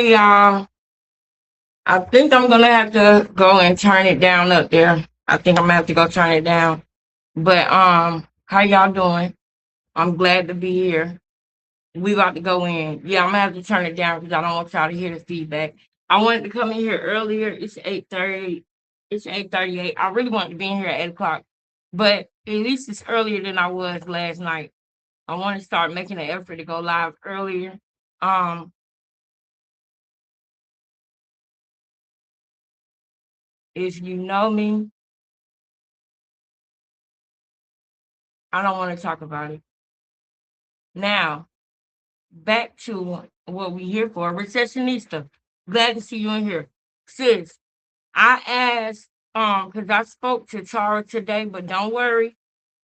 Hey y'all, I think I'm gonna have to go and turn it down up there. I think I'm gonna have to go turn it down. But how y'all doing? I'm glad to be here. We about to go in. Yeah, I'm gonna have to turn it down because I don't want y'all to hear the feedback. I wanted to come in here earlier. It's 8:30. It's 8:38. I really wanted to be in here at 8 o'clock, but at least it's earlier than I was last night. I want to start making an effort to go live earlier. Um, if you know me, I don't want to talk about it. Now, back to what we here for. Recessionista. Glad to see you in here. Sis, I asked, because I spoke to Tara today, but don't worry,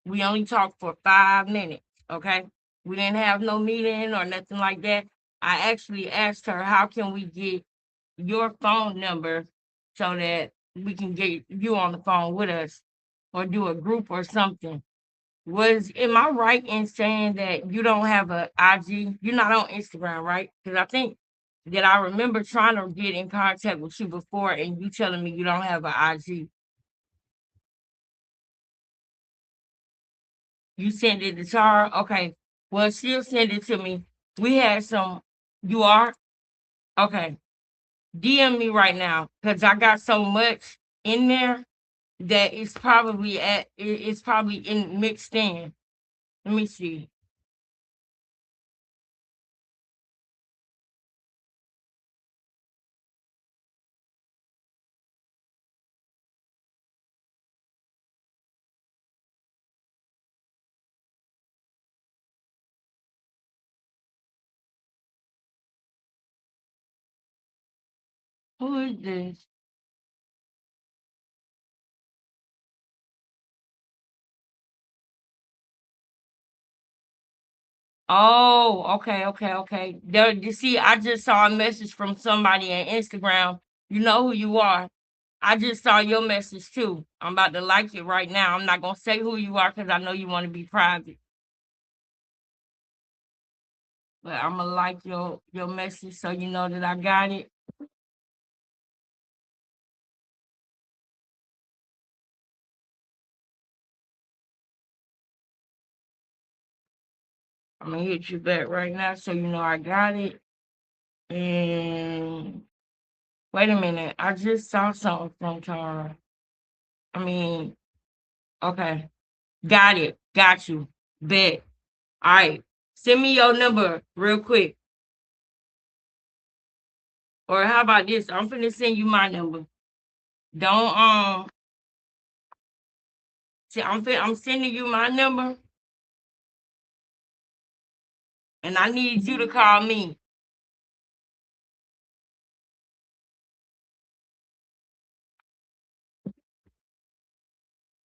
we only talked for 5 minutes, okay? We didn't have no meeting or nothing like that. I actually asked her, how can we get your phone number so that we can get you on the phone with us or do a group or something? Am I right in saying that you don't have a IG? You're not on Instagram, right? Because I think that I remember trying to get in contact with you before, and you telling me you don't have an IG. You send it to Tara, okay? Well, she'll send it to me. We had some. You are okay. DM me right now because I got so much in there that it's probably in mixed in. Let me see. Who is this? Oh, okay, okay, okay. There, you see, I just saw a message from somebody on Instagram. You know who you are. I just saw your message too. I'm about to like it right now. I'm not gonna say who you are because I know you want to be private, but I'm gonna like your message so you know that I got it. I'm gonna hit you back right now so you know I got it. And wait a minute, I just saw something from Tara. I mean, okay, got it, got you. Bet. All right. Send me your number real quick. Or how about this? I'm finna send you my number. Don't I'm sending you my number and I need you to call me.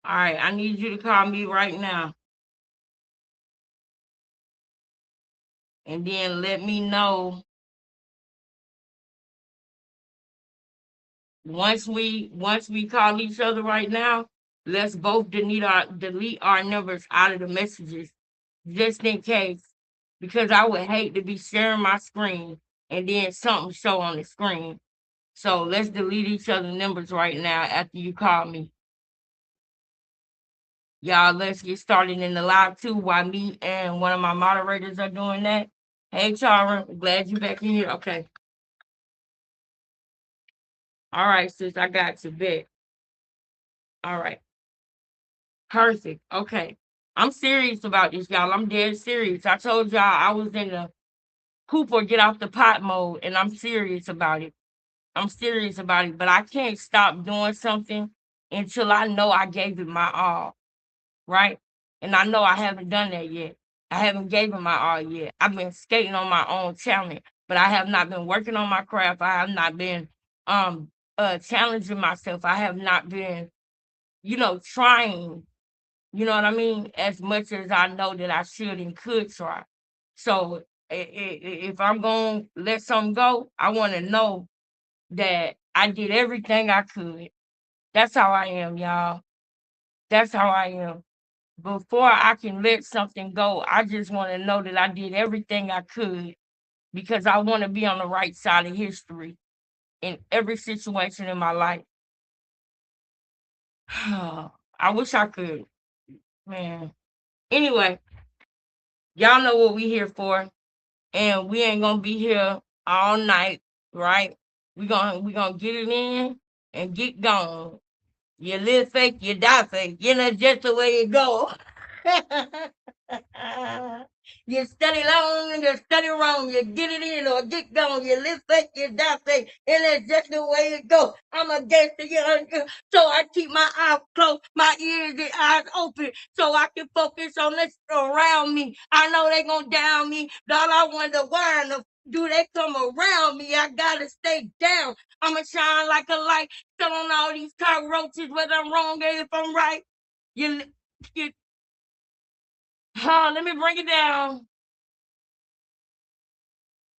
All right, I need you to call me right now. And then let me know once we call each other right now, let's both delete our numbers out of the messages just in case. Because I would hate to be sharing my screen and then something show on the screen. So let's delete each other's numbers right now after you call me. Y'all, let's get started in the live too while me and one of my moderators are doing that. Hey, Tara, glad you back in here. Okay. All right, sis, I got you back. All right. Perfect. Okay. I'm serious about this, y'all. I'm dead serious. I told y'all I was in the poop or get off the pot mode, and I'm serious about it. I'm serious about it, but I can't stop doing something until I know I gave it my all. Right? And I know I haven't done that yet. I haven't given my all yet. I've been skating on my own talent, but I have not been working on my craft. I have not been um challenging myself. I have not been, trying, you know what I mean, as much as I know that I should and could try. So if I'm gonna let something go, I want to know that I did everything I could. That's how I am, y'all. That's how I am. Before I can let something go, I just want to know that I did everything I could because I want to be on the right side of history in every situation in my life. I wish I could, man. Anyway, y'all know what we here for, and we ain't gonna be here all night, right? We gonna get it in and get gone. You live fake, you die fake. You know, just the way it go. You study long and you study wrong. You get it in or get gone. You live fake, you die fake. And that's just the way it go. I'm a gangster, so I keep my eyes closed, my ears and eyes open, so I can focus on this around me. I know they gonna down me, but all I wonder why in the do they come around me? I gotta stay down. I'ma shine like a light, still on all these cockroaches, whether I'm wrong or if I'm right. You, you, let me bring it down.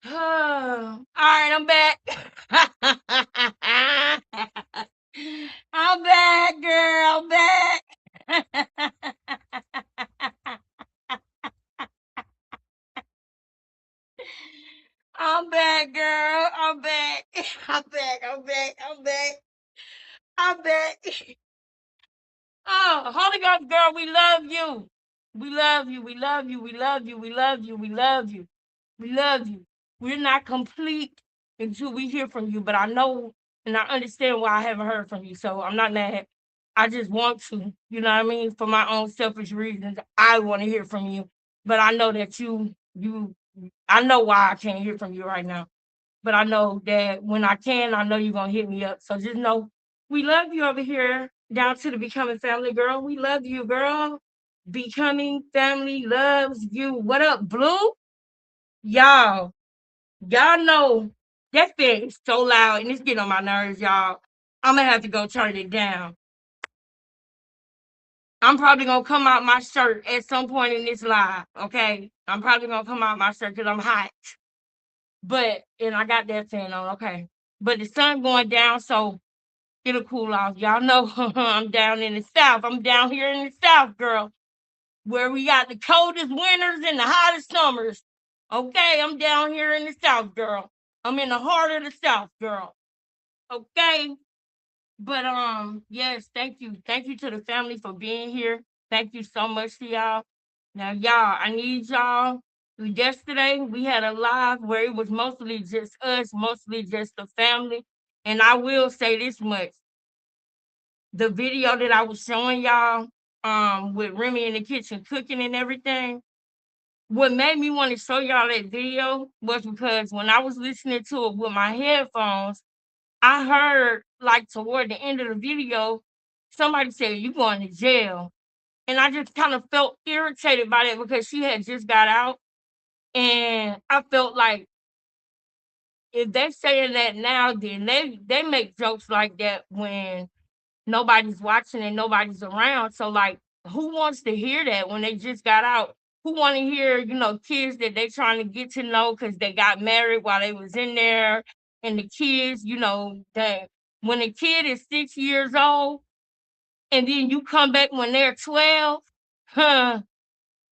All right, I'm back. I'm back, girl. I'm back. I'm back, girl. I'm back. I'm back. I'm back. I'm back. I'm back. Oh, Holy Ghost, girl, we love you. We love you. We love you. We love you. We love you. We love you. We love you. We're not complete until we hear from you, but I know and I understand why I haven't heard from you. So I'm not mad. I just want to, you know what I mean? For my own selfish reasons, I want to hear from you. But I know that I know why I can't hear from you right now. But I know that when I can, I know you're going to hit me up. So just know we love you over here down to the Becoming Family, girl. We love you, girl. Becoming Family loves you. What up, Blue? Y'all, y'all know that thing is so loud and it's getting on my nerves, y'all. I'm gonna have to go turn it down. I'm probably gonna come out my shirt at some point in this live, okay? I'm probably gonna come out my shirt because I'm hot. But and I got that fan on, okay. But the sun going down, so it'll cool off. Y'all know I'm down in the south. I'm down here in the south, girl, where we got the coldest winters and the hottest summers. Okay, I'm down here in the south, girl. I'm in the heart of the south, girl. Okay. But yes, thank you. Thank you to the family for being here. Thank you so much to y'all. Now, y'all, I need y'all. Yesterday we had a live where it was mostly just us, mostly just the family. And I will say this much. The video that I was showing y'all, with Remy in the kitchen cooking and everything, what made me want to show y'all that video was because when I was listening to it with my headphones, I heard like toward the end of the video, somebody said, "You going to jail." And I just kind of felt irritated by that because she had just got out. And I felt like if they're saying that now, then they make jokes like that when nobody's watching and nobody's around. So like who wants to hear that when they just got out? Who want to hear, kids that they trying to get to know because they got married while they was in there, and the kids, that when a kid is 6 years old and then you come back when they're 12, huh?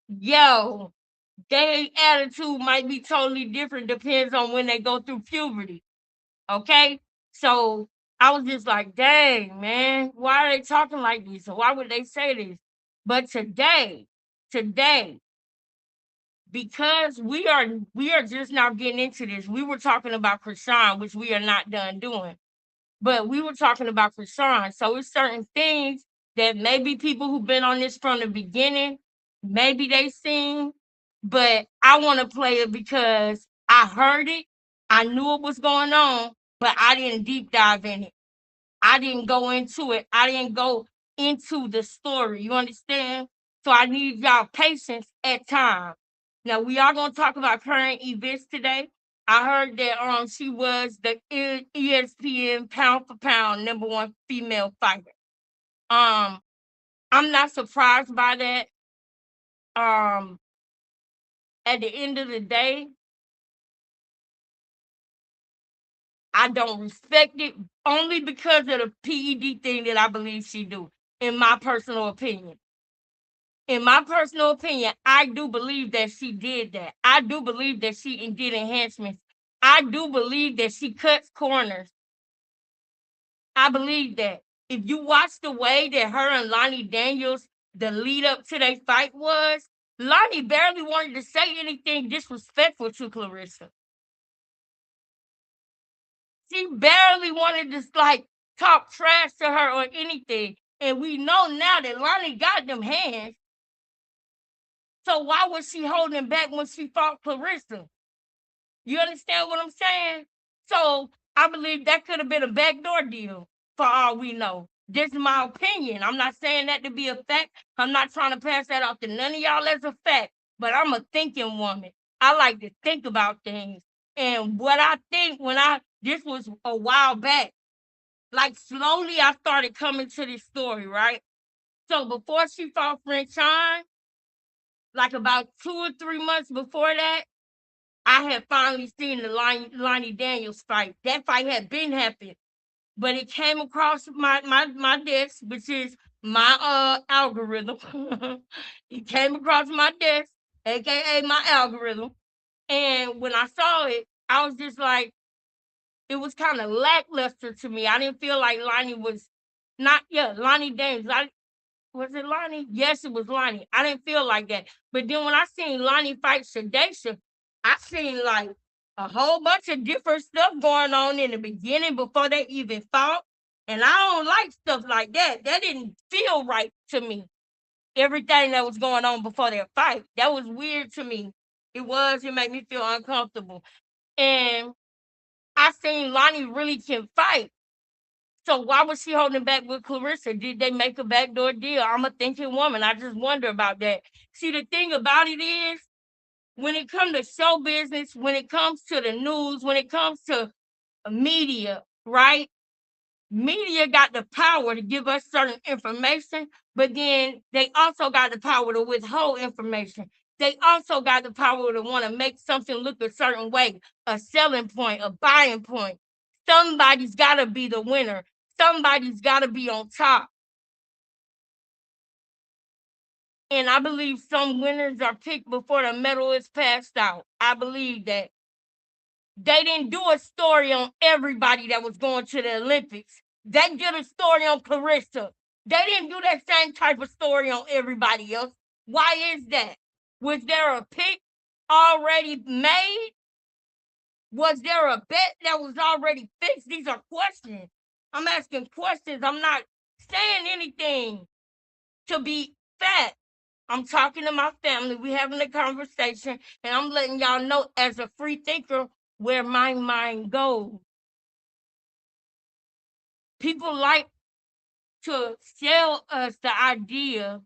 Yo, their attitude might be totally different, depends on when they go through puberty. Okay. So I was just like, dang, man, why are they talking like this? Or why would they say this? But today, because we are just now getting into this. We were talking about Krishan, which we are not done doing. But we were talking about Krishan. So it's certain things that maybe people who've been on this from the beginning, maybe they seen, but I want to play it because I heard it, I knew it was going on, but I didn't deep dive in it. I didn't go into it. I didn't go into the story. You understand? So I need y'all patience at time. Now we are gonna talk about current events today. I heard that she was the ESPN pound for pound #1 female fighter. Um, I'm not surprised by that. Um, at the end of the day, I don't respect it only because of the PED thing that I believe she do, in my personal opinion. In my personal opinion, I do believe that she did that. I do believe that she did enhancements. I do believe that she cuts corners. I believe that. If you watch the way that her and Lonnie Daniels, the lead up to their fight was, Lonnie barely wanted to say anything disrespectful to Clarissa. She barely wanted to like talk trash to her or anything. And we know now that Lonnie got them hands. So why was she holding back when she fought Clarissa? You understand what I'm saying? So I believe that could have been a backdoor deal for all we know. This is my opinion. I'm not saying that to be a fact. I'm not trying to pass that off to none of y'all as a fact, but I'm a thinking woman. I like to think about things. And what I think this was a while back, like slowly I started coming to this story, right? So before she fought French Chine, like about 2 or 3 months before that, I had finally seen the Lonnie Daniels fight. That fight had been happening, but it came across my desk, which is my algorithm. It came across my desk, aka my algorithm. And when I saw it, I was just like, it was kind of lackluster to me. I didn't feel like Lonnie was not, yeah, Lonnie Daniels. Was it Lonnie? Yes, it was Lonnie. I didn't feel like that. But then when I seen Lonnie fight Shadaysha, I seen like a whole bunch of different stuff going on in the beginning before they even fought. And I don't like stuff like that. That didn't feel right to me. Everything that was going on before their fight. That was weird to me. It made me feel uncomfortable. And I seen Lonnie really can fight. So why was she holding back with Clarissa? Did they make a backdoor deal? I'm a thinking woman. I just wonder about that. See, the thing about it is, when it comes to show business, when it comes to the news, when it comes to media, right? Media got the power to give us certain information, but then they also got the power to withhold information. They also got the power to want to make something look a certain way, a selling point, a buying point. Somebody's got to be the winner. Somebody's got to be on top. And I believe some winners are picked before the medal is passed out. I believe that. They didn't do a story on everybody that was going to the Olympics. They did a story on Clarissa. They didn't do that same type of story on everybody else. Why is that? Was there a pick already made? Was there a bet that was already fixed? These are questions. I'm asking questions. I'm not saying anything to be fat. I'm talking to my family. We having a conversation, and I'm letting y'all know as a free thinker where my mind goes. People like to sell us the idea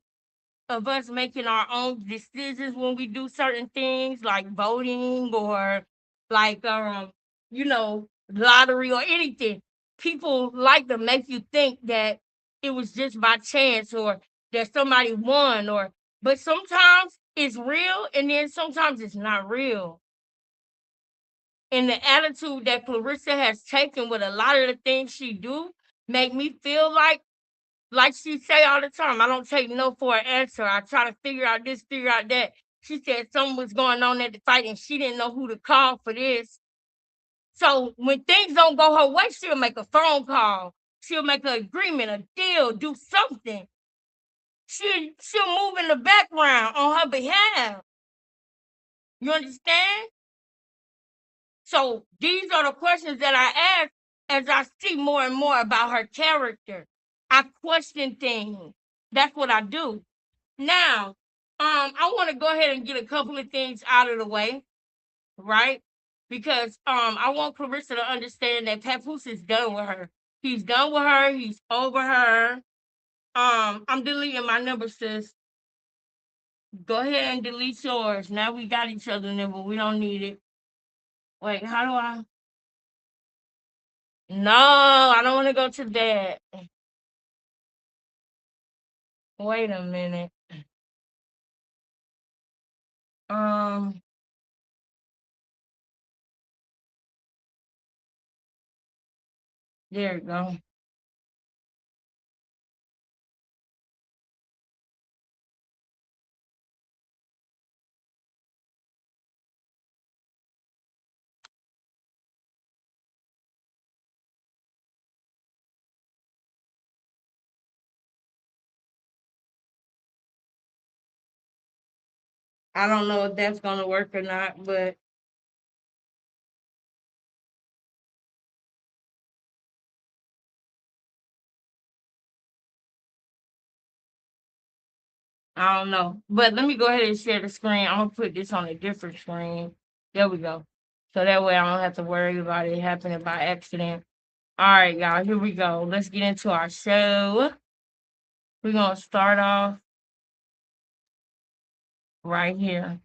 of us making our own decisions when we do certain things like voting or like lottery or anything. People like to make you think that it was just by chance or that somebody won, or but sometimes it's real and then sometimes it's not real. And the attitude that Clarissa has taken with a lot of the things she do make me feel like she say all the time, I don't take no for an answer. I try to figure out this, figure out that. She said something was going on at the fight and she didn't know who to call for this. So when things don't go her way, she'll make a phone call. She'll make an agreement, a deal, do something. She'll move in the background on her behalf. You understand? So these are the questions that I ask as I see more and more about her character. I question things. That's what I do. Now, I want to go ahead and get a couple of things out of the way, right? Because I want Clarissa to understand that Papoose is done with her. He's done with her. He's over her. I'm deleting my number, sis. Go ahead and delete yours. Now we got each other number. We don't need it. Wait, how do I? No, I don't want to go to that. Wait a minute. Um, there you go. I don't know if that's gonna work or not, but I don't know. But let me go ahead and share the screen. I'm gonna put this on a different screen. There we go. So that way I don't have to worry about it happening by accident. All right, y'all, here we go. Let's get into our show. We're gonna start off right here.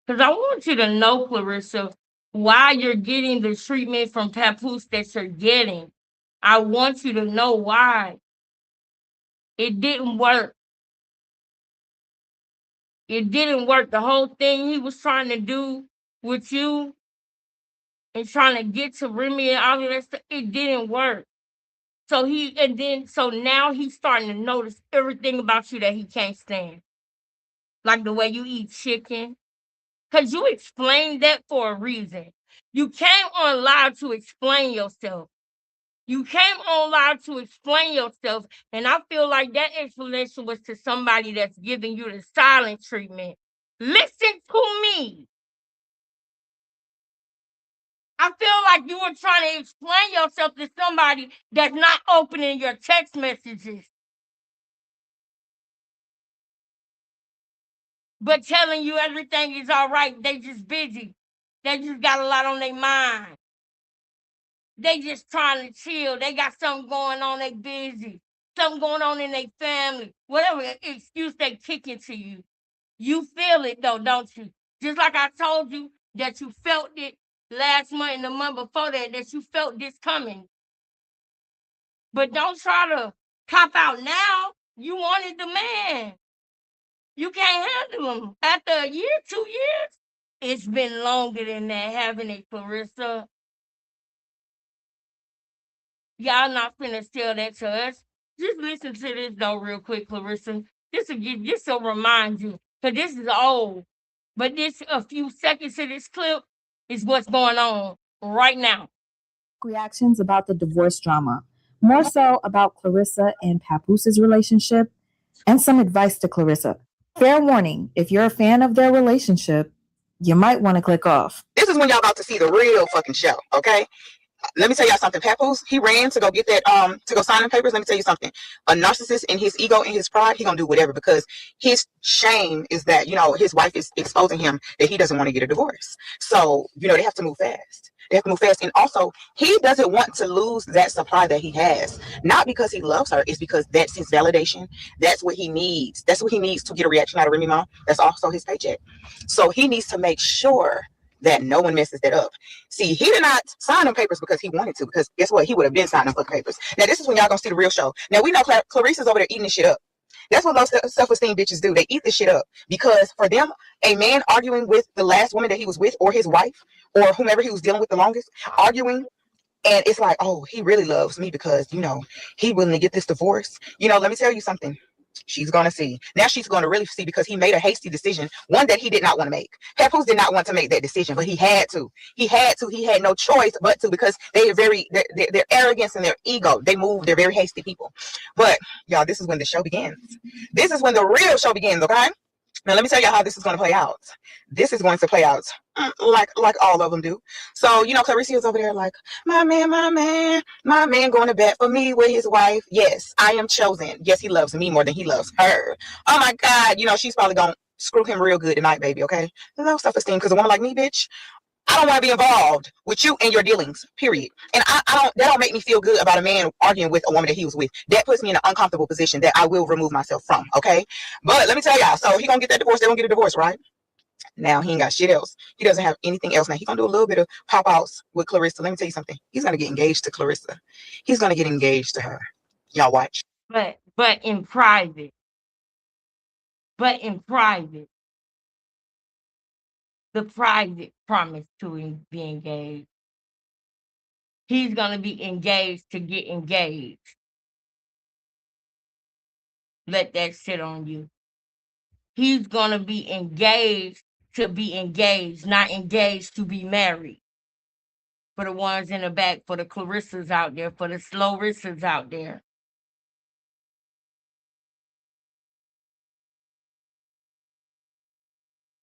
Because I want you to know, Clarissa, why you're getting the treatment from Papoose that you're getting. I want you to know why. It didn't work. It didn't work. The whole thing he was trying to do with you and trying to get to Remy and all of that stuff, it didn't work. So now he's starting to notice everything about you that he can't stand. Like the way you eat chicken. Because you explained that for a reason. You came on live to explain yourself. You came on live to explain yourself. And I feel like that explanation was to somebody that's giving you the silent treatment. Listen to me. I feel like you were trying to explain yourself to somebody that's not opening your text messages, but telling you everything is all right. They just busy. They just got a lot on their mind. They just trying to chill. They got something going on. They busy. Something going on in their family. Whatever excuse they kicking to you. You feel it though, don't you? Just like I told you that you felt it last month and the month before that you felt this coming. But don't try to cop out now. You wanted the man. You can't handle him. After a year, 2 years, it's been longer than that, haven't it, Clarissa? Y'all not finna tell that to us. Just listen to this though, real quick, Clarissa. This will remind you, cause this is old. But this a few seconds of this clip is what's going on right now. Reactions about the divorce drama, more so about Clarissa and Papoose's relationship, and some advice to Clarissa. Fair warning, if you're a fan of their relationship, you might want to click off. This is when y'all about to see the real fucking show, okay? Let me tell y'all something. Papoose, he ran to go get that, to go sign the papers. Let me tell you something. A narcissist in his ego and his pride, he gonna do whatever because his shame is that, his wife is exposing him that he doesn't want to get a divorce. So, they have to move fast. They have to move fast. And also, he doesn't want to lose that supply that he has. Not because he loves her. It's because that's his validation. That's what he needs. That's what he needs to get a reaction out of Remy Ma. That's also his paycheck. So he needs to make sure that no one messes that up. See, he did not sign them papers because he wanted to, because guess what? He would have been signing them fucking papers. Now, this is when y'all gonna see the real show. Now, we know Clarissa's over there eating this shit up. That's what those self-esteem bitches do. They eat this shit up. Because for them, a man arguing with the last woman that he was with, or his wife, or whomever he was dealing with the longest, arguing, and it's like, oh, he really loves me because, he willing to get this divorce. Let me tell you something. She's going to see. Now she's going to really see because he made a hasty decision, one that he did not want to make. Papoose did not want to make that decision, but he had to. He had to. He had no choice but to, because they are their arrogance and their ego. They move. They're very hasty people. But y'all, this is when the show begins. This is when the real show begins, okay? Now, let me tell you how this is going to play out. This is going to play out like all of them do. So, Clarissa is over there like, my man going to bat for me with his wife. Yes, I am chosen. Yes, he loves me more than he loves her. Oh, my God. She's probably going to screw him real good tonight, baby, okay? Low self-esteem, because a woman like me, bitch, I don't want to be involved with you and your dealings, period. And that don't make me feel good about a man arguing with a woman that he was with. That puts me in an uncomfortable position that I will remove myself from, okay? But let me tell y'all, so he gonna get that divorce. They gonna get a divorce, right? Now he ain't got shit else. He doesn't have anything else. Now he gonna do a little bit of pop-outs with Clarissa. Let me tell you something. He's gonna get engaged to Clarissa. He's gonna get engaged to her. Y'all watch. But in private. The private promise to be engaged. He's going to be engaged to get engaged. Let that sit on you. He's going to be engaged to be engaged, not engaged to be married. For the ones in the back, for the Clarissas out there, for the Slowrissas out there.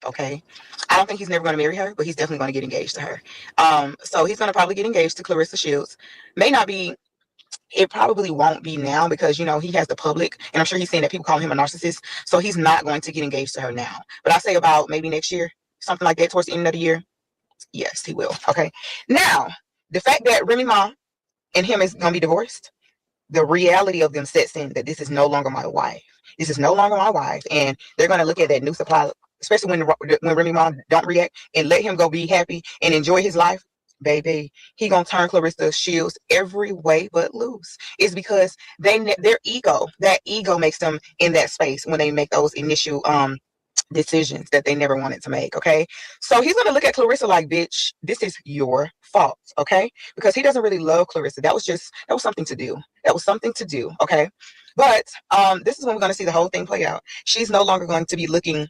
okay? I don't think he's never going to marry her, but he's definitely going to get engaged to her. So he's going to probably get engaged to Clarissa Shields. May not be, it probably won't be now because, you know, he has the public, and I'm sure he's saying that people call him a narcissist, so he's not going to get engaged to her now. But I say about maybe next year, something like that, towards the end of the year. Yes, he will. Okay. Now, the fact that Remy Ma and him is going to be divorced, the reality of them sets in that this is no longer my wife. This is no longer my wife, and they're going to look at that new supply, especially when Remy Ma don't react and let him go be happy and enjoy his life. Baby, he gonna turn Clarissa Shields every way but loose. It's because their ego, that ego makes them in that space when they make those initial decisions that they never wanted to make. Okay, so he's gonna look at Clarissa like, bitch, this is your fault. Okay, because he doesn't really love Clarissa. That was something to do. That was something to do. Okay, but this is when we're gonna see the whole thing play out. She's no longer going to be looking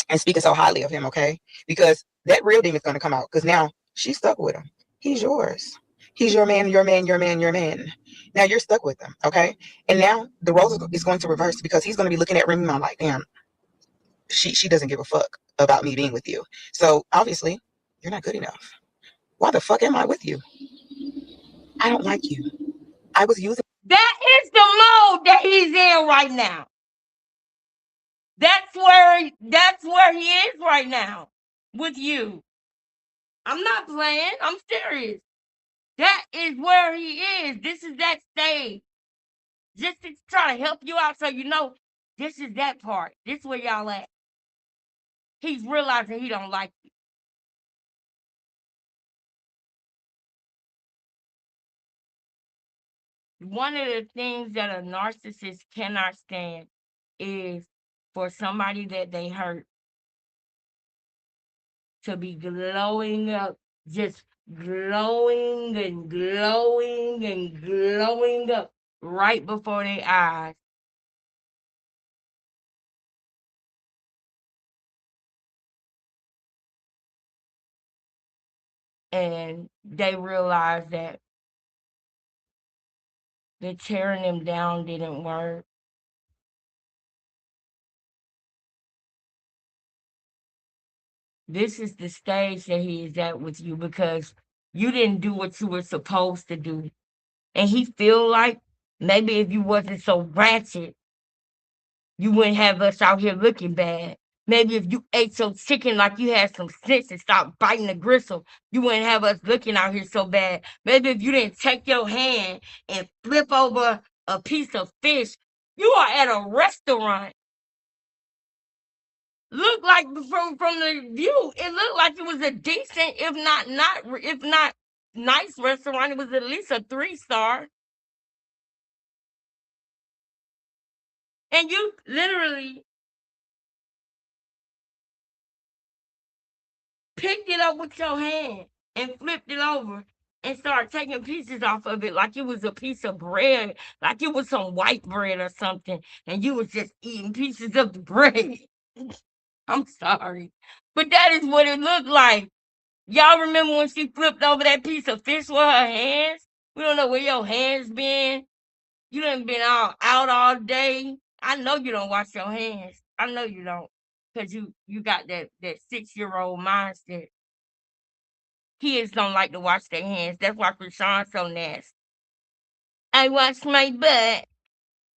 and speaking so highly of him. Okay, because that real demon's gonna come out, because now she's stuck with him. He's yours. He's your man, your man, your man, your man. Now you're stuck with him. Okay, and now the roles is going to reverse, because he's going to be looking at Remy Ma like, damn, she doesn't give a fuck about me being with you. So obviously you're not good enough. Why the fuck am I with you? I don't like you. I was using. That is the mode that he's in right now. That's where he is right now with you. I'm not playing. I'm serious. That is where he is. This is that stage. Just to try to help you out so you know this is that part. This is where y'all at. He's realizing he don't like you. One of the things that a narcissist cannot stand is for somebody that they hurt to be glowing up, just glowing and glowing and glowing up right before their eyes. And they realize that the tearing them down didn't work. This is the stage that he is at with you because you didn't do what you were supposed to do. And he feel like maybe if you wasn't so ratchet, you wouldn't have us out here looking bad. Maybe if you ate your chicken like you had some sense and stopped biting the gristle, you wouldn't have us looking out here so bad. Maybe if you didn't take your hand and flip over a piece of fish, you are at a restaurant. Looked like from the view, it looked like it was a decent, if not nice restaurant. It was at least a 3-star. And you literally picked it up with your hand and flipped it over and started taking pieces off of it like it was a piece of bread, like it was some white bread or something, and you was just eating pieces of the bread. I'm sorry, but that is what it looked like. Y'all remember when she flipped over that piece of fish with her hands? We don't know where your hands been. You done been out all day. I know you don't wash your hands. I know you don't, cause you got that 6-year-old mindset. Kids don't like to wash their hands. That's why Krishan's so nasty. I wash my butt.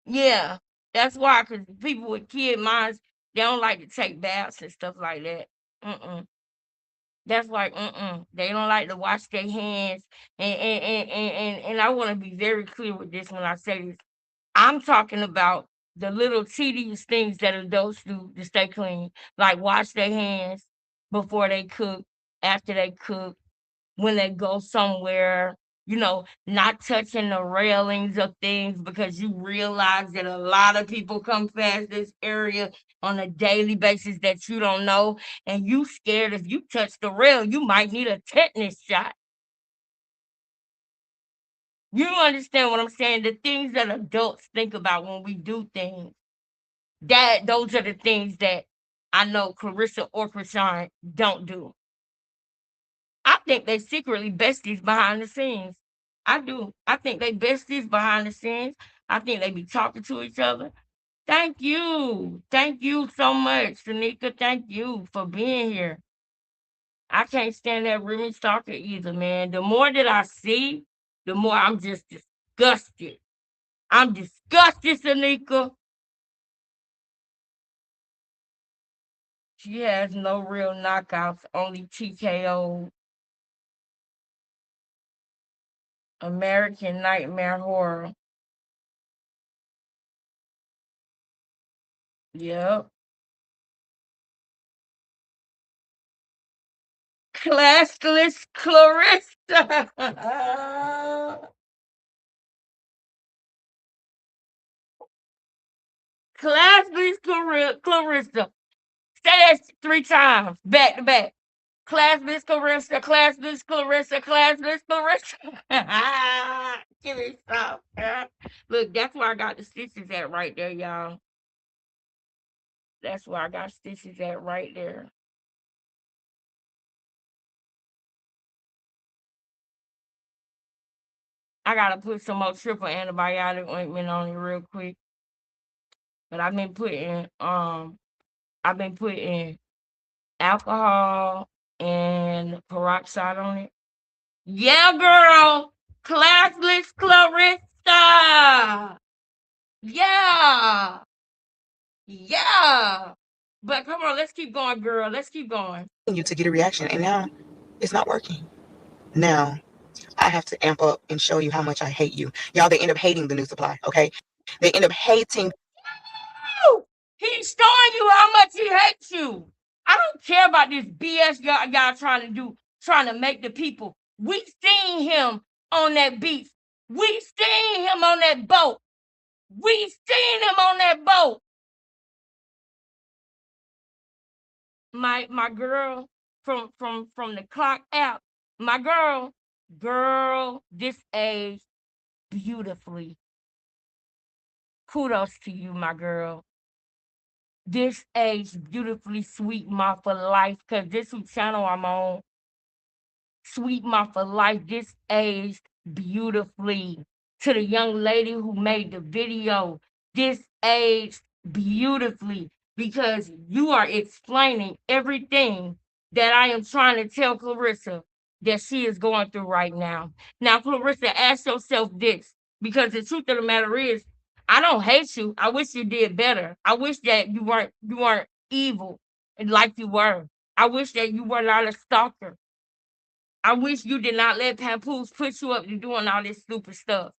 Yeah, that's why. Cause people with kid minds, they don't like to take baths and stuff like that. Mm-mm. That's like, they don't like to wash their hands. And I want to be very clear with this when I say this. I'm talking about the little tedious things that adults do to stay clean, like wash their hands before they cook, after they cook, when they go somewhere, not touching the railings of things because you realize that a lot of people come past this area on a daily basis that you don't know, and you scared if you touch the rail, you might need a tetanus shot. You understand what I'm saying? The things that adults think about when we do things. Those are the things that I know Clarissa or Krishan don't do. I think they secretly besties behind the scenes. I do. I think they besties behind the scenes. I think they be talking to each other. Thank you. Thank you so much, Tanika. Thank you for being here. I can't stand that Remy stalker either, man. The more that I see, the more I'm just disgusted. I'm disgusted, Tanika. She has no real knockouts, only TKO. American Nightmare Horror. Yep. Classless Clarissa. Classless Clarissa. Say that 3 times back to back. Classless Clarissa, classless Clarissa, classless Clarissa. Give me some. Look, that's where I got the stitches at right there, y'all. That's where I got stitches at right there. I gotta put some more triple antibiotic ointment on it real quick. But I've been putting alcohol and peroxide on it. Yeah, girl. Classless Clarissa. Yeah. Yeah. But come on, let's keep going, girl. Let's keep going. You to get a reaction, and now it's not working. Now I have to amp up and show you how much I hate you. Y'all, they end up hating the new supply, okay? They end up hating. He's showing you how much he hates you. I don't care about this BS y'all trying to do, trying to make the people. We seen him on that beach. We seen him on that boat. We seen him on that boat. My girl from the clock app. My girl, this age beautifully. Kudos to you, my girl. This age beautifully, sweet mouth for life, because this is channel I'm on. Sweet mouth for life, this aged beautifully. To the young lady who made the video, this aged beautifully, because you are explaining everything that I am trying to tell Clarissa that she is going through right now. Now, Clarissa, ask yourself this, because the truth of the matter is, I don't hate you. I wish you did better. I wish that you weren't evil like you were. I wish that you were not a stalker. I wish you did not let Papoose put you up to doing all this stupid stuff.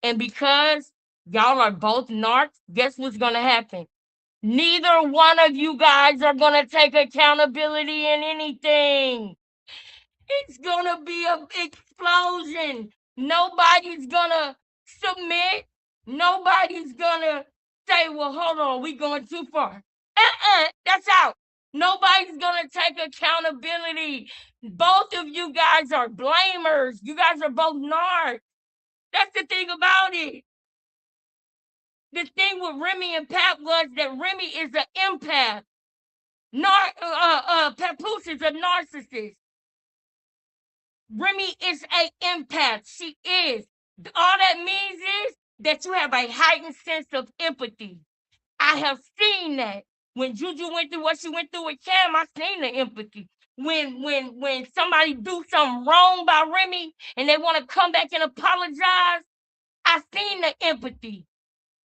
And because y'all are both narcs, guess what's gonna happen? Neither one of you guys are gonna take accountability in anything. It's gonna be an explosion. Nobody's gonna submit. Nobody's gonna say, well, hold on, we going too far. That's out. Nobody's gonna take accountability. Both of you guys are blamers. You guys are both narcs. That's the thing about it. The thing with Remy and Pat was that Remy is an empath. Papoose is a narcissist. Remy is an empath. She is. All that means is that you have a heightened sense of empathy. I have seen that. When Juju went through what she went through with Cam, I seen the empathy. When somebody do something wrong by Remy and they want to come back and apologize, I seen the empathy.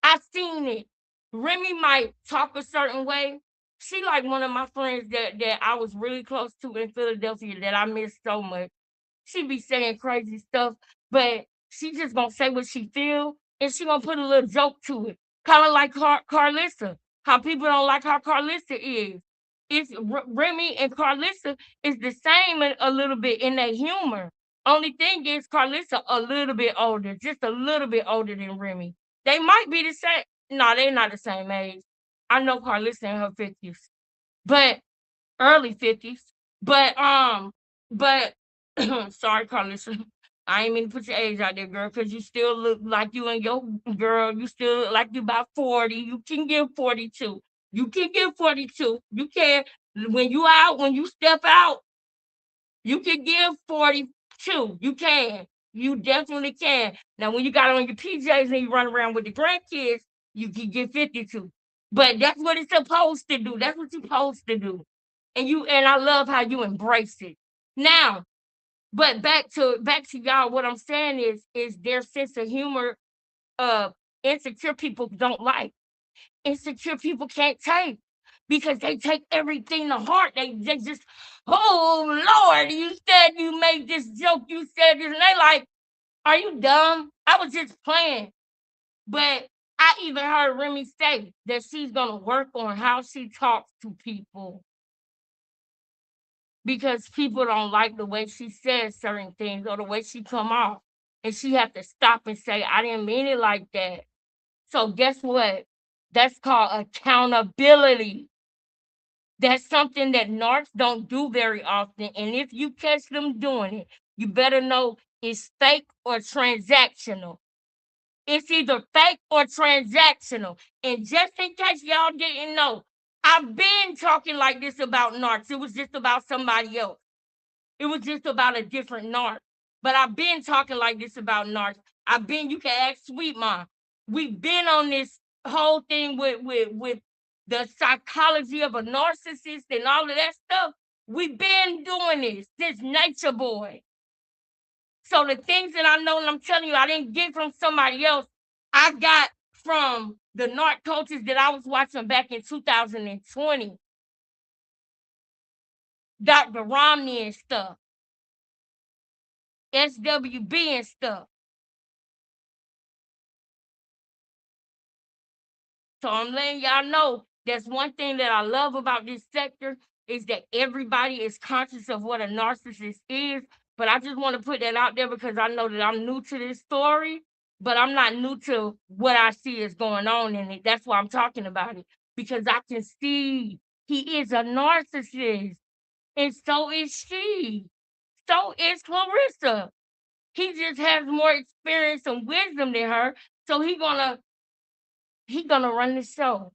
I seen it. Remy might talk a certain way. She like one of my friends that I was really close to in Philadelphia that I miss so much. She be saying crazy stuff, but she just gonna say what she feel, and she gonna put a little joke to it. Kind of like Carlissa. How people don't like how Carlissa is. It's Remy and Carlissa is the same a little bit in their humor. Only thing is Carlissa a little bit older, just a little bit older than Remy. They might be the same. No, they're not the same age. I know Carlissa in her 50s, but early 50s. But sorry, Carlissa. I ain't mean to put your age out there, girl, because you still look like you and your girl. You still look like you about 40. You can give 42. You can give 42. You can. When you out, when you step out, you can give 42. You can. You definitely can. Now, when you got on your PJs and you run around with the grandkids, You can get 52. But that's what it's supposed to do. That's what you're supposed to do. And I love how you embrace it. Now, but back to y'all, what I'm saying is their sense of humor, insecure people don't like. Insecure people can't take because they take everything to heart. They just, oh Lord, you said you made this joke, you said this, and they like, are you dumb? I was just playing. But I even heard Remy say that she's gonna work on how she talks to people because people don't like the way she says certain things or the way she come off. And she have to stop and say, I didn't mean it like that. So guess what? That's called accountability. That's something that narcs don't do very often. And if you catch them doing it, you better know it's fake or transactional. It's either fake or transactional. And just in case y'all didn't know, I've been talking like this about narcs. It was just about somebody else. It was just about a different narc. But I've been talking like this about narcs. You can ask Sweet Mom. We've been on this whole thing with the psychology of a narcissist and all of that stuff. We've been doing this since Nature Boy. So the things that I know, and I'm telling you, I didn't get from somebody else. I got from the narc coaches that I was watching back in 2020. Dr. Romney and stuff. SWB and stuff. So I'm letting y'all know that's one thing that I love about this sector is that everybody is conscious of what a narcissist is. But I just want to put that out there because I know that I'm new to this story, but I'm not new to what I see is going on in it. That's why I'm talking about it, because I can see he is a narcissist, and so is she. So is Clarissa. He just has more experience and wisdom than her, so he gonna run the show.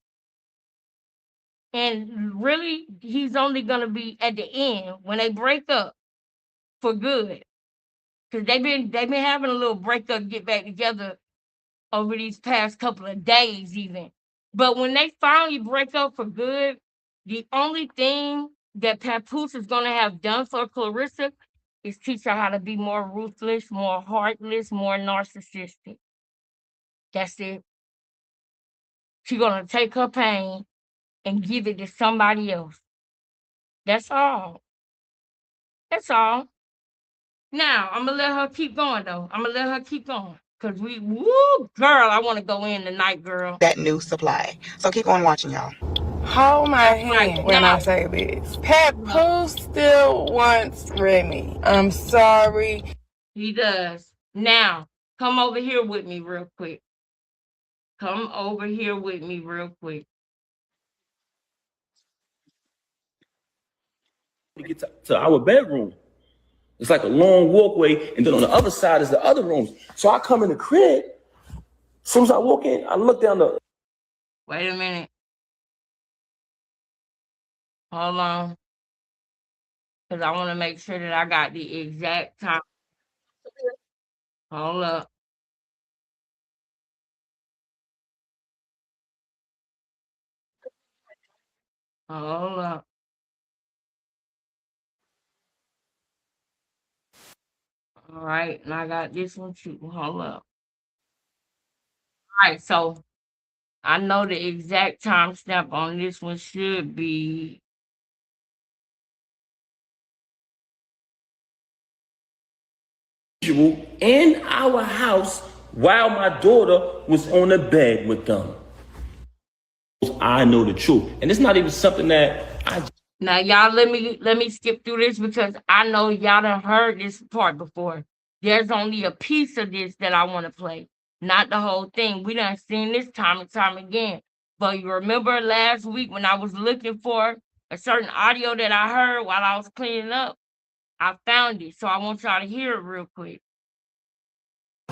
And really, he's only gonna be at the end when they break up for good. Because they've been having a little breakup, get back together over these past couple of days even. But when they finally break up for good, the only thing that Papoose is gonna have done for Clarissa is teach her how to be more ruthless, more heartless, more narcissistic. That's it. She's gonna take her pain and give it to somebody else. That's all. That's all. Now, I'm gonna let her keep going though. I'm gonna let her keep going. Cause girl, I wanna go in tonight, girl. That new supply. So keep on watching, y'all. Hold my hand when I say this. Papoose still wants Remy. I'm sorry. He does. Now, come over here with me real quick. Come over here with me real quick. To get to our bedroom. It's like a long walkway, and then on the other side is the other rooms. So I come in the crib. As soon as I walk in, I look down the. Wait a minute. Hold on. Because I want to make sure that I got the exact time. Hold up. Hold up. All right, and I got this one too. Hold up. All right, so I know the exact timestamp on this one should be in our house while my daughter was on the bed with them. I know the truth, and it's not even something that I. Now, y'all, let me skip through this because I know y'all done heard this part before. There's only a piece of this that I want to play, not the whole thing. We done seen this time and time again. But you remember last week when I was looking for a certain audio that I heard while I was cleaning up? I found it, so I want y'all to hear it real quick.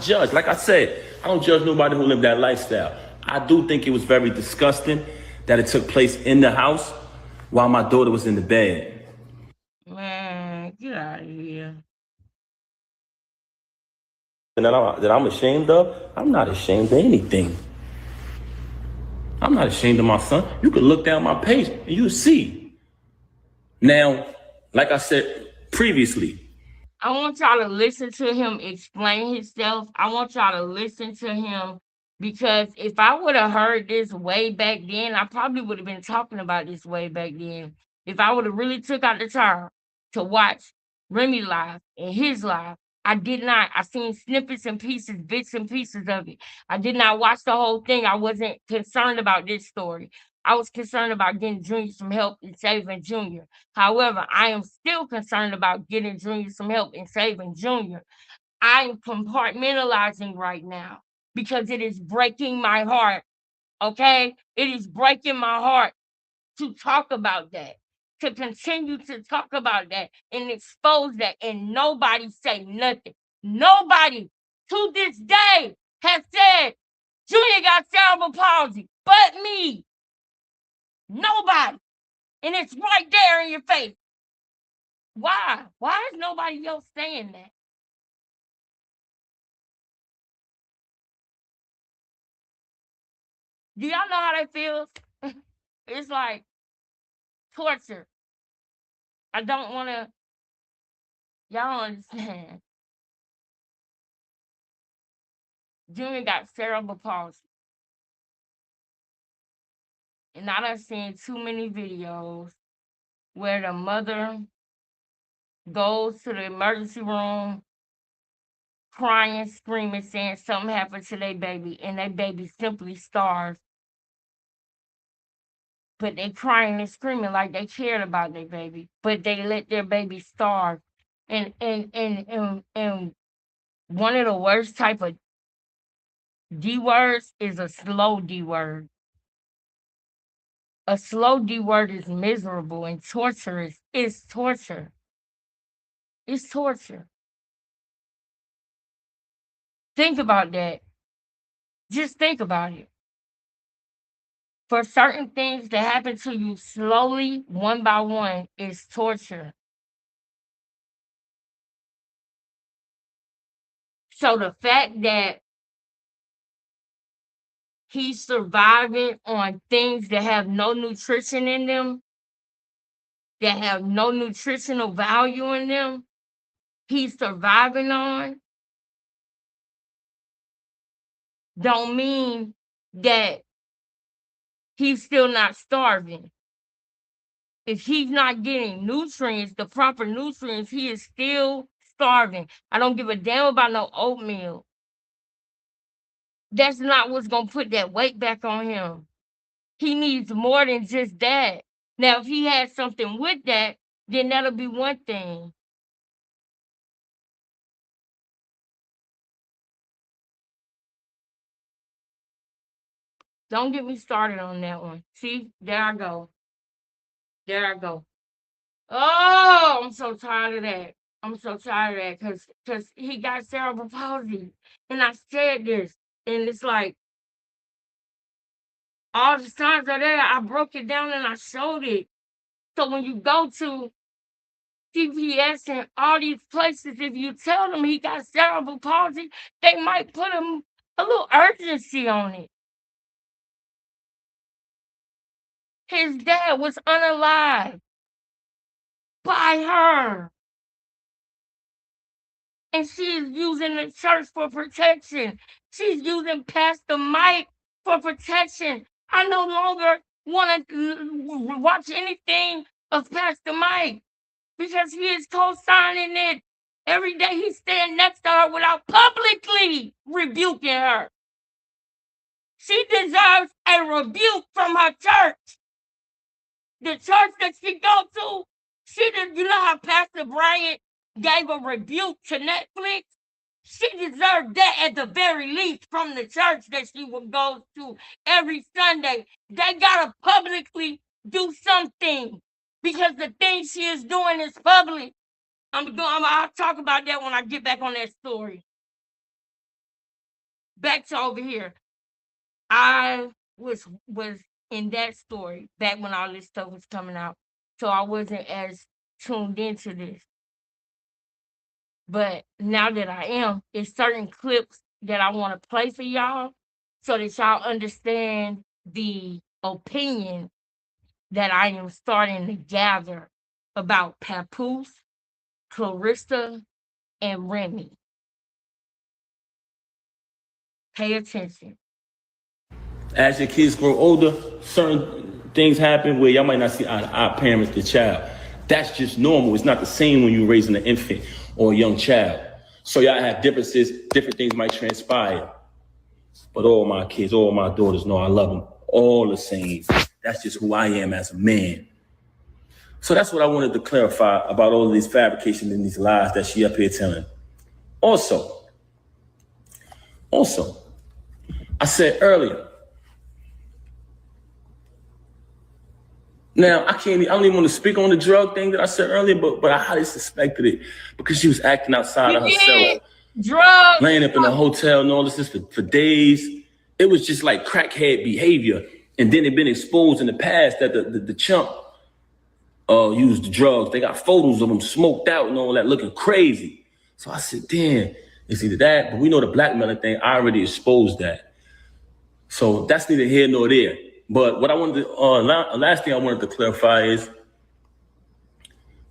Judge, like I said, I don't judge nobody who lived that lifestyle. I do think it was very disgusting that it took place in the house while my daughter was in the bed. Man, get out of here. And that I'm ashamed of? I'm not ashamed of anything. I'm not ashamed of my son. You can look down my page and you see. Now, like I said previously, I want y'all to listen to him explain himself. I want y'all to listen to him because if I would have heard this way back then, I probably would have been talking about this way back then. If I would have really took out the time to watch Remy live and his live, I did not. I seen snippets and pieces, bits and pieces of it. I did not watch the whole thing. I wasn't concerned about this story. I was concerned about getting Junior some help and saving Junior. However, I am still concerned about getting Junior some help and saving Junior. I am compartmentalizing right now because it is breaking my heart. Okay? It is breaking my heart to talk about that, to continue to talk about that and expose that, and nobody say nothing. Nobody to this day has said Junior got cerebral palsy but me. Nobody. And it's right there in your face. Why? Why is nobody else saying that? Do y'all know how that feels? It's like torture. I don't want to. Y'all don't understand. Junior got cerebral palsy. And I done seen too many videos where the mother goes to the emergency room crying, screaming, saying something happened to their baby, and their baby simply starves. But they crying and screaming like they cared about their baby, but they let their baby starve. And one of the worst type of D words is a slow D word. A slow D word is miserable and torturous. It's torture. It's torture. Think about that. Just think about it. For certain things to happen to you slowly, one by one, is torture. So the fact that he's surviving on things that have no nutrition in them, that have no nutritional value in them, he's surviving on, don't mean that he's still not starving. If he's not getting nutrients, the proper nutrients, he is still starving. I don't give a damn about no oatmeal. That's not what's going to put that weight back on him. He needs more than just that. Now, if he has something with that, then that'll be one thing. Don't get me started on that one. See, there I go. There I go. Oh, I'm so tired of that. I'm so tired of that because he got cerebral palsy. And I said this, and it's like all the signs are there. I broke it down and I showed it. So when you go to CPS and all these places, if you tell them he got cerebral palsy, they might put him a little urgency on it. His dad was unalive by her. And she's using the church for protection. She's using Pastor Mike for protection. I no longer want to watch anything of Pastor Mike because he is co-signing it. Every day he's standing next to her without publicly rebuking her. She deserves a rebuke from her church. The church that she go to, you know how Pastor Bryant gave a rebuke to Netflix? She deserved that at the very least from the church that she would go to every Sunday. They gotta publicly do something because the thing she is doing is public. I'll talk about that when I get back on that story. Back to over here. I was in that story back when all this stuff was coming out. So I wasn't as tuned into this. But now that I am, it's certain clips that I want to play for y'all so that y'all understand the opinion that I am starting to gather about Papoose, Clarissa, and Remy. Pay attention. As your kids grow older, certain things happen where y'all might not see our parents, the child. That's just normal. It's not the same when you're raising an infant or a young child. So y'all have differences, different things might transpire. But all my kids, all my daughters know I love them all the same. That's just who I am as a man. So that's what I wanted to clarify about all of these fabrications and these lies that she up here telling. Also, I said earlier, now, I don't even want to speak on the drug thing that I said earlier, but I highly suspected it because she was acting outside of herself. Drugs. Laying up in a hotel and all this for days. It was just like crackhead behavior. And then it been exposed in the past that the chump used the drugs. They got photos of them smoked out and all that, looking crazy. So I said, damn, it's either that, but we know the blackmailing thing, I already exposed that. So that's neither here nor there. But what I wanted to, last thing I wanted to clarify is,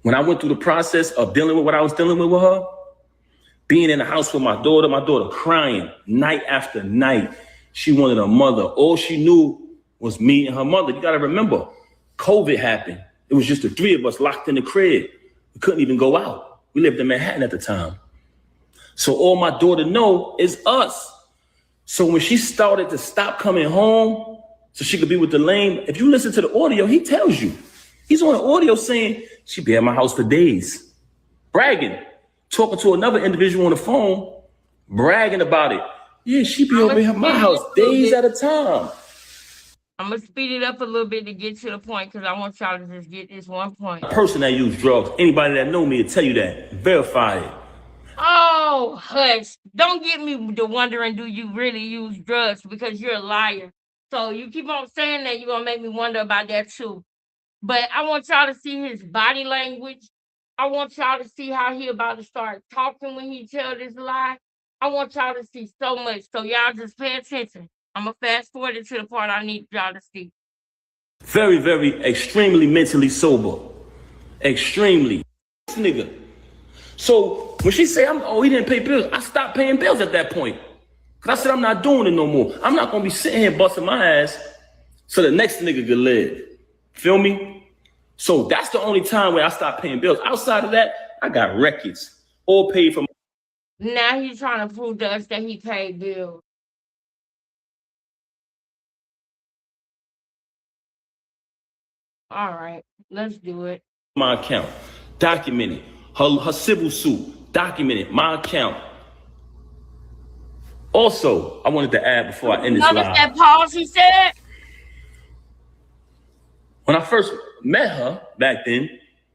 when I went through the process of dealing with what I was dealing with her, being in the house with my daughter crying night after night. She wanted a mother. All she knew was me and her mother. You gotta remember, COVID happened. It was just the three of us locked in the crib. We couldn't even go out. We lived in Manhattan at the time. So all my daughter know is us. So when she started to stop coming home so she could be with the lame, if you listen to the audio, he tells you. He's on the audio saying, she'd be at my house for days, bragging, talking to another individual on the phone, bragging about it. Yeah, she'd be over at my house days at a time. I'm going to speed it up a little bit to get to the point because I want y'all to just get this one point. A person that used drugs, anybody that know me will tell you that. Verify it. Oh, hush. Don't get me to wondering, do you really use drugs? Because you're a liar. So you keep on saying that, you're going to make me wonder about that too. But I want y'all to see his body language. I want y'all to see how he about to start talking when he tell this lie. I want y'all to see so much. So y'all just pay attention. I'm going to fast forward it to the part I need y'all to see. Very, very, extremely mentally sober. Extremely. This nigga. So when she say, he didn't pay bills, I stopped paying bills at that point. Because I said, I'm not doing it no more. I'm not going to be sitting here busting my ass so the next nigga could live. Feel me? So that's the only time where I stopped paying bills. Outside of that, I got records. All paid for. Now he's trying to prove to us that he paid bills. All right, let's do it. My account, documented. Her civil suit, documented. My account. Also, I wanted to add before I end this live. Notice that pause he said? When I first met her back then,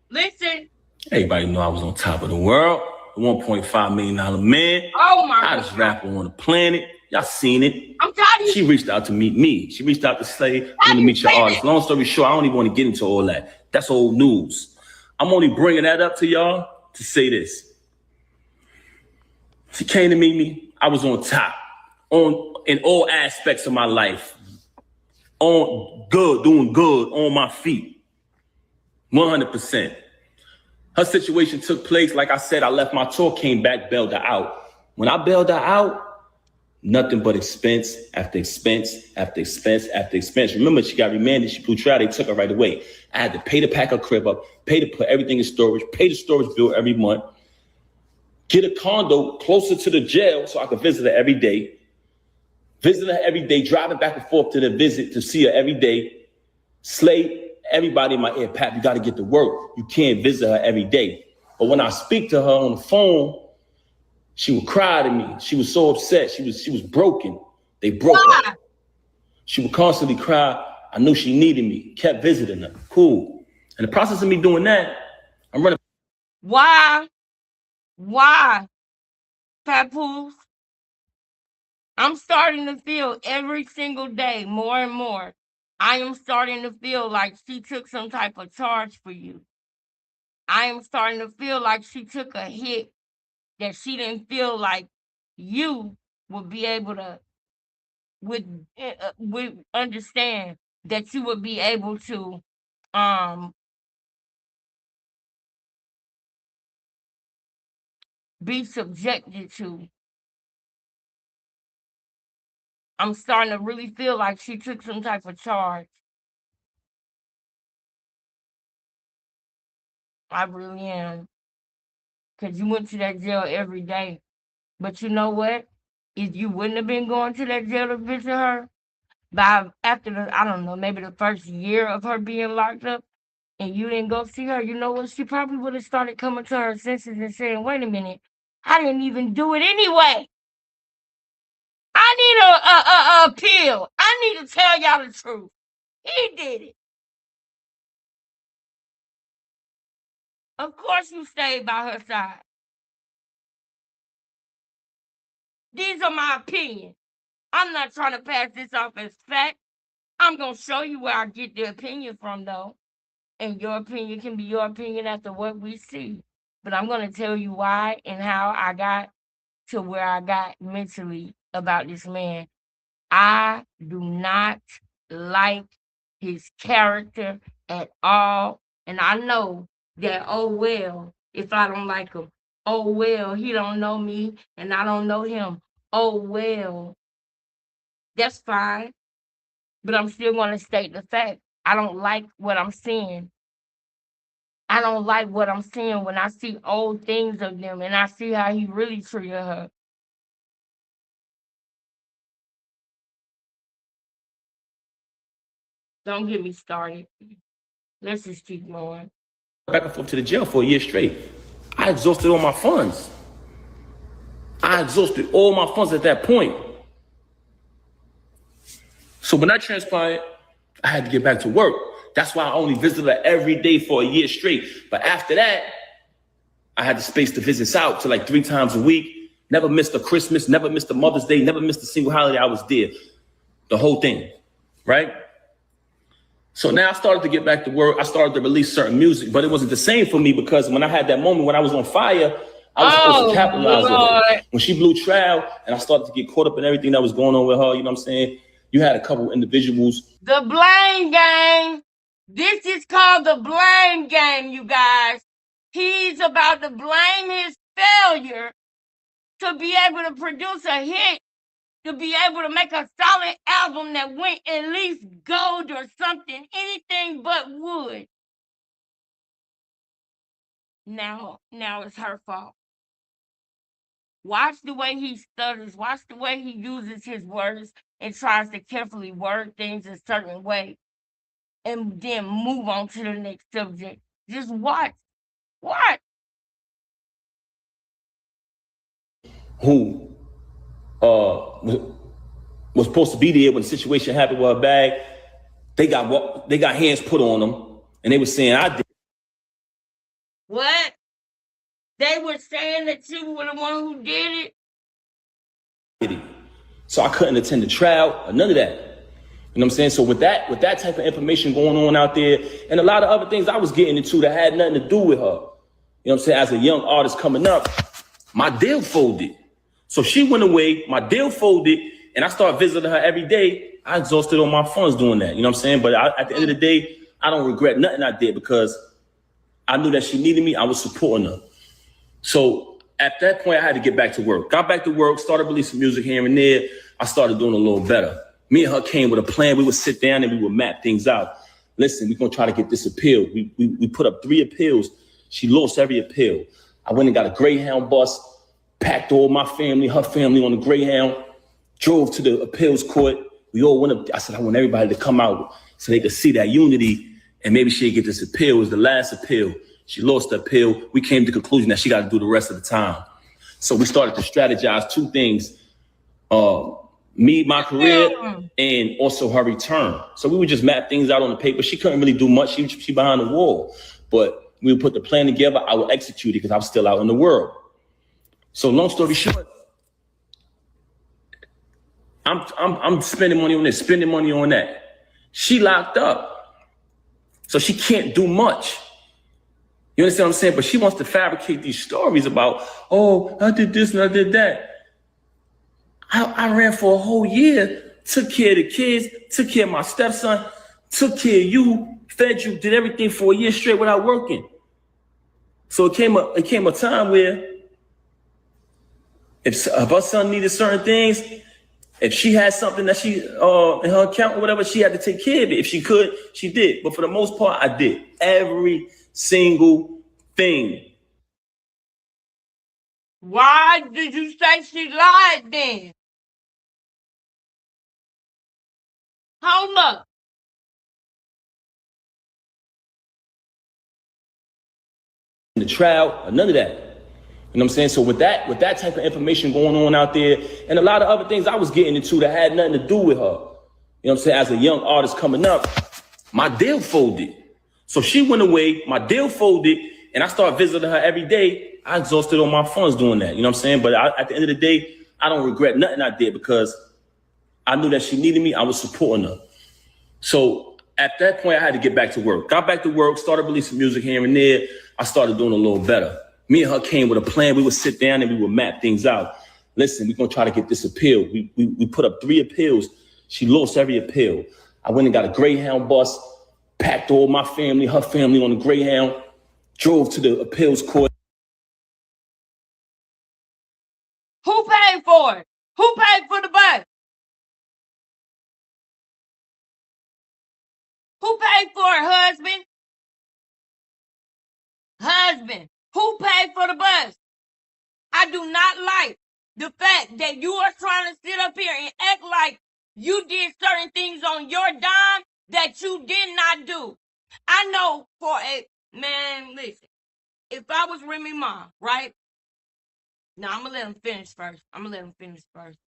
listen, everybody knew I was on top of the world. A $1.5 million man. Oh my God. Hottest rapper on the planet. Y'all seen it. I'm tired of you. She reached out to meet me. She reached out to say, I want to meet your artist. Long story short, I don't even want to get into all that. That's old news. I'm only bringing that up to y'all to say this. She came to meet me. I was on top, in all aspects of my life. On good, doing good, on my feet. 100%. Her situation took place. Like I said, I left my tour, came back, bailed her out. When I bailed her out, nothing but expense after expense after expense after expense. Remember, she got remanded. She flew trial. They took her right away. I had to pay to pack her crib up, pay to put everything in storage, pay the storage bill every month, get a condo closer to the jail so I could visit her every day. Visit her every day, driving back and forth to the visit to see her every day. Slay everybody in my ear, Pap, you got to get to work. You can't visit her every day. But when I speak to her on the phone, she would cry to me. She was so upset. She was broken. They broke her. She would constantly cry. I knew she needed me. Kept visiting her. Cool. In the process of me doing that, I'm running. Why, Papoose? I'm starting to feel every single day more and more. I am starting to feel like she took some type of charge for you. I am starting to feel like she took a hit that she didn't feel like you would be able to would understand that you would be able to be subjected to. I'm starting to really feel like she took some type of charge. I really am. Because you went to that jail every day. But you know what? If you wouldn't have been going to that jail to visit her, after I don't know, maybe the first year of her being locked up, and you didn't go see her, you know what? She probably would have started coming to her senses and saying, wait a minute, I didn't even do it anyway. I need a appeal. I need to tell y'all the truth. He did it. Of course you stayed by her side. These are my opinions. I'm not trying to pass this off as fact. I'm going to show you where I get the opinion from, though. And your opinion can be your opinion after what we see. But I'm going to tell you why and how I got to where I got mentally about this man. I do not like his character at all. And I know that, oh, well, if I don't like him, oh, well, he don't know me and I don't know him. Oh, well, that's fine. But I'm still going to state the fact. I don't like what I'm seeing. I don't like what I'm seeing when I see old things of them and I see how he really treated her. Don't get me started. Let's just keep going. Back and forth to the jail for a year straight. I exhausted all my funds. I exhausted all my funds at that point. So when that transpired, I had to get back to work. That's why I only visited her every day for a year straight. But after that, I had the space to visit out to like 3 times a week. Never missed a Christmas, never missed a Mother's Day, never missed a single holiday. I was there. The whole thing, right? So now I started to get back to work. I started to release certain music, but it wasn't the same for me because when I had that moment when I was on fire, I was supposed to capitalize on it. When she blew trial and I started to get caught up in everything that was going on with her, you know what I'm saying? You had a couple individuals. The blame game. This is called the blame game, you guys. He's about to blame his failure to be able to produce a hit, to be able to make a solid album that went at least gold or something, anything but wood. Now it's her fault. Watch the way he stutters. Watch the way he uses his words and tries to carefully word things a certain way and then move on to the next subject. Just watch. What? Who was supposed to be there when the situation happened with her bag, they got hands put on them and they were saying I did. What? They were saying that you were the one who did it? So I couldn't attend the trial or none of that. You know what I'm saying? So with that type of information going on out there and a lot of other things I was getting into that had nothing to do with her. You know what I'm saying? As a young artist coming up, my deal folded. So she went away, my deal folded, and I started visiting her every day. I exhausted all my funds doing that. You know what I'm saying? But at the end of the day, I don't regret nothing I did because I knew that she needed me. I was supporting her. So at that point, I had to get back to work. Got back to work, started releasing music here and there. I started doing a little better. Me and her came with a plan. We would sit down and we would map things out. Listen, we're going to try to get this appeal. We put up 3 appeals. She lost every appeal. I went and got a Greyhound bus, packed all my family, her family on the Greyhound, drove to the appeals court. We all went up. I said, I want everybody to come out so they could see that unity and maybe she'd get this appeal. It was the last appeal. She lost the appeal. We came to the conclusion that she got to do the rest of the time. So we started to strategize 2 things, me, my career, and also her return. So we would just map things out on the paper. She couldn't really do much. She behind the wall. But we would put the plan together. I would execute it because I was still out in the world. So long story short, I'm spending money on this, spending money on that. She locked up. So she can't do much. You understand what I'm saying? But she wants to fabricate these stories about, oh, I did this and I did that. I ran for a whole year took care of the kids, took care of my stepson, took care of you, fed you, did everything for a year straight without working. So it came a time where if her son needed certain things, if she had something that she in her account or whatever, she had to take care of it. If she could, she did. But for the most part, I did every single thing. Why did you say she lied then? Hold up. The trial, or none of that. You know what I'm saying? So with that type of information going on out there, and a lot of other things I was getting into that had nothing to do with her. You know what I'm saying? As a young artist coming up, my deal folded. So she went away, my deal folded, and I started visiting her every day. I exhausted all my funds doing that. You know what I'm saying? But at the end of the day, I don't regret nothing I did because I knew that she needed me. I was supporting her. So at that point, I had to get back to work. Got back to work, started releasing music here and there. I started doing a little better. Me and her came with a plan. We would sit down and we would map things out. Listen, we're going to try to get this appeal. We put up 3 appeals. She lost every appeal. I went and got a Greyhound bus, packed all my family, her family on the Greyhound, drove to the appeals court. Who paid for it? Who paid for the bus? Who paid for it, husband? Husband, who paid for the bus? I do not like the fact that you are trying to sit up here and act like you did certain things on your dime that you did not do. I know for man, listen, if I was Remy Ma, right? Now, I'm going to let him finish first.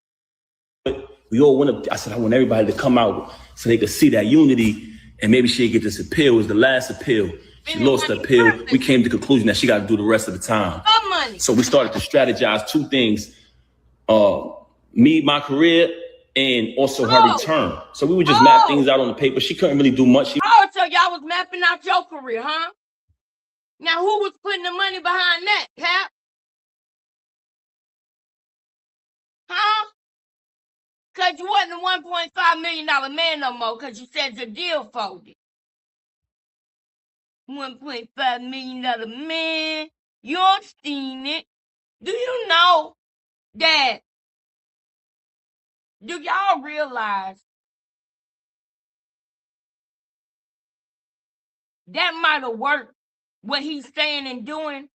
But we all went up. I said, I want everybody to come out so they could see that unity and maybe she'd get this appeal. It was the last appeal. She lost the appeal. Perfect. We came to the conclusion that she got to do the rest of the time. Money. So we started to strategize 2 things. Me, my career, and also her return. So we would just map things out on the paper. She couldn't really do much. So y'all was mapping out your career, huh? Now, who was putting the money behind that, Cap? Huh? Because you wasn't a $1.5 million man no more because you said your deal folded. $1.5 million man. You're seen it. Do you know that? Do y'all realize that might have worked what he's saying and doing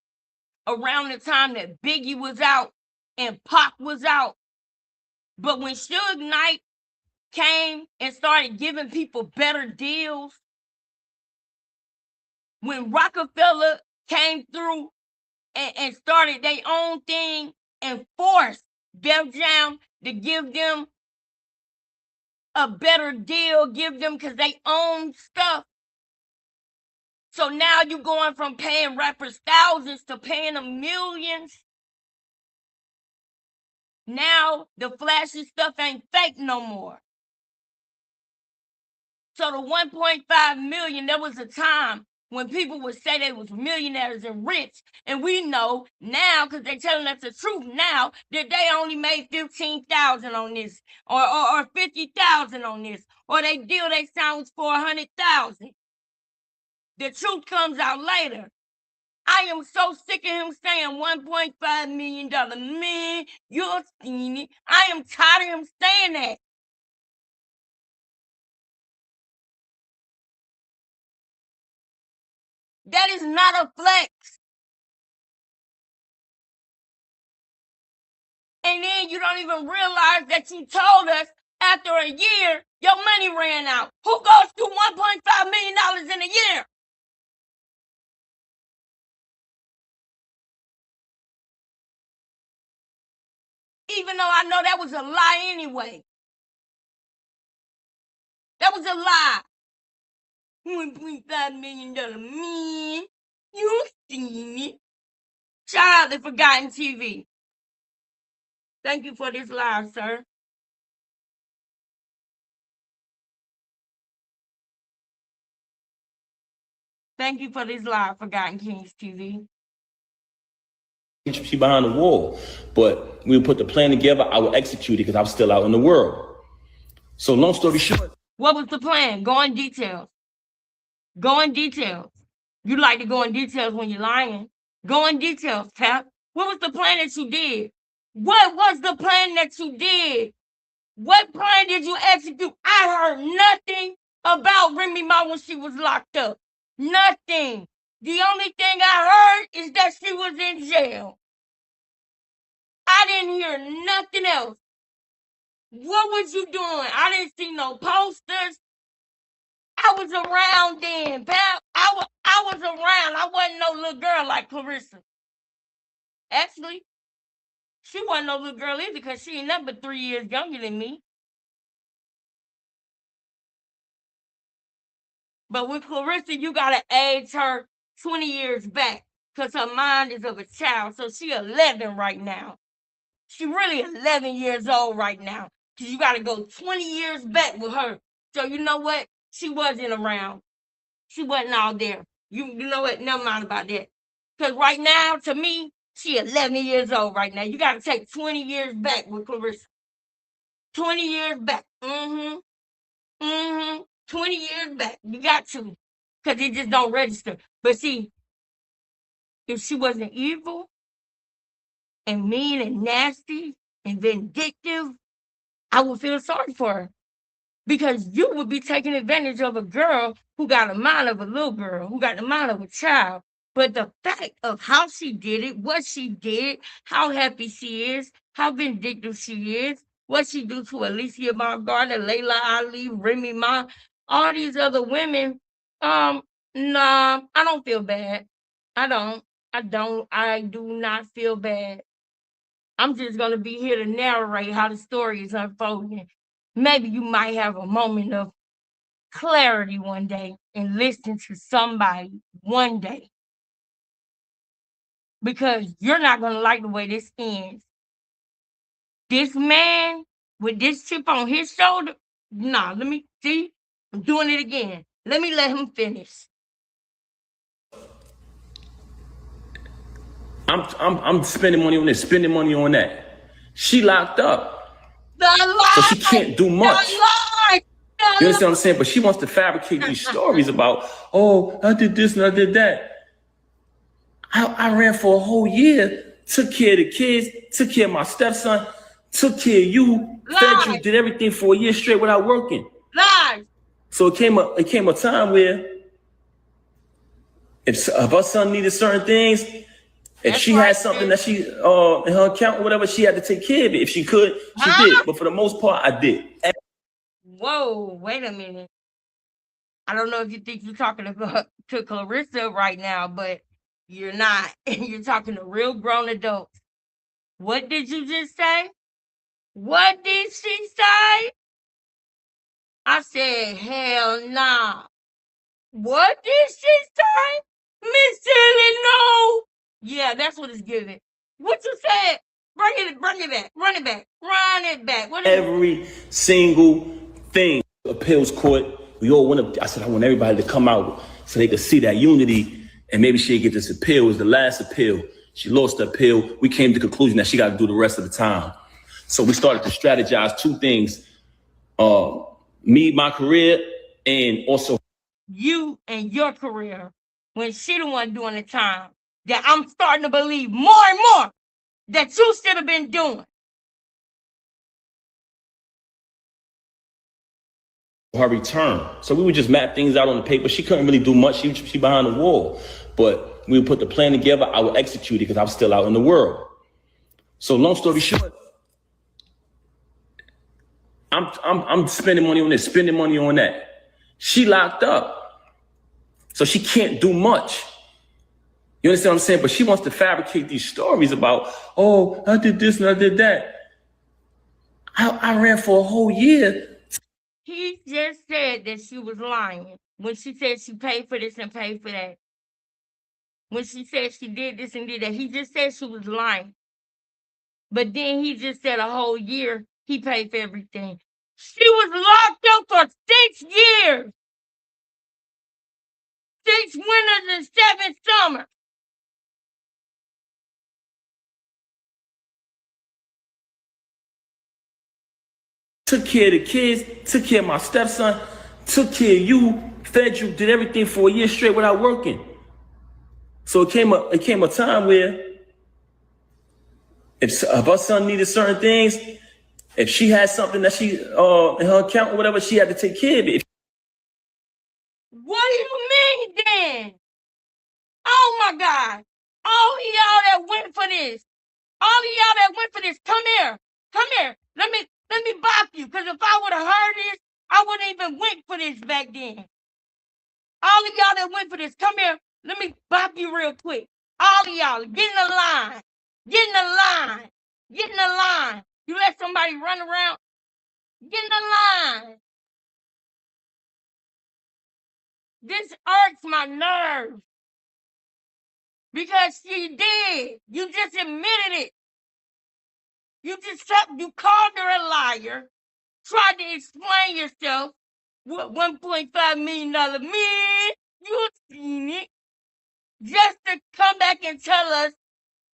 around the time that Biggie was out and Pac was out? But when Suge Knight came and started giving people better deals, when Rockefeller came through and started their own thing and forced Def Jam to give them a better deal, give them because they own stuff. So now you're going from paying rappers thousands to paying them millions. Now the flashy stuff ain't fake no more. So the 1.5 million, there was a time when people would say they was millionaires and rich. And we know now, because they're telling us the truth now, that they only made 15,000 on this or 50,000 on this. Or they deal they signed was for 100,000. The truth comes out later. I am so sick of him saying $1.5 million. Man, you're seen it. I am tired of him saying that. That is not a flex. And then you don't even realize that you told us after a year, your money ran out. Who goes through $1.5 million in a year? Even though I know that was a lie anyway. That was a lie. $1.5 million, man. You seen it. Shout out to Forgotten TV. Thank you for this live, sir. Thank you for this live, Forgotten Kings TV. She behind the wall. But we would put the plan together. I would execute it because I was still out in the world. So long story short. What was the plan? Go in details. Go in details. You like to go in details when you're lying. Go in details, Pap. What was the plan that you did? What was the plan that you did? What plan did you execute? I heard nothing about Remy Ma when she was locked up. Nothing. The only thing I heard is that she was in jail. I didn't hear nothing else. What was you doing? I didn't see no posters. I was around then, pal. I was around. I wasn't no little girl like Clarissa. Actually, she wasn't no little girl either because she ain't nothing but 3 years younger than me. But with Clarissa, you gotta age her 20 years back because her mind is of a child. So she 11 right now. She really 11 years old right now. Because you gotta go 20 years back with her. So you know what? She wasn't around. She wasn't all there. You know what? Never mind about that. Because right now, to me, she 11 years old right now. You got to take 20 years back with Clarissa. 20 years back. 20 years back. You got to. Because it just don't register. But see, if she wasn't evil and mean and nasty and vindictive, I would feel sorry for her. Because you would be taking advantage of a girl who got a mind of a little girl, who got the mind of a child. But the fact of how she did it, what she did, how happy she is, how vindictive she is, what she do to Alicia Margarda, Layla Ali, Remy Ma, all these other women, nah, I don't feel bad. I do not feel bad. I'm just going to be here to narrate how the story is unfolding. Maybe you might have a moment of clarity one day and listen to somebody one day. Because you're not going to like the way this ends. This man with this chip on his shoulder, nah, let me see. I'm doing it again. Let me let him finish. I'm spending money on this, spending money on that. She locked up. So she can't do much. You understand what I'm saying? But she wants to fabricate these stories about, oh, I did this and I did that. I ran for a whole year, took care of the kids, took care of my stepson, took care of you, fed you, did everything for a year straight without working. So it came a time where if her son needed certain things, if she had something that she in her account or whatever, she had to take care of it. If she could, she did. But for the most part, I did. Whoa, wait a minute. I don't know if you think you're talking to Clarissa right now, but you're not. You're talking to real grown adults. What did you just say? What did she say? I said, hell nah. What did she say? Miss Shirley, no. Yeah, that's what it's giving. What you said? Bring it back. Run it back. What is every single thing? Appeals court. We all want to. I said I want everybody to come out so they could see that unity, and maybe she'd get this appeal. It was the last appeal. She lost the appeal. We came to the conclusion that she got to do the rest of the time. So we started to strategize two things: me, my career, and also you and your career. When she the one doing the time, that I'm starting to believe more and more that you should have been doing. her return. So we would just map things out on the paper. She couldn't really do much. She behind the wall. But we would put the plan together. I would execute it because I was still out in the world. So long story short, I'm spending money on this, spending money on that. She locked up. So she can't do much. You understand what I'm saying? But she wants to fabricate these stories about, oh, I did this and I did that. I ran for a whole year. He just said that she was lying when she said she paid for this and paid for that. When she said she did this and did that, he just said she was lying. But then he just said a whole year he paid for everything. She was locked up for 6 years. 6 winters and 7 summers. took care of the kids, took care of my stepson, took care of you, fed you, did everything for a year straight without working. So it came a time where if her son needed certain things, if she had something that she in her account or whatever, she had to take care of it. What do you mean then? Oh my God. All of y'all that went for this. All of y'all that went for this, come here. Come here. Let me bop you. Because if I would have heard this, I wouldn't even went for this back then. All of y'all that went for this, come here. Let me bop you real quick. All of y'all, get in the line. Get in the line. Get in the line. You let somebody run around. Get in the line. This irks my nerves. Because she did. You just admitted it. You called her a liar, tried to explain yourself. What, $1.5 million man? You seen it. Just to come back and tell us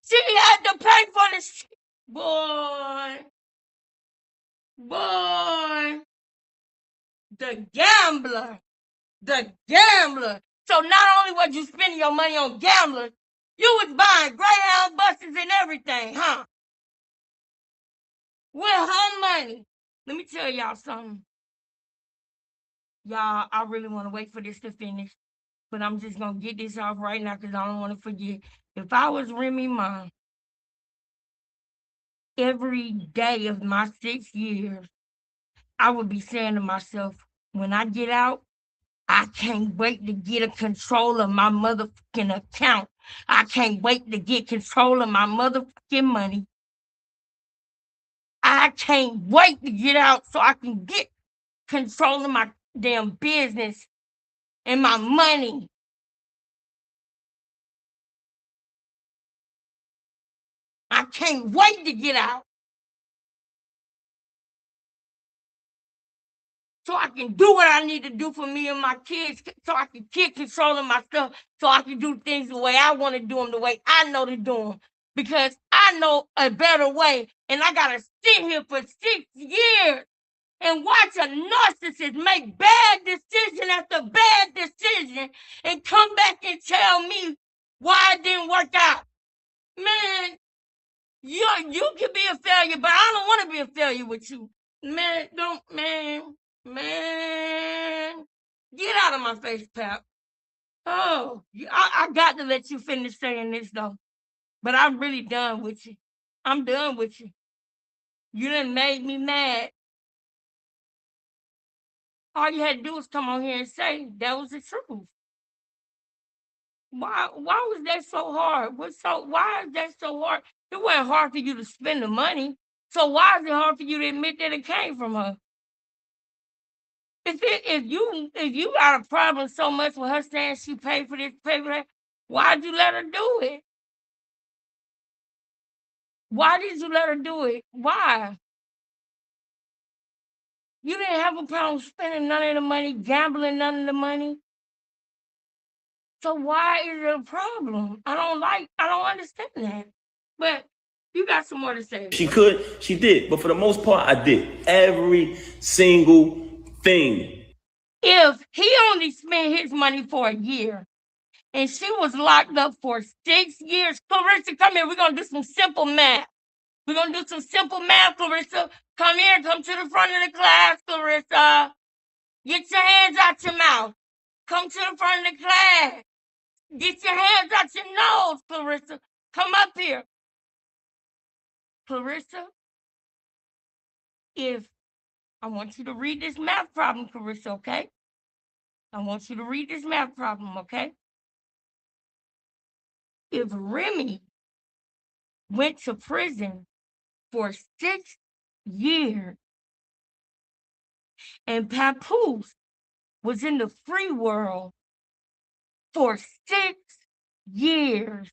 she had to pay for the shit. Boy. The gambler. So not only was you spending your money on gamblers, you was buying Greyhound buses and everything, huh? With her money. Let me tell y'all something. Y'all, I really want to wait for this to finish, but I'm just going to get this off right now because I don't want to forget. If I was Remy Ma, every day of my 6 years, I would be saying to myself, when I get out, I can't wait to get a control of my motherfucking account. I can't wait to get control of my motherfucking money. I can't wait to get out so I can get control of my damn business and my money. I can't wait to get out so I can do what I need to do for me and my kids, so I can get control of my stuff, so I can do things the way I want to do them, the way I know to do them, because I know a better way, and I got to sit here for 6 years and watch a narcissist make bad decision after bad decision and come back and tell me why it didn't work out. Man, you can be a failure, but I don't want to be a failure with you. Man, man, get out of my face, Pap. Oh, I got to let you finish saying this, though. But I'm really done with you. I'm done with you. You done made me mad. All you had to do was come on here and say that was the truth. Why was that so hard? Why is that so hard? It wasn't hard for you to spend the money. So why is it hard for you to admit that it came from her? If you got a problem so much with her saying she paid for this, paid for that, why'd you let her do it? Why did you let her do it? Why? You didn't have a problem spending none of the money, gambling none of the money. So why is it a problem? I don't understand that. But you got some more to say. She did. But for the most part, I did every single thing. If he only spent his money for a year and she was locked up for 6 years, Clarissa, come here. We're going to do some simple math. Clarissa. Come here. Come to the front of the class, Clarissa. Get your hands out your mouth. Come to the front of the class. Get your hands out your nose, Clarissa. Come up here. Clarissa, if I want you to read this math problem, Clarissa, okay? I want you to read this math problem, okay? If Remy went to prison for 6 years and Papoose was in the free world for 6 years,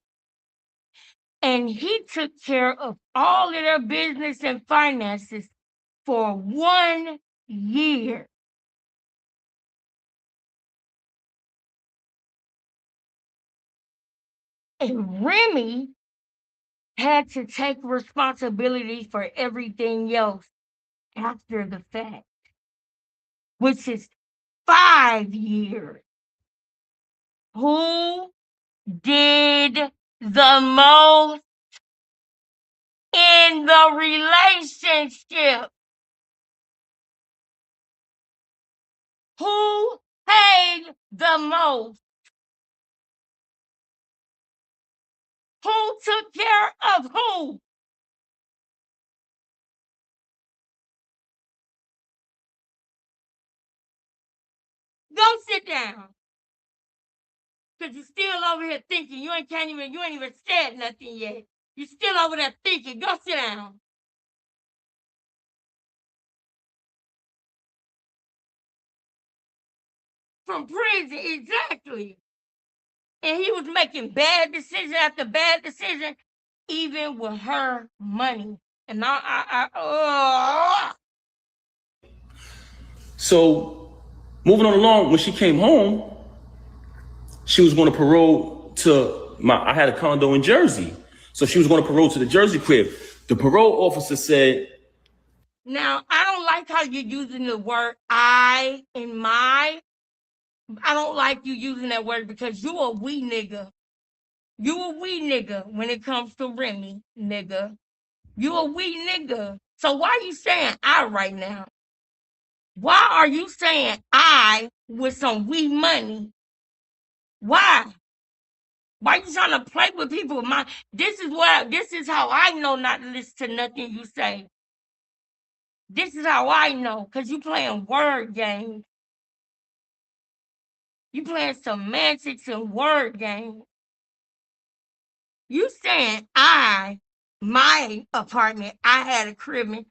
and he took care of all of their business and finances for 1 year. And Remy had to take responsibility for everything else. after the fact, which is 5 years. Who did the most in the relationship? Who paid the most? Who took care of who? Go sit down. Because you're still over here thinking. You ain't even said nothing yet. You're still over there thinking. Go sit down. From prison, exactly. And he was making bad decision after bad decision, even with her money. And So moving on along, when she came home, she was going to parole to I had a condo in Jersey. So she was going to parole to the Jersey crib. The parole officer said, now, I don't like how you're using the word I in my. I don't like you using that word because you a wee nigga. You a wee nigga when it comes to Remy, nigga. You a wee nigga. So why are you saying I right now? Why are you saying I with some wee money? Why? Why you trying to play with people? This is how I know not to listen to nothing you say. This is how I know, because you playing word games. You playing semantics and word games. You saying my apartment, I had a crib in.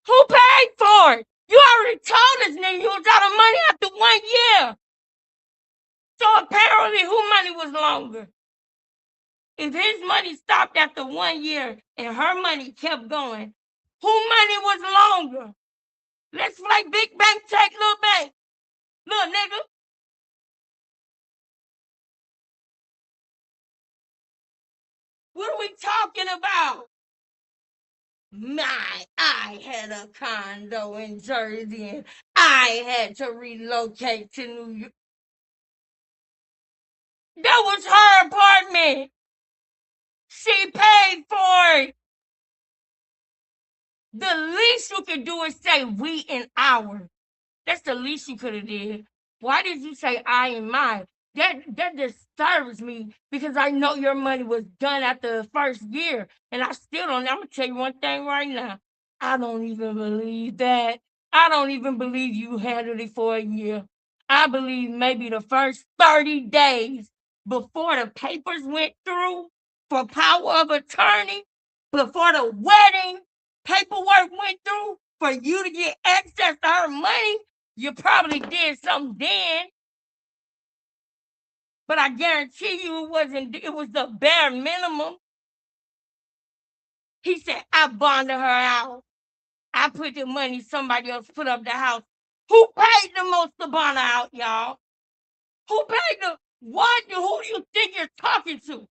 Who paid for it? You already told us, nigga, you was out of money after 1 year. So apparently, who money was longer? If his money stopped after 1 year and her money kept going, who money was longer? Let's play big bank, take little bank. Little nigga. What are we talking about? I had a condo in Jersey and I had to relocate to New York. That was her apartment. She paid for it. The least you could do is say we and our. That's the least you could have did. Why did you say I and my? That disturbs me because I know your money was done after the first year. And I still don't. I'm going to tell you one thing right now. I don't even believe that. I don't even believe you handled it for a year. I believe maybe the first 30 days before the papers went through for power of attorney, before the wedding paperwork went through for you to get access to her money, you probably did something then. But I guarantee you it was the bare minimum. He said, I bonded her out. I put the money, somebody else put up the house. Who paid the most to bond her out, y'all? Who paid what? Who do you think you're talking to?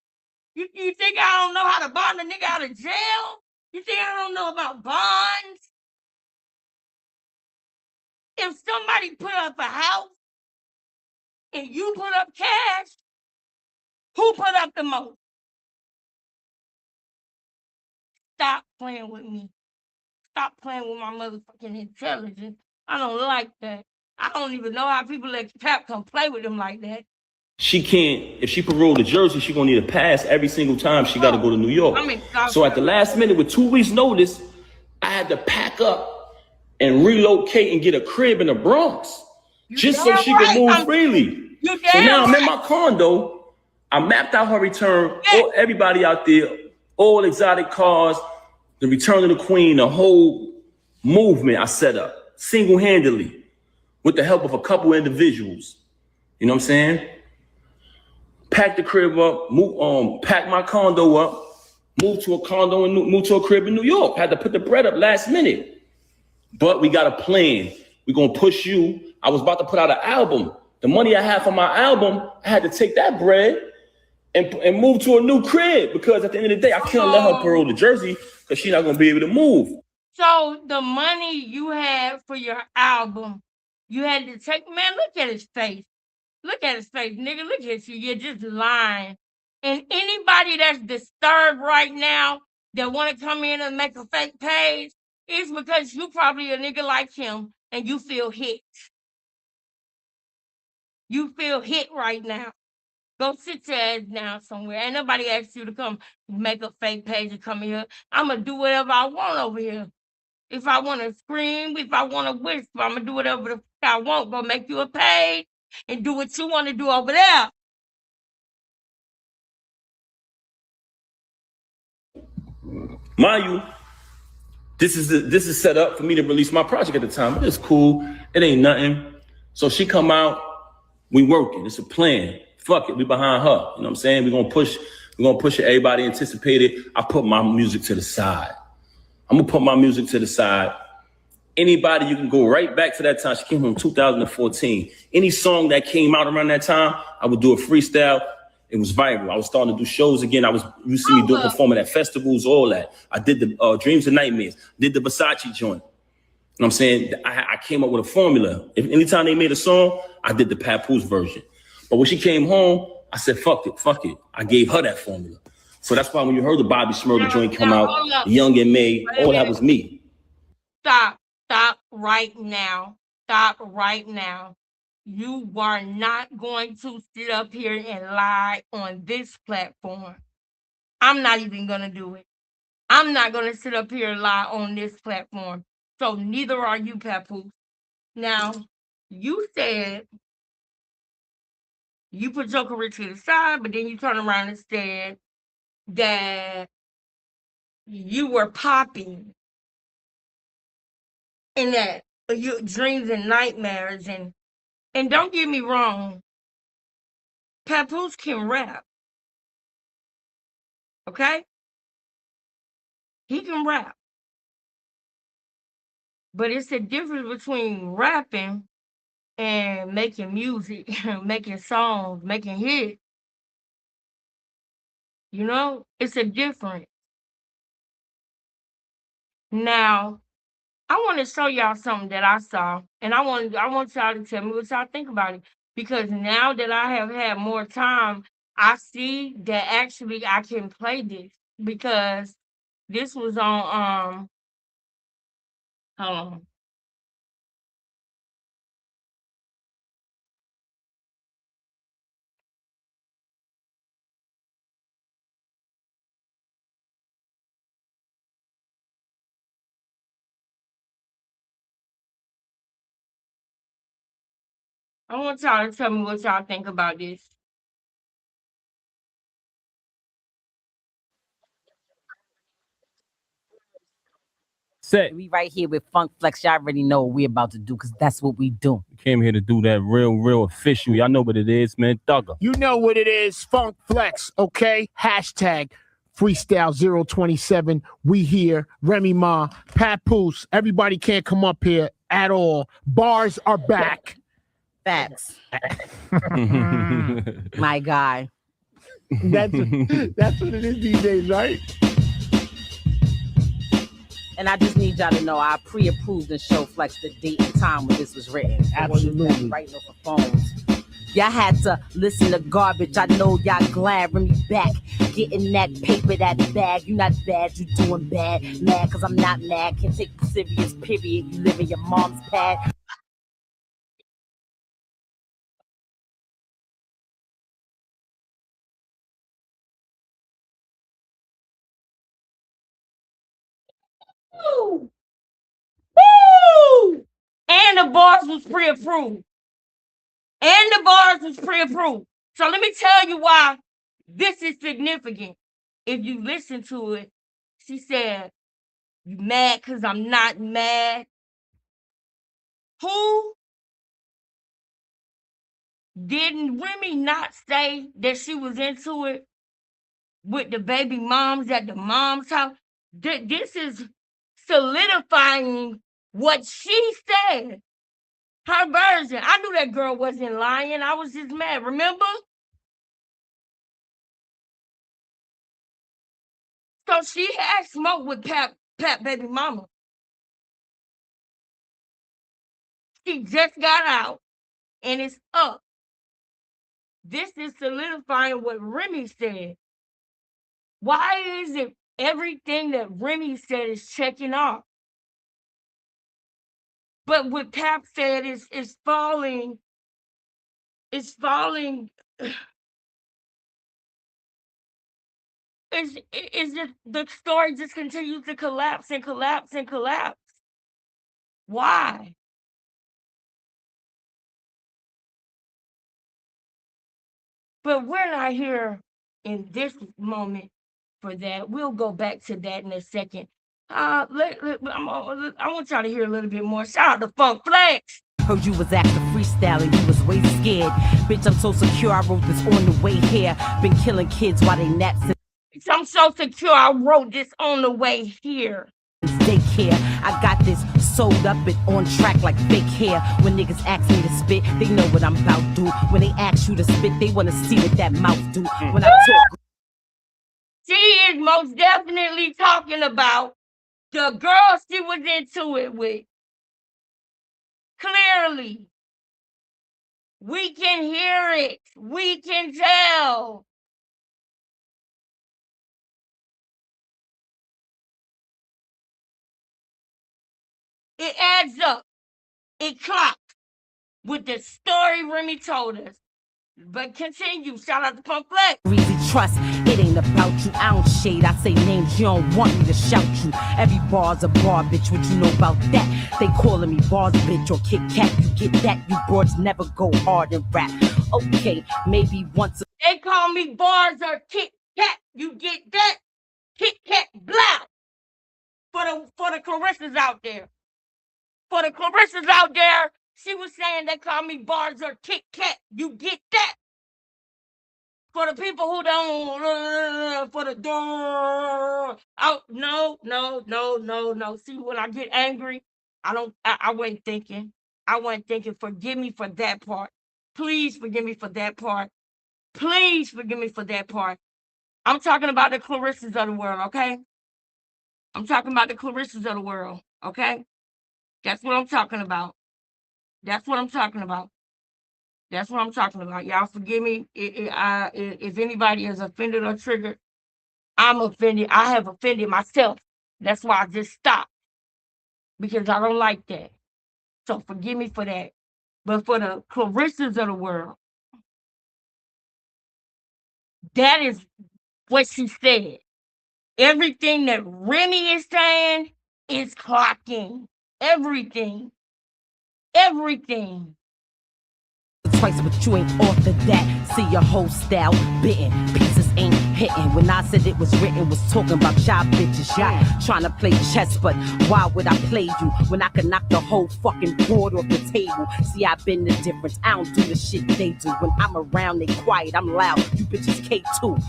You think I don't know how to bond a nigga out of jail? You think I don't know about bonds? If somebody put up a house and you put up cash, who put up the most? Stop playing with me. Stop playing with my motherfucking intelligence. I don't like that. I don't even know how people like Pap come play with them like that. she can't, if she paroled to Jersey, she's going to need a pass every single time she got to go to New York. So at the last minute, with 2 weeks notice, I had to pack up and relocate and get a crib in the Bronx just so she could move freely. So now I'm in my condo. I mapped out her return, everybody out there, all exotic cars, the return of the queen, the whole movement I set up single-handedly with the help of a couple individuals. You know what I'm saying? Pack the crib up, pack my condo up, move to a crib in New York. Had to put the bread up last minute. But we got a plan. We're gonna push you. I was about to put out an album. The money I had for my album, I had to take that bread and move to a new crib because at the end of the day, I can't let her parole to Jersey because she's not gonna be able to move. So the money you had for your album, you had to take, man, look at his face. Look at his face, nigga. Look at you. You're just lying. And anybody that's disturbed right now that want to come in and make a fake page, it's because you probably a nigga like him and you feel hit. You feel hit right now. Go sit your ass down somewhere. Ain't nobody asked you to come make a fake page and come here. I'm going to do whatever I want over here. If I want to scream, if I want to whisper, I'm going to do whatever the fuck I want. Go make you a page and do what you want to do over there. Mind you, this is set up for me to release my project at the time. It's cool. It ain't nothing. So she come out, we working. It's a plan. Fuck it, we behind her. You know what I'm saying? We're gonna push it. Everybody anticipated. I put my music to the side. I'm gonna put my music to the side. Anybody, you can go right back to that time. She came home in 2014. Any song that came out around that time, I would do a freestyle. It was viral. I was starting to do shows again. You see me performing at festivals, all that. I did the Dreams and Nightmares, did the Versace joint. You know what I'm saying? I came up with a formula. If anytime they made a song, I did the Papoose version. But when she came home, I said, fuck it. I gave her that formula. So that's why when you heard the Bobby Shmurda joint come out, Young and May, all that was me. Stop right now. Stop right now. You are not going to sit up here and lie on this platform. I'm not even going to do it. I'm not going to sit up here and lie on this platform. So neither are you, Papoose. Now, you said you put your career to the side, but then you turn around and said that you were popping in that your dreams and nightmares. And don't get me wrong, Papoose can rap. Okay? He can rap. But it's a difference between rapping and making music, making songs, making hits. You know, it's a difference. Now, I want to show y'all something that I saw, and I want y'all to tell me what y'all think about it. Because now that I have had more time, I see that actually I can play this because this was on hold on. I want y'all to tell me what y'all think about this. We right here with Funk Flex. Y'all already know what we about to do because that's what we do. We came here to do that real official. Y'all know what it is, man. Thugger. You know what it is. Funk Flex, okay? Hashtag Freestyle 027. We here. Remy Ma, Papoose. Everybody can't come up here at all. Bars are back. Facts. My guy. That's what it is these days, right? And I just need y'all to know I pre-approved and show Flex the date and time when this was written. Absolutely. Right off the phones. Y'all had to listen to garbage. I know y'all glad when me back. Getting that paper, that bag. You not bad, you doing bad. Mad cause I'm not mad. Can't take you serious, period. You live in your mom's pad. Woo! Woo! And the bars was pre-approved. So let me tell you why this is significant. If you listen to it, she said, you mad because I'm not mad? Who? Didn't Remy not say that she was into it with the baby moms at the mom's house? This is solidifying what she said. Her version. I knew that girl wasn't lying. I was just mad. Remember? So she had smoke with Pat baby mama. She just got out and it's up. This is solidifying what Remy said. Why is it everything that Remy said is checking off? But what Pap said is falling. It's falling. Is just the story just continues to collapse and collapse and collapse. Why? But we're not here in this moment for that. We'll go back to that in a second. I want y'all to hear a little bit more. Shout out to Funk Flex. Heard you was acting freestyling, you was way scared. Bitch, I'm so secure, I wrote this on the way here. Been killing kids while they naps. I'm so secure, I wrote this on the way here. Daycare, I got this sold up and on track like fake hair. When niggas ask me to spit, they know what I'm about to do. When they ask you to spit, they wanna see what that mouth do. When I talk, she is most definitely talking about the girl she was into it with. Clearly, we can hear it. We can tell. It adds up. It clocked with the story Remy told us. But continue. Shout out to Punk Flex. Easy trust, it ain't about you. I don't shade, I say names, you don't want me to shout you. Every bar's a bar, bitch, what you know about that? They calling me bars, bitch, or Kit Kat. You get that? You broads never go hard in rap. Okay, maybe once. They call me bars or Kit Kat. You get that? Kit Kat blah. For the Clarissas out there. For the Clarissas out there, she was saying they call me bars or Kit Kat. You get that? For the people who don't, for the door. Oh, no. See, when I get angry, I wasn't thinking. I wasn't thinking. Forgive me for that part. Please forgive me for that part. Please forgive me for that part. I'm talking about the Clarissas of the world, okay? I'm talking about the Clarissas of the world, okay? That's what I'm talking about. That's what I'm talking about. That's what I'm talking about. Y'all forgive me if anybody is offended or triggered. I'm offended. I have offended myself. That's why I just stopped. Because I don't like that. So forgive me for that. But for the Clarissas of the world, that is what she said. Everything that Remy is saying is clocking. Everything. Everything. Twice, but you ain't off of that. See your whole style bitten. Pieces ain't hitting. When I said it was written, was talking about y'all bitches. Y'all trying to play chess, but why would I play you when I could knock the whole fucking board off the table? See, I've been the difference. I don't do the shit they do. When I'm around, they quiet. I'm loud. You bitches K2.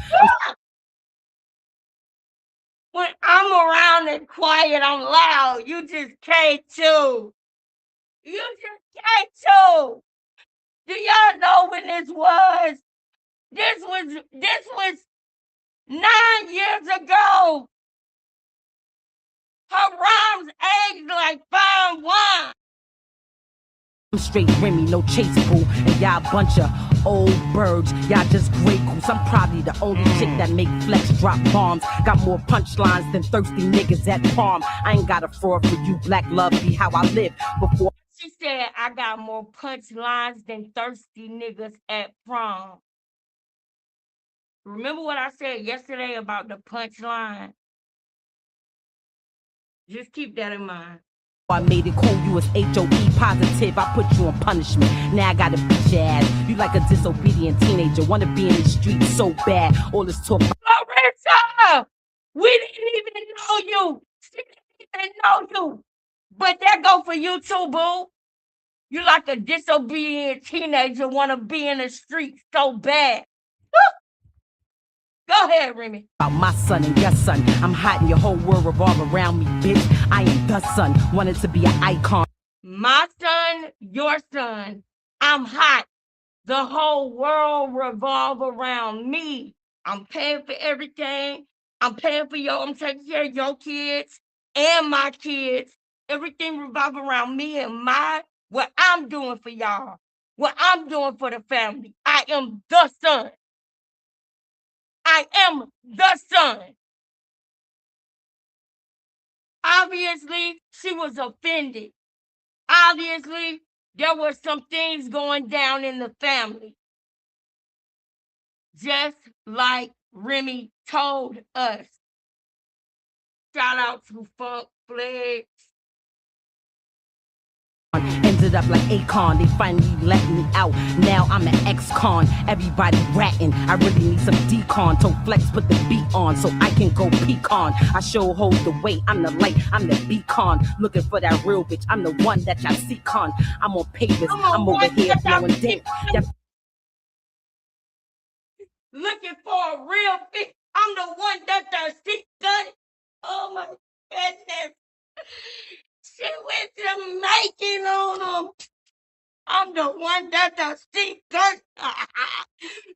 When I'm around and quiet, I'm loud. You just K2. You just K2. Do y'all know when this was? This was 9 years ago. Her rhymes aged like fine wine. I'm straight Remy, no chase boo. And y'all bunch of old birds. Y'all just great goose. I'm probably the only chick that make flex drop bombs. Got more punchlines than thirsty niggas at prom. I ain't got a fraud for you, black love be how I live before. She said, I got more punchlines than thirsty niggas at prom. Remember what I said yesterday about the punchline? Just keep that in mind. I made it cool, you was HOE positive. I put you on punishment. Now I gotta beat your ass. You like a disobedient teenager. Wanna be in the streets so bad. All this talk. Clarissa! We didn't even know you. She didn't even know you. But that go for you too, boo. You like a disobedient teenager, want to be in the streets so bad. Go ahead, Remy. About my son and your son. I'm hot and your whole world revolve around me, bitch. I am the son. Wanted to be an icon. My son, your son. I'm hot. The whole world revolve around me. I'm paying for everything. I'm taking care of your kids and my kids. Everything revolve around me and my what I'm doing for y'all, what I'm doing for the family. I am the son. I am the son. Obviously, she was offended. Obviously, there were some things going down in the family. Just like Remy told us. Shout out to Funk Flex. Ended up like Akon, they finally let me out. Now I'm an ex-con, everybody ratting. I really need some decon. So Flex put the beat on so I can go pecan. I sure hold the weight, I'm the light, I'm the beacon. Looking for that real bitch, I'm the one that y'all seek on. I'm on papers, I'm over here blowing dink. Looking for a real bitch, I'm the one that the seek gun. Oh my goodness. She went to making on them. I'm the one that the seek gun.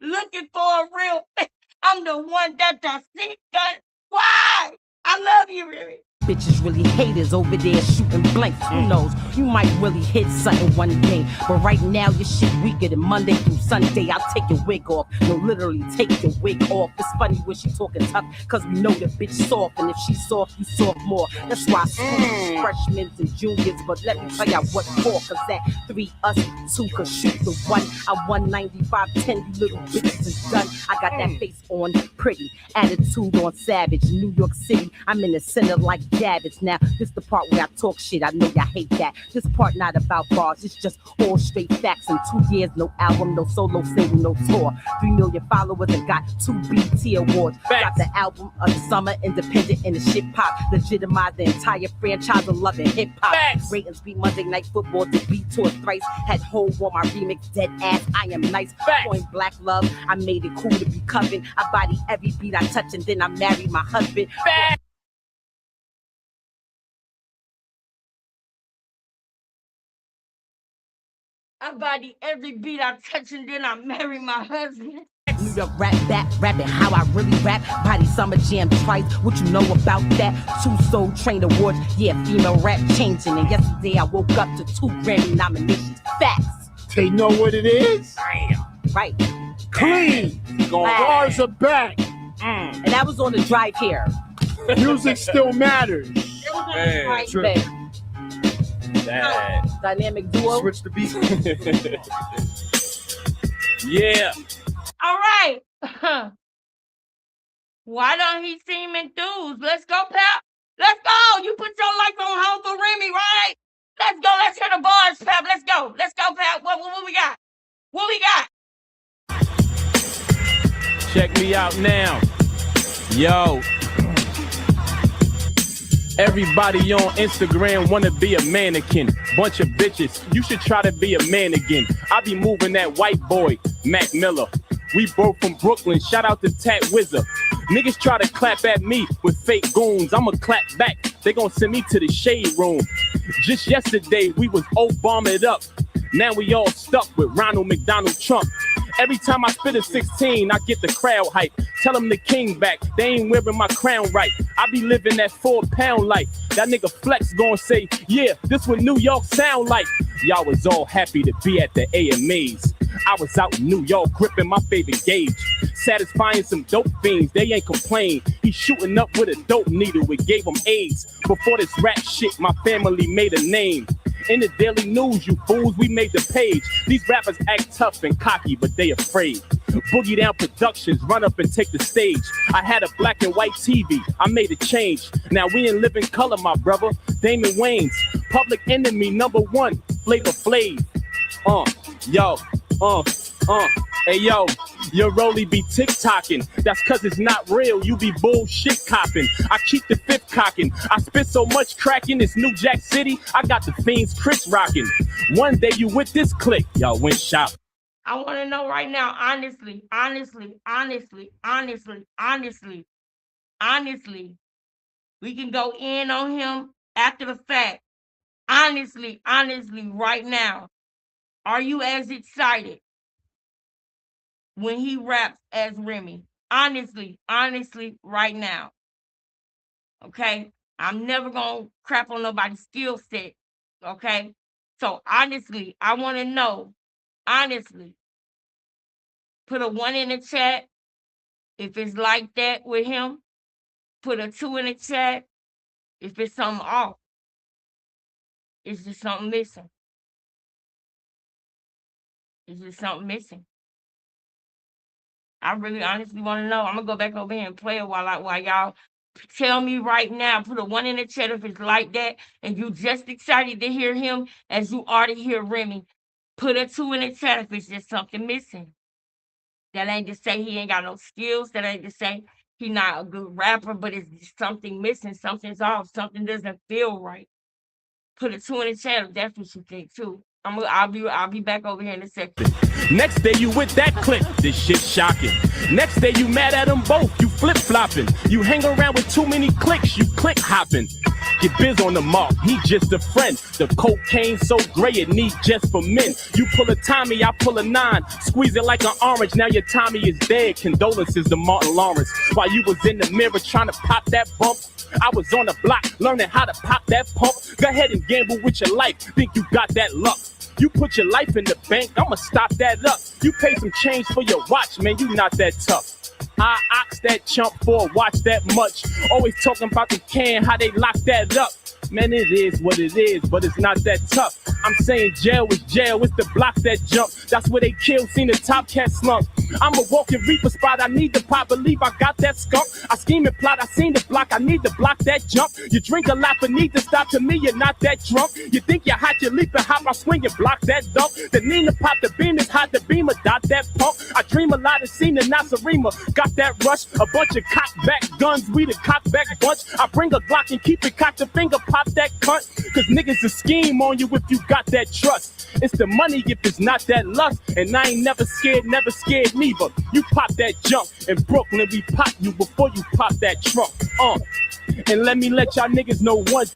Looking for a real bitch. I'm the one that the seek gun. Why? I love you, Riri. Bitches really haters over there shooting blanks. Who knows? You might really hit something one day. But right now, your shit weaker than Monday through Sunday. I'll take your wig off. No, literally take your wig off. It's funny when she talking tough, cause we know the bitch soft. And if she's soft, you soft more. That's why schools, freshmen and juniors. But let me tell y'all what for. Cause that 3 us 2 could shoot the 1. I'm 195, 10, you little bitches is done. I got that face on pretty, attitude on savage. New York City, I'm in the center like Gabbage. Now, this the part where I talk shit. I know y'all hate that. This part not about bars. It's just all straight facts. In 2 years, no album, no solo single, no tour. 3 million followers and got 2 BT awards. Got the album of the summer, independent and the shit pop. Legitimize the entire franchise of loving hip hop. Ratings beat Monday Night Football. The beat tour thrice. Had Hove on my remix. Dead ass. I am nice. Point Black Love. I made it cool to be covered. I body every beat I touch and then I marry my husband. I body every beat I touch and then I marry my husband. New York rap back, rapping how I really rap. Body Summer Jam twice, what you know about that? 2 Soul Train Awards, yeah, female rap changing. And yesterday I woke up to 2 Grammy nominations. Facts. They know what it is? Damn. Right. Clean. Bars are back. And that was on the drive here. Music still matters. Right, true. babe. Dad. Dynamic duo. Switch the beat. Yeah. All right. Why don't he seem enthused? Let's go, Pap. Let's go. You put your life on hold for Remy, right? Let's go. Let's hear the bars, Pap. Let's go. Let's go, Pap. What we got? What we got? Check me out now. Yo. Everybody on Instagram wanna be a mannequin. Bunch of bitches, you should try to be a man again. I be moving that white boy, Mac Miller. We both from Brooklyn, shout out to Tat Wizard. Niggas try to clap at me with fake goons, I'ma clap back. They gon' send me to the shade room. Just yesterday, we was Obama'd up. Now we all stuck with Ronald McDonald Trump. Every time I spit a 16, I get the crowd hype. Tell them the king back, they ain't wearing my crown right. I be living that 4-pound life. That nigga Flex gon' say, yeah, this what New York sound like. Y'all was all happy to be at the AMAs. I was out in New York gripping my favorite gauge. Satisfying some dope fiends, they ain't complain. He shooting up with a dope needle, it gave him AIDS. Before this rap shit, my family made a name. In the Daily News, you fools, we made the page. These rappers act tough and cocky, but they afraid. Boogie Down Productions, run up and take the stage. I had a black and white TV, I made a change. Now we in living color, my brother. Damon Wayans, Public Enemy #1, Flavor Flav. Hey yo, your rollie be tick-tocking. That's cause it's not real, you be bullshit copping. I keep the 5th cocking. I spit so much crack in this New Jack City, I got the fiends Chris rocking. One day you with this clique, y'all went shop. I want to know right now, honestly, we can go in on him after the fact. Honestly, right now, are you as excited when he raps as Remy? Honestly, right now. Okay? I'm never going to crap on nobody's skill set. Okay? So honestly, I want to know, honestly, put a 1 in the chat if it's like that with him. Put a 2 in the chat if it's something off. Is there something missing? Is there something missing? I really honestly want to know. I'm gonna go back over here and play it while y'all tell me right now. Put a 1 in the chat if it's like that, and you just excited to hear him as you are to hear Remy. Put a 2 in the chat if it's just something missing. That ain't to say he ain't got no skills. That ain't to say he not a good rapper, but it's just something missing. Something's off. Something doesn't feel right. Put a 2 in the chat if that's what you think too. I'll be back over here in a second. Next day you with that click, this shit shocking. Next day you mad at them both, you flip flopping. You hang around with too many clicks, you click hopping. Get biz on the mark, he just a friend. The cocaine so gray it need just for men. You pull a Tommy, I pull a 9. Squeeze it like an orange, now your Tommy is dead. Condolences to Martin Lawrence. While you was in the mirror trying to pop that bump, I was on the block learning how to pop that pump. Go ahead and gamble with your life, think you got that luck. You put your life in the bank, I'ma stop that up. You pay some change for your watch, man, you not that tough. I ox that chump for a watch that much. Always talking about the can, how they lock that up. Man, it is what it is, but it's not that tough. I'm saying jail is jail, it's the block that jump. That's where they kill, seen the top cat slump. I'm a walking reaper spot, I need the pop, believe I got that skunk. I scheme and plot, I seen the block, I need to block that jump. You drink a lot, but need to stop, to me you're not that drunk. You think you're hot, you leap and hop, I swing and block that dunk. The Nina pop, the beam is hot, the beamer dot that pump. I dream a lot and seen the Nasarima, got that rush. A bunch of cock back guns, we the cock back bunch. I bring a Glock and keep it cocked, the finger pop that cunt. Cause niggas will scheme on you if you got that trust. It's the money if it's not that lust. And I ain't never scared neither. You pop that junk. In Brooklyn, we pop you before you pop that trunk. And let y'all niggas know one.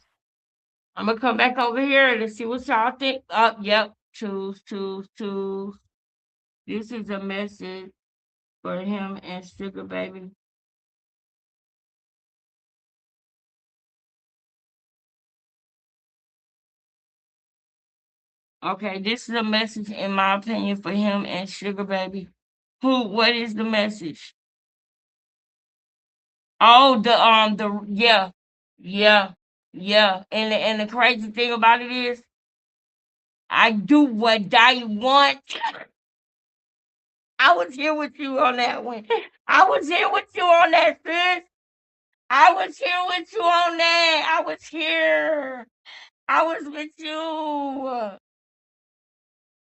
I'm gonna come back over here to see what y'all think. Yep. Choose. This is a message for him and Sugar Baby. Okay, this is a message, in my opinion, for him and Sugar Baby. What is the message? Oh, yeah. And the crazy thing about it is, I do what I want. I was here with you on that one. I was here with you on that, sis. I was here with you on that. I was here. I was with you.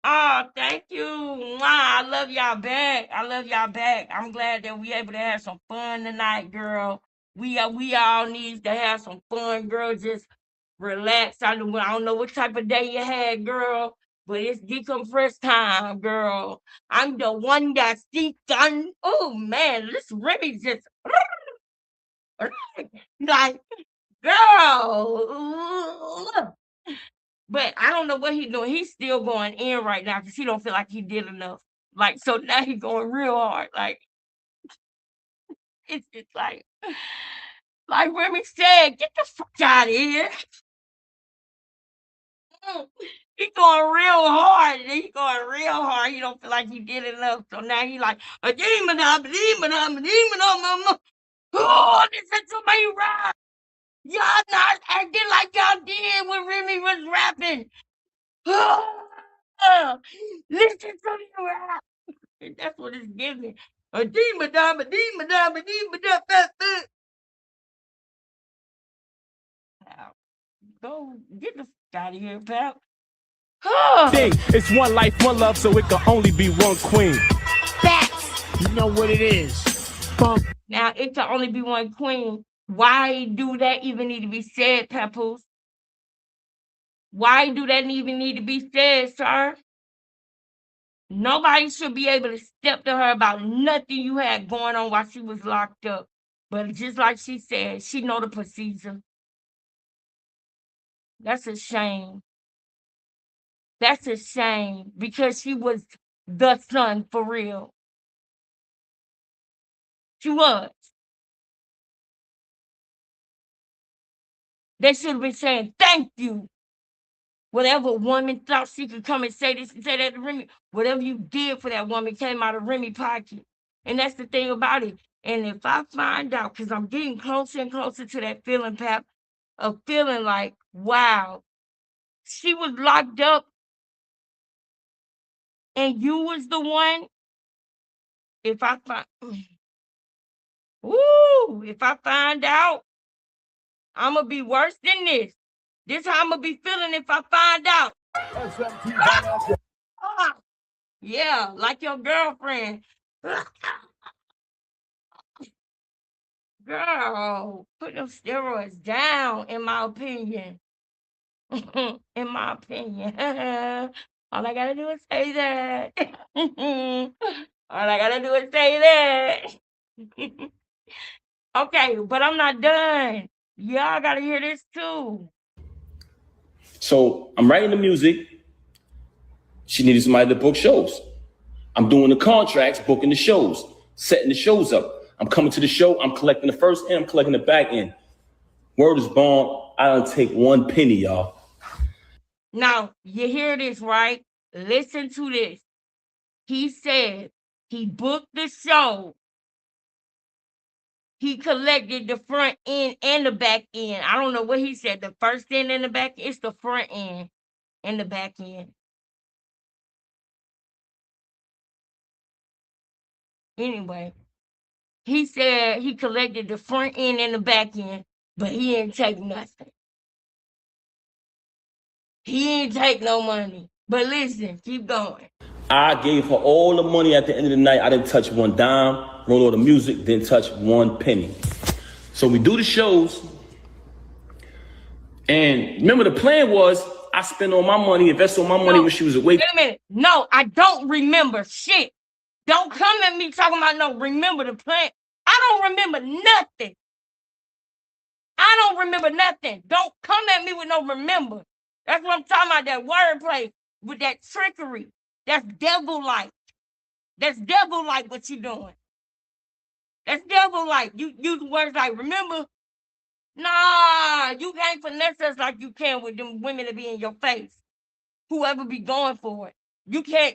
Oh, thank you. Mwah. I love y'all back. I'm glad that we able to have some fun tonight, girl. We all need to have some fun, girl. Just relax. I don't know what type of day you had, girl, but it's decompress time, girl. I'm the one that's deep done. Oh man, this Remy just like, girl. But I don't know what he's doing. He's still going in right now because he don't feel like he did enough. Like, so now he's going real hard. Like, it's like Remy said, get the fuck out of here. He going real hard. He going real hard. He don't feel like he did enough. So now he like, a demon, I'm a demon, I'm a demon, I'm a... Oh, listen to me rap. Y'all not acting like y'all did when Remy was rapping. Listen to me rap. And that's what it's giving. A demon, I'm a demon, I'm a demon, go get the fuck out of here, pal. Thing, it's one life, one love, so it can only be one queen. Facts. You know what it is. Funk. Now, it can only be one queen. Why do that even need to be said, Papoose? Why do that even need to be said, sir? Nobody should be able to step to her about nothing you had going on while she was locked up. But just like she said, she know the procedure. That's a shame. That's a shame because she was the son for real. She was. They should have been saying thank you. Whatever woman thought she could come and say this and say that to Remy, whatever you did for that woman came out of Remy's pocket. And that's the thing about it. And if I find out, because I'm getting closer and closer to that feeling, Pap, of feeling like, wow, she was locked up and you was the one, if I find, if I find out, I'm going to be worse than this. This how I'm going to be feeling if I find out. Yeah, like your girlfriend. Girl, put them steroids down, in my opinion. In my opinion. All I gotta do is say that. All I gotta do is say that. Okay, but I'm not done. Y'all gotta hear this too. So I'm writing the music. She needed somebody to book shows. I'm doing the contracts, booking the shows, setting the shows up. I'm coming to the show. I'm collecting the first end. I'm collecting the back end. Word is bond. I don't take one penny, y'all. Now, you hear this, right? Listen to this. He said he booked the show. He collected the front end and the back end. I don't know what he said. The first end and the back end. It's the front end and the back end. Anyway, he said he collected the front end and the back end, but he didn't take nothing. He didn't take no money. But listen, keep going. I gave her all the money at the end of the night. I didn't touch one dime, wrote all the music, didn't touch one penny. So we do the shows. And remember, the plan was I spend all my money, invest all my money when she was awake. Wait a minute. No, I don't remember shit. Don't come at me talking about no remember the plan. I don't remember nothing. I don't remember nothing. Don't come at me with no remember. That's what I'm talking about, that wordplay with that trickery. That's devil-like. That's devil-like what you doing. That's devil-like. You use words like remember. Nah, you can't finesse us like you can with them women that be in your face. Whoever be going for it. You can't,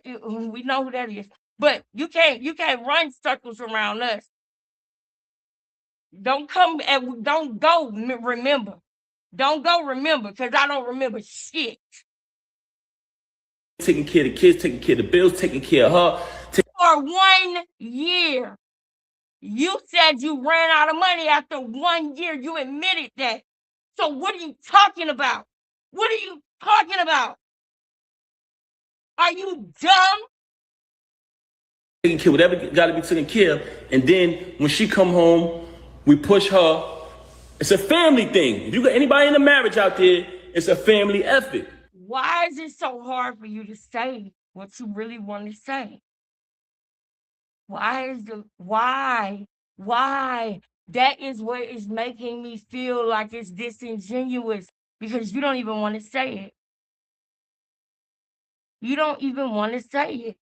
we know who that is. But you can't run circles around us. Don't come and don't go remember. Don't go remember, because I don't remember shit. Taking care of the kids, taking care of the bills, taking care of her. For 1 year. You said you ran out of money after 1 year. You admitted that. So what are you talking about? What are you talking about? Are you dumb? Taking care of whatever got to be taken care of. And then when she come home, we push her. It's a family thing. If you got anybody in a marriage out there, it's a family effort. Why is it so hard for you to say what you really want to say? Why? That is what is making me feel like it's disingenuous, because you don't even want to say it. You don't even want to say it.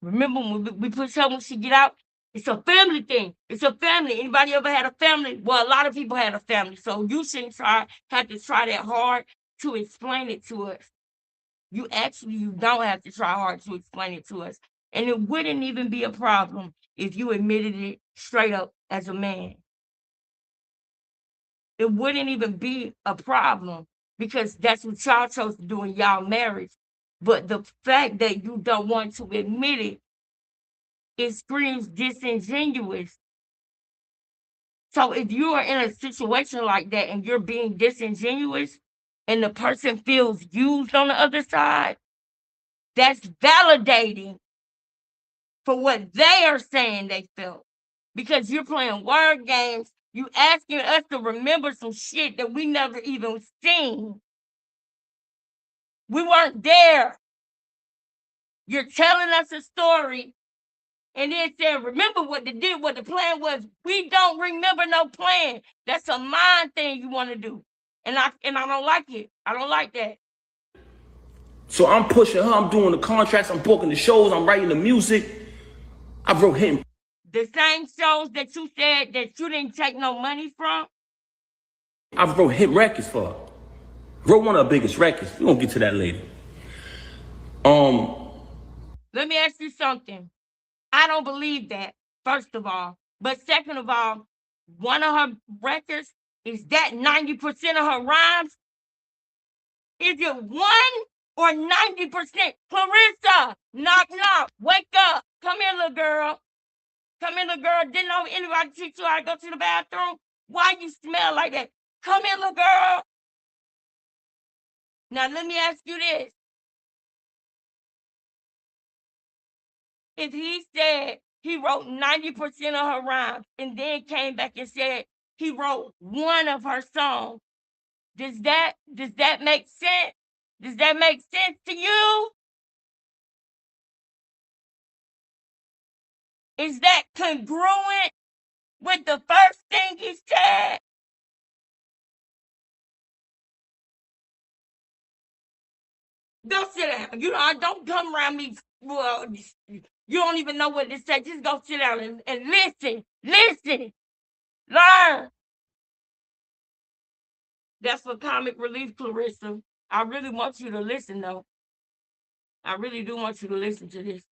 Remember when we push her when she get out? It's a family thing. It's a family. Anybody ever had a family? Well, a lot of people had a family, so you shouldn't have to try that hard to explain it to us. You don't have to try hard to explain it to us. And it wouldn't even be a problem if you admitted it straight up as a man. It wouldn't even be a problem, because that's what y'all chose to do in y'all marriage. But the fact that you don't want to admit it screams disingenuous. So if you are in a situation like that and you're being disingenuous and the person feels used on the other side, that's validating for what they are saying they felt. Because you're playing word games. You asking us to remember some shit that we never even seen. We weren't there. You're telling us a story and then saying, remember what the plan was. We don't remember no plan. That's a mind thing you want to do. And I don't like it. I don't like that. So I'm pushing her. I'm doing the contracts. I'm booking the shows. I'm writing the music. I wrote him. The same shows that you said that you didn't take no money from? I wrote hit records for her. Wrote one of her biggest records. We're gonna get to that later. Let me ask you something. I don't believe that, first of all. But second of all, one of her records, is that 90% of her rhymes? Is it 1 or 90%? Clarissa, knock, knock, wake up. Come here, little girl. Come here, little girl. Didn't know anybody teach you how to go to the bathroom? Why you smell like that? Come here, little girl. Now, let me ask you this. If he said he wrote 90% of her rhymes and then came back and said he wrote one of her songs, does that make sense? Does that make sense to you? Is that congruent with the first thing he said? Go sit down. You know, I don't come around me. Well, you don't even know what to say. Just go sit down and listen. Listen. Learn. That's for comic relief, Clarissa. I really want you to listen, though. I really do want you to listen to this.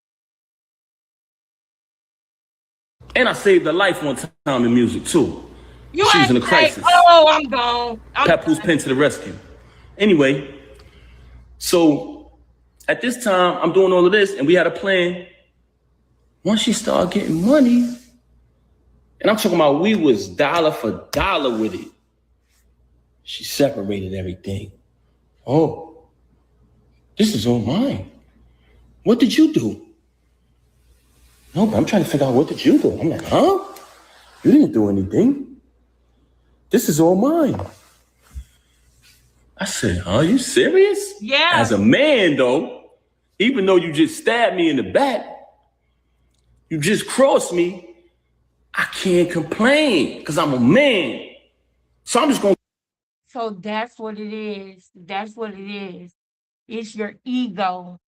And I saved her life one time in music, too. She was in a crisis. Oh, I'm gone. Papoose pen to the rescue. Anyway, so at this time, I'm doing all of this, and we had a plan. Once she started getting money, and I'm talking about we was dollar for dollar with it, she separated everything. Oh, this is all mine. What did you do? No, but I'm trying to figure out, what did you do? I'm like, huh? You didn't do anything. This is all mine. I said, are you serious? Yeah. As a man, though, even though you just stabbed me in the back, you just crossed me, I can't complain because I'm a man. So I'm just going to. So that's what it is. That's what it is. It's your ego.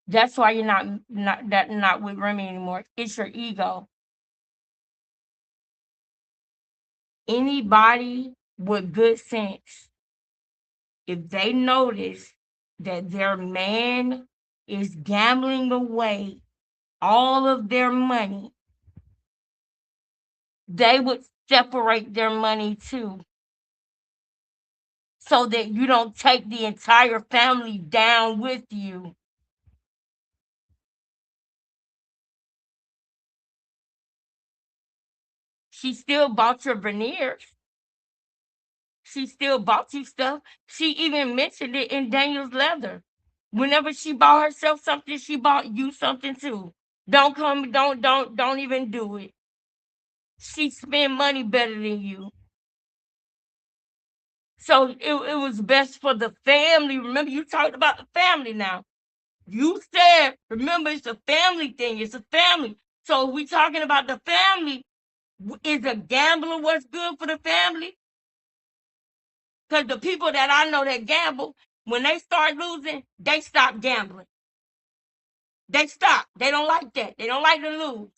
That's why you're not with Remy anymore. It's your ego. Anybody with good sense, if they notice that their man is gambling away all of their money, they would separate their money too, so that you don't take the entire family down with you. She still bought your veneers. She still bought you stuff. She even mentioned it in Daniel's leather. Whenever she bought herself something, she bought you something too. Don't even do it. She spent money better than you. So it was best for the family. Remember, you talked about the family now. You said, remember, it's a family thing. It's a family. So we talking about the family. Is a gambler what's good for the family? Because the people that I know that gamble, when they start losing, they stop gambling. They stop. They don't like that. They don't like to lose.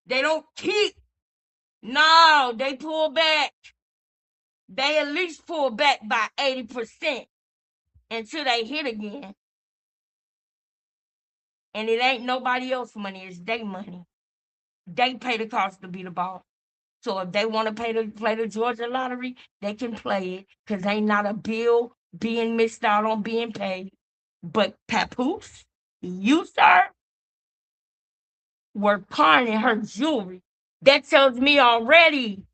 They don't keep. No, they pull back. They at least pull back by 80% until they hit again. And it ain't nobody else's money. It's their money. They pay the cost to be the boss. So if they want to play the Georgia lottery, they can play it because ain't not a bill being missed out on being paid. But Papoose, you, sir, were pawning her jewelry. That tells me already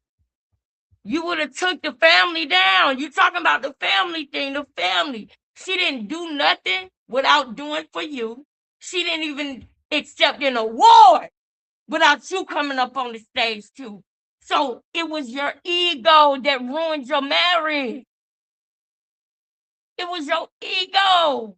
you would have took the family down. You talking about the family thing, the family. She didn't do nothing without doing for you. She didn't even accept an award without you coming up on the stage too. So it was your ego that ruined your marriage. It was your ego.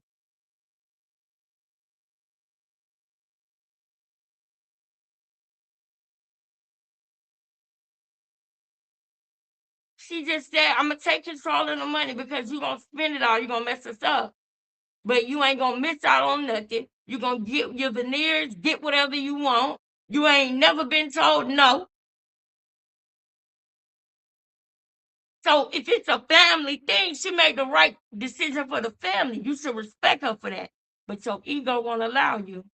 She just said, I'm going to take control of the money because you're going to spend it all. You're going to mess us up. But you ain't going to miss out on nothing. You're going to get your veneers, get whatever you want. You ain't never been told no. So if it's a family thing, she made the right decision for the family. You should respect her for that. But your ego won't allow you.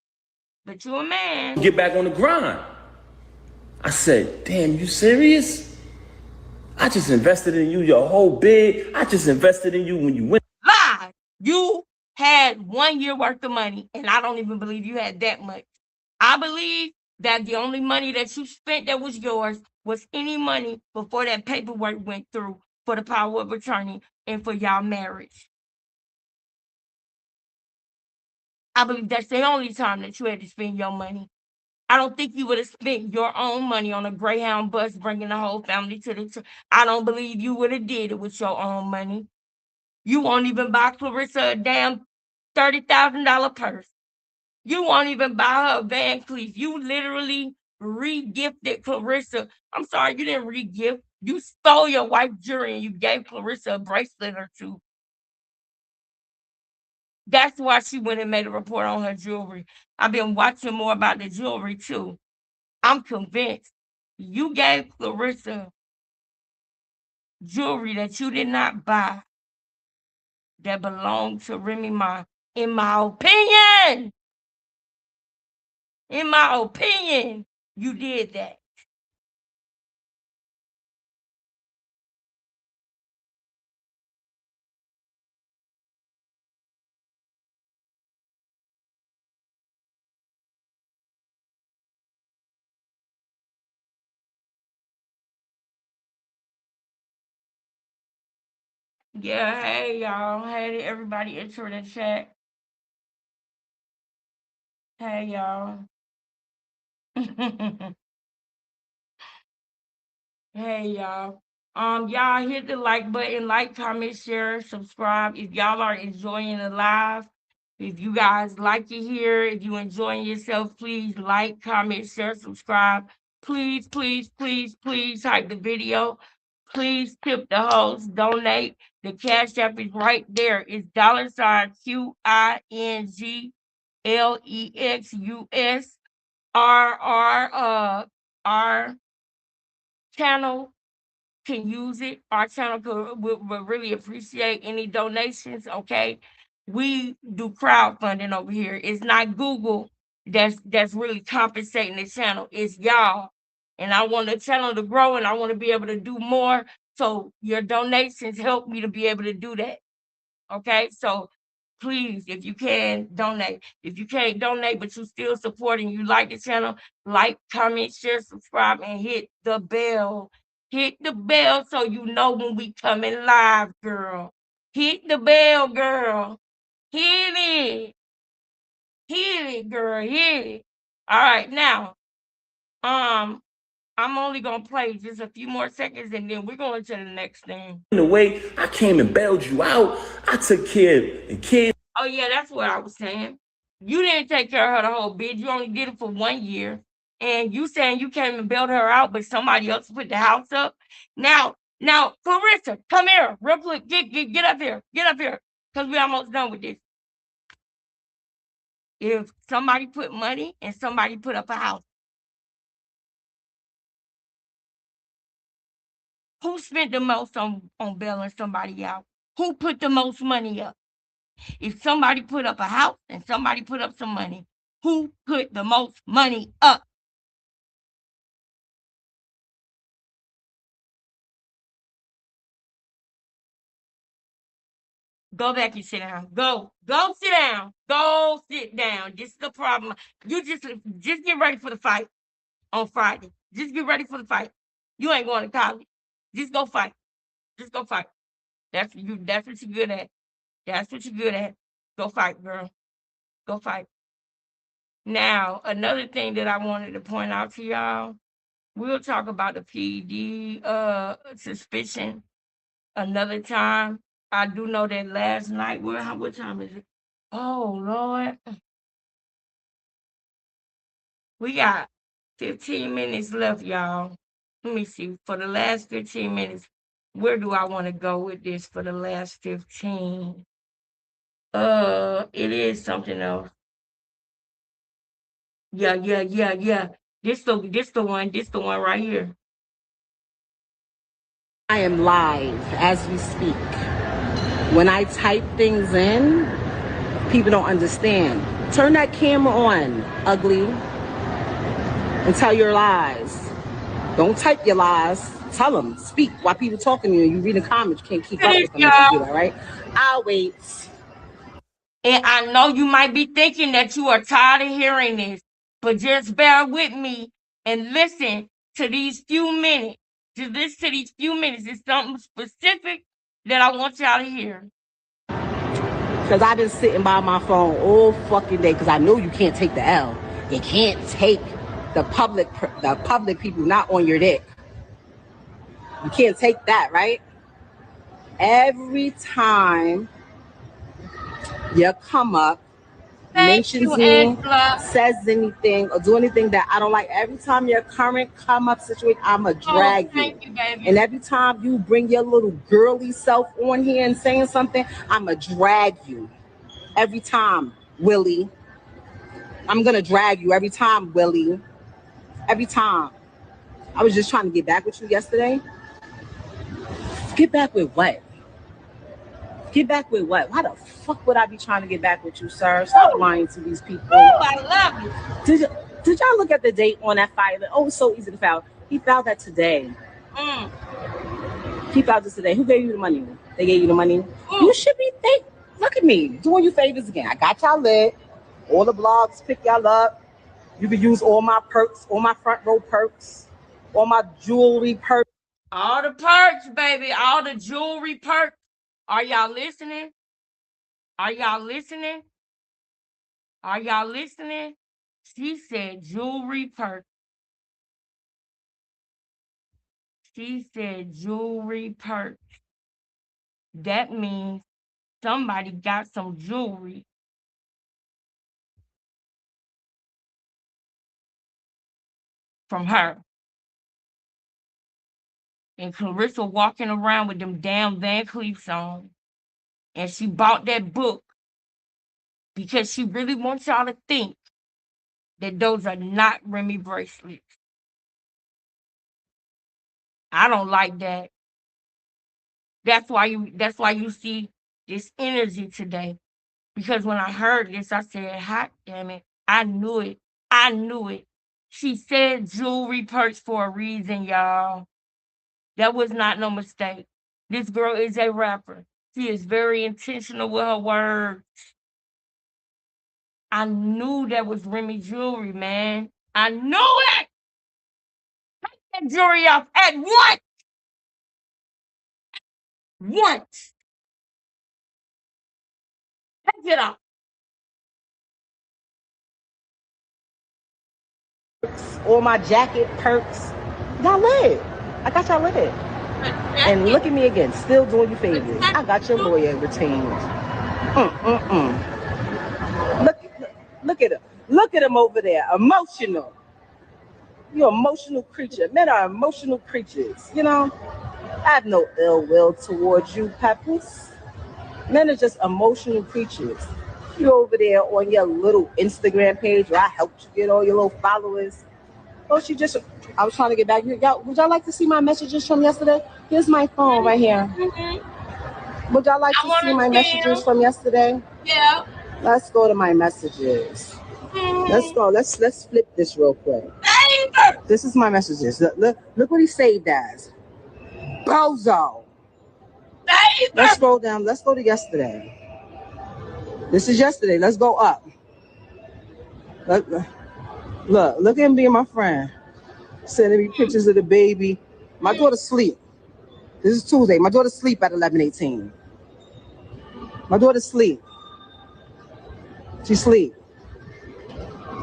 But you a man. Get back on the grind. I said, damn, you serious? I just invested in you your whole bid. I just invested in you when you went. Lie. You had 1 year worth of money, and I don't even believe you had that much. I believe that the only money that you spent that was yours was any money before that paperwork went through for the power of attorney and for y'all marriage. I believe that's the only time that you had to spend your money. I don't think you would have spent your own money on a Greyhound bus bringing the whole family to the I don't believe you would have did it with your own money. You won't even buy Clarissa a damn $30,000 purse. You won't even buy her a Van Cleef. You literally re-gifted Clarissa. I'm sorry, you didn't re-gift. You stole your wife's jewelry and you gave Clarissa a bracelet or two. That's why she went and made a report on her jewelry. I've been watching more about the jewelry too. I'm convinced you gave Clarissa jewelry that you did not buy that belonged to Remy Ma, in my opinion. In my opinion, you did that. Yeah, hey y'all. Hey everybody enter the chat. Hey y'all. Hey y'all. Y'all hit the like button, like, comment, share, subscribe. If y'all are enjoying the live, if you guys like it here, if you enjoying yourself, please like, comment, share, subscribe. Please, please, please, please like the video. Please tip the host, donate. The Cash App is right there. It's $QINGLEXUS. Our channel can use it. Our channel will really appreciate any donations, okay? We do crowdfunding over here. It's not Google that's really compensating the channel. It's y'all. And I want the channel to grow and I want to be able to do more. So your donations help me to be able to do that. Okay? So please, if you can, donate. If you can't donate, but you still supporting, you like the channel, like, comment, share, subscribe, and hit the bell. Hit the bell so you know when we coming live, girl. Hit the bell, girl. Hit it. Hit it, girl. Hit it. All right, now, I'm only gonna play just a few more seconds and then we're going to the next thing. In the way I came and bailed you out, I took care of the kids. Oh yeah, that's what I was saying. You didn't take care of her the whole bid. You only did it for 1 year. And you saying you came and bailed her out, but somebody else put the house up. Now, Clarissa, come here, real quick. Get up here. Get up here. Because we're almost done with this. If somebody put money and somebody put up a house, who spent the most on bailing somebody out? Who put the most money up? If somebody put up a house and somebody put up some money, who put the most money up? Go back and sit down. Go sit down. Go sit down. This is the problem. You just get ready for the fight on Friday. Just get ready for the fight. You ain't going to college. Just go fight. Just go fight. That's what you're good at. That's what you're good at. Go fight, girl. Go fight. Now, another thing that I wanted to point out to y'all, we'll talk about the PD suspicion another time. I do know that last night, what time is it? Oh, Lord. We got 15 minutes left, y'all. Let me see. For the last 15 minutes, where do I want to go with this for the last 15? It is something else. Yeah. This the one right here. I am live as we speak. When I type things in, people don't understand. Turn that camera on, ugly, and tell your lies. Don't type your lies. Tell them. Speak while people talking to you. You read the comments, you can't keep up with them if you do that, right? I'll wait. And I know you might be thinking that you are tired of hearing this, but just bear with me and listen to these few minutes. Just listen to these few minutes. It's something specific that I want y'all to hear. Because I've been sitting by my phone all fucking day because I know you can't take the L. You can't take the public people not on your dick. You can't take that, right? Every time you come up, mentions me, says anything, or do anything that I don't like, every time your current come up situation, I'ma drag you. And every time you bring your little girly self on here and saying something, I'ma drag you. Every time, Willie. I'm gonna drag you every time, Willie. Every time. I was just trying to get back with you yesterday. Get back with what? Get back with what? Why the fuck would I be trying to get back with you, sir? Stop lying to these people. Oh, I love you. Did y'all look at the date on that file? Oh, it's so easy to file. He filed that today. He filed this today. Who gave you the money? They gave you the money? You should be thankful. Look at me, doing you favors again. I got y'all lit. All the blogs pick y'all up. You can use all my perks, all my front row perks, all my jewelry perks. All the perks, baby. All the jewelry perks. Are y'all listening? Are y'all listening? Are y'all listening? She said jewelry perks. She said jewelry perks. That means somebody got some jewelry from her. And Clarissa walking around with them damn Van Cleefs on. And she bought that book because she really wants y'all to think that those are not Remy bracelets. I don't like that. That's why you see this energy today. Because when I heard this, I said, hot damn it. I knew it. I knew it. She said jewelry perks for a reason, y'all. That was not no mistake. This girl is a rapper. She is very intentional with her words. I knew that was Remy jewelry, man. I knew it. Take that jewelry off at once. Once. Take it off. All my jacket perks. Y'all lit. I got y'all lit. And look at me again, still doing you favors. I got your lawyer retained. Look at him. Look at him over there. Emotional. You're an emotional creature. Men are emotional creatures. You know, I have no ill will towards you, Papoose. Men are just emotional creatures. You over there on your little Instagram page where I helped you get all your little followers. Oh, I was trying to get back here. Y'all, would y'all like to see my messages from yesterday? Here's my phone right here. Would y'all like to see my messages from yesterday? Yeah. Let's go to my messages. Let's go. Let's flip this real quick. This is my messages. Look what he saved as. Bozo. Let's scroll down. Let's go to yesterday. This is yesterday. Let's go up. Look at him being my friend. Sending me pictures of the baby. My daughter's asleep. This is Tuesday. My daughter's asleep at 11:18. My daughter's asleep. She's asleep.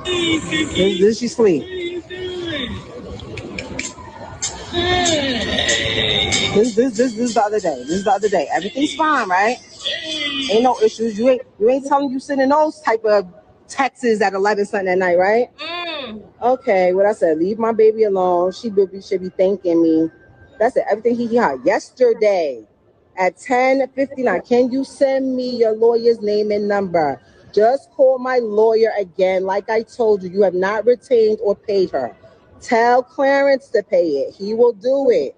This she sleep. This is the other day. This is the other day. Everything's fine, right? Ain't no issues. You ain't telling you sending those type of texts at 11 something at night, right? Okay, what I said, leave my baby alone. She should be thanking me. That's it. Everything he got yesterday at 10:59. Can you send me your lawyer's name and number? Just call my lawyer again. Like I told you, you have not retained or paid her. Tell Clarence to pay it. He will do it.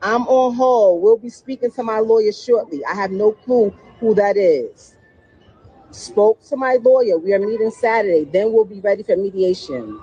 I'm on hold. We'll be speaking to my lawyer shortly. I have no clue who that is. Spoke to my lawyer. We are meeting Saturday. Then we'll be ready for mediation.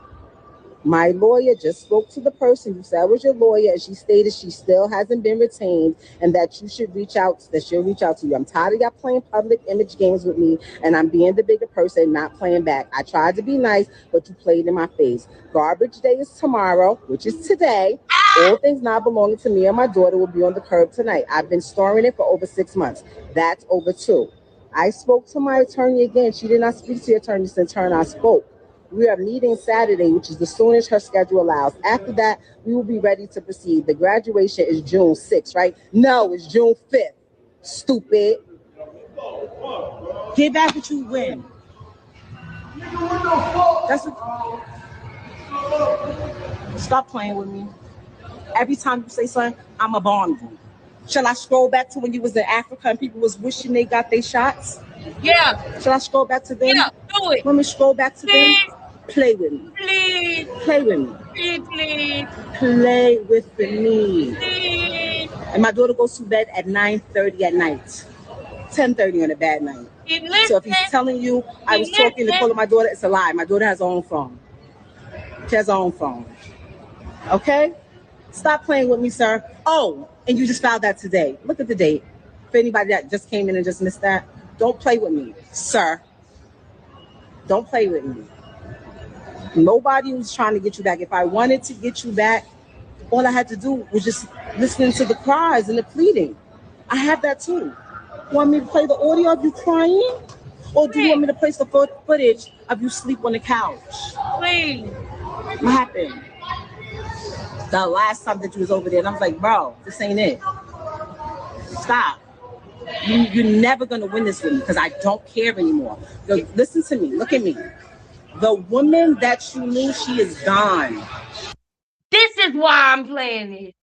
My lawyer just spoke to the person who said was your lawyer, and she stated she still hasn't been retained and that you should reach out, that she'll reach out to you. I'm tired of y'all playing public image games with me, and I'm being the bigger person, not playing back. I tried to be nice, but you played in my face. Garbage day is tomorrow, which is today. All things not belonging to me and my daughter will be on the curb tonight. I've been storing it for over 6 months. That's over 2. I spoke to my attorney again. She did not speak to the attorney since her and I spoke. We are meeting Saturday, which is the soonest her schedule allows. After that, we will be ready to proceed. The graduation is June 6th, right? No, it's June 5th. Stupid. Get back what you win. That's what... Stop playing with me. Every time you say something, I'm a bomb you. Shall I scroll back to when you was in Africa and people was wishing they got their shots? Yeah. Shall I scroll back to them? Yeah, do it. Let me scroll back to Please. them. Play with me. Please. Play with me. Please. Play with me. Please. And my daughter goes to bed at 9:30 at night. 10:30 on a bad night. So if he's telling you I was talking to calling my daughter, it's a lie. My daughter has her own phone. She has her own phone. Okay? Stop playing with me, sir. Oh, and you just filed that today. Look at the date. For anybody that just came in and just missed that, don't play with me, sir. Don't play with me. Nobody was trying to get you back. If I wanted to get you back, all I had to do was just listen to the cries and the pleading. I have that too. Want me to play the audio of you crying? Or do you want me to play the footage of you sleep on the couch? Please. What happened? The last time that you was over there, and I was like, bro, this ain't it. Stop. You're never going to win this with me because I don't care anymore. Listen to me. Look at me. The woman that you knew, she is gone. This is why I'm playing it.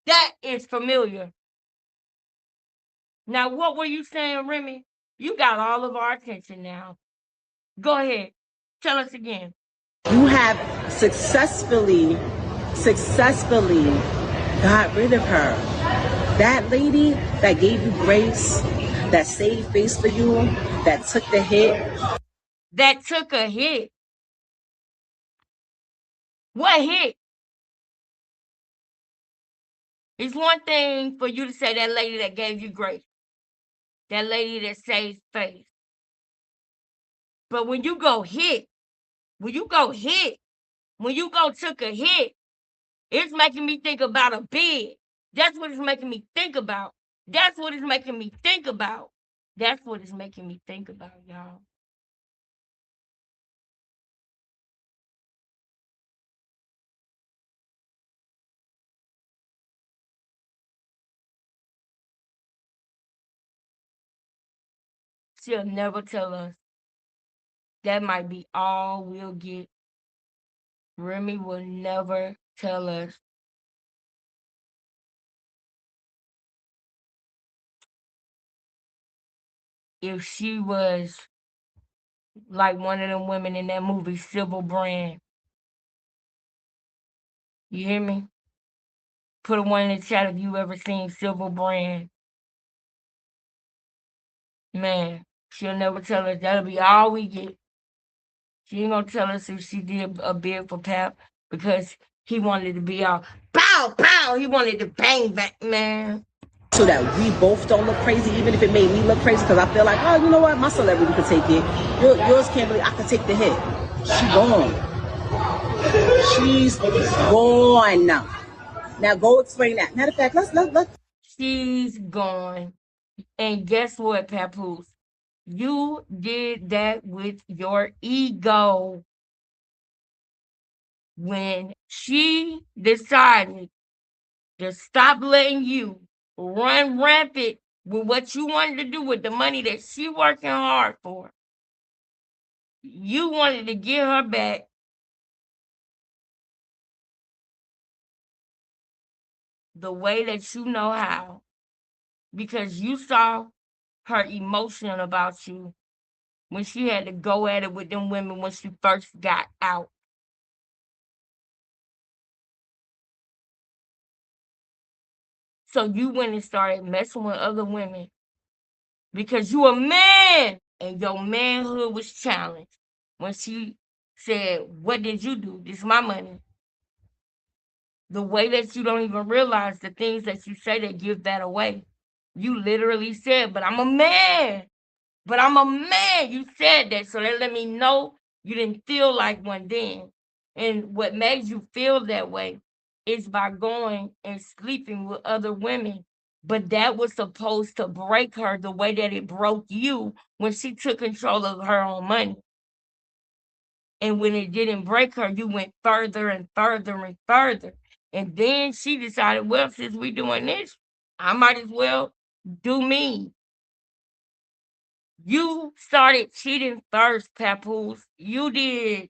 That is familiar. Now, what were you saying, Remy? You got all of our attention now. Go ahead. Tell us again. You have successfully got rid of her. That lady that gave you grace, that saved face for you, that took the hit. That took a hit. What hit? It's one thing for you to say that lady that gave you grace. That lady that saved face. But when you go hit, when you go took a hit, it's making me think about a bed. That's what it's making me think about. That's what it's making me think about. That's what it's making me think about, y'all. She'll never tell us. That might be all we'll get. Remy will never tell us. If she was like one of them women in that movie, Sybil Brand. You hear me? Put a one in the chat if you ever seen Sybil Brand. Man, she'll never tell us. That'll be all we get. She ain't gonna tell us if she did a bid for Pap because he wanted to be all pow pow. He wanted to bang back, man. So that we both don't look crazy, even if it made me look crazy, because I feel like, oh, you know what, my celebrity could take it. Yours can't really. I could take the hit. She gone. She's gone. Now go explain that. Matter of fact, let's. She's gone. And guess what, Papoose? You did that with your ego. When she decided to stop letting you run rampant with what you wanted to do with the money that she working hard for, you wanted to get her back. The way that you know how, because you saw her emotion about you when she had to go at it with them women when she first got out. So you went and started messing with other women because you a man and your manhood was challenged. When she said, what did you do? This is my money. The way that you don't even realize the things that you say that give that away. You literally said, but I'm a man. But I'm a man. You said that. So that let me know you didn't feel like one then. And what made you feel that way is by going and sleeping with other women. But that was supposed to break her the way that it broke you when she took control of her own money. And when it didn't break her, you went further and further and further. And then she decided, well, since we doing this, I might as well do me. You started cheating first, Papoose. You did.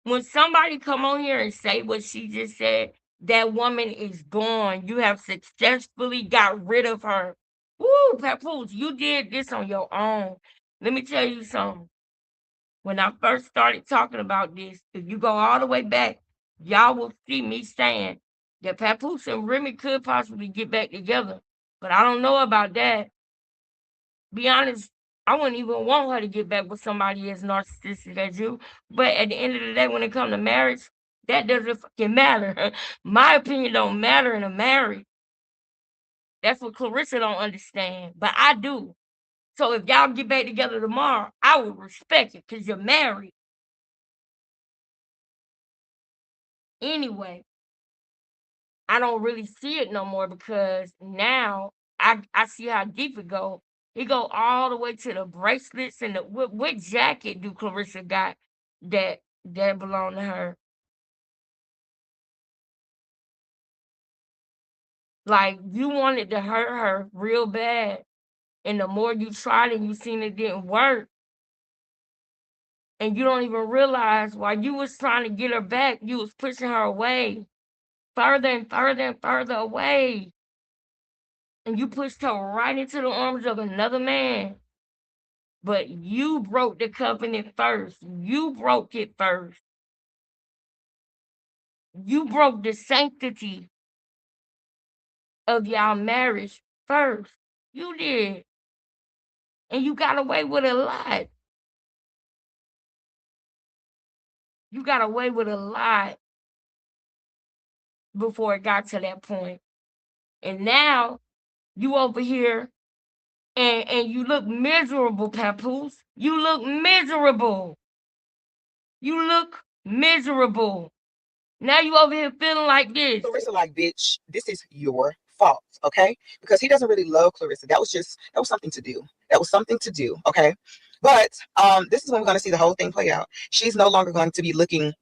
When somebody come on here and say what she just said, that woman is gone. You have successfully got rid of her. Woo, Papoose, you did this on your own. Let me tell you something. When I first started talking about this, if you go all the way back, y'all will see me saying that Papoose and Remy could possibly get back together. But I don't know about that. Be honest, I wouldn't even want her to get back with somebody as narcissistic as you. But at the end of the day, when it comes to marriage, that doesn't fucking matter. My opinion don't matter in a marriage. That's what Clarissa don't understand, but I do. So if y'all get back together tomorrow, I would respect it because you're married. Anyway, I don't really see it no more because now I see how deep it go. It go all the way to the bracelets and the what jacket do Clarissa got that belong to her? Like you wanted to hurt her real bad, and the more you tried and you seen it didn't work, and you don't even realize while you was trying to get her back, you was pushing her away, further and further and further away, and you pushed her right into the arms of another man. But you broke the covenant first. You broke it first. You broke the sanctity of y'all marriage first. You did. And you got away with a lot. You got away with a lot before it got to that point. And now you over here and you look miserable, Papoose. You look miserable. You look miserable. Now you over here feeling like this. Clarissa, like, bitch, this is your fault, okay? Because he doesn't really love Clarissa. That was something to do. That was something to do, okay? But this is when we're going to see the whole thing play out. She's no longer going to be looking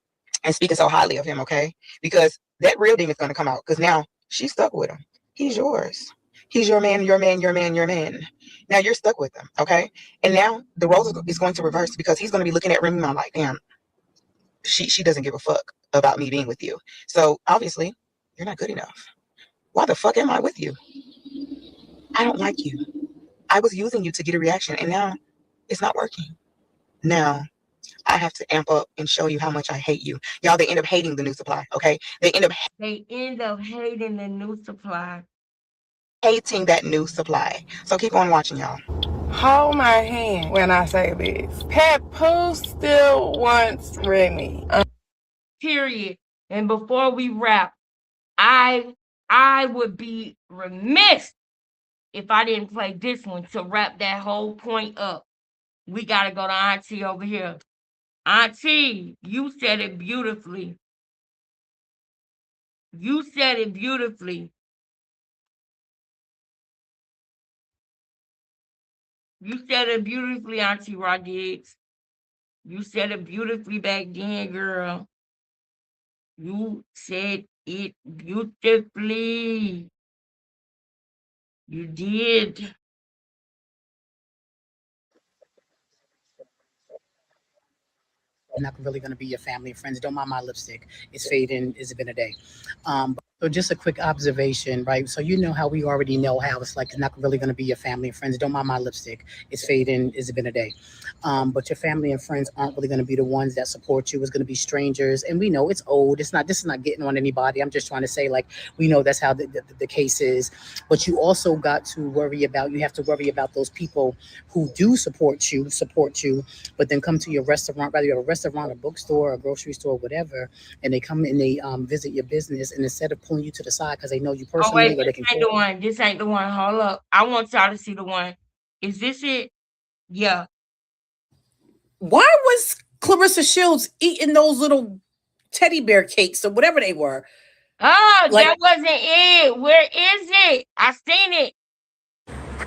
and speaking so highly of him, okay? Because that real demon is going to come out because now she's stuck with him. He's yours. He's your man, your man, your man, your man. Now you're stuck with him, okay? And now the roles is going to reverse because he's going to be looking at Remy Ma like, damn, she doesn't give a fuck about me being with you. So obviously, you're not good enough. Why the fuck am I with you? I don't like you. I was using you to get a reaction, and now it's not working. Now I have to amp up and show you how much I hate you. Y'all, they end up hating the new supply, okay? They end up hating the new supply. Hating that new supply. So keep on watching, y'all. Hold my hand when I say this. Papoose still wants Remy. Period. And before we wrap, I would be remiss if I didn't play this one to wrap that whole point up. We got to go to Auntie over here. Auntie, you said it beautifully. You said it beautifully. You said it beautifully, Auntie Rodig. You said it beautifully back then, girl. You said it beautifully. You did. Not really going to be your family and friends. Don't mind my lipstick. It's fading. It's been a day. So just a quick observation, right? So you know how we already know how it's like it's not really going to be your family and friends. Don't mind my lipstick; it's fading. It's been a day. But your family and friends aren't really going to be the ones that support you. It's going to be strangers, and we know it's old. It's not. This is not getting on anybody. I'm just trying to say, like, we know that's how the case is. But you also got to worry about. You have to worry about those people who do support you, but then come to your restaurant, whether you're a restaurant, a bookstore, a grocery store, whatever, and they come and they visit your business, and instead of pulling you to the side because they know you Oh personally, wait, or they this can ain't the call. one. This ain't the one. Hold up. I want y'all to see the one. Is this it? Yeah. Why was Clarissa Shields eating those little teddy bear cakes or whatever they were? Oh, Like, that wasn't it. Where is it? I seen it.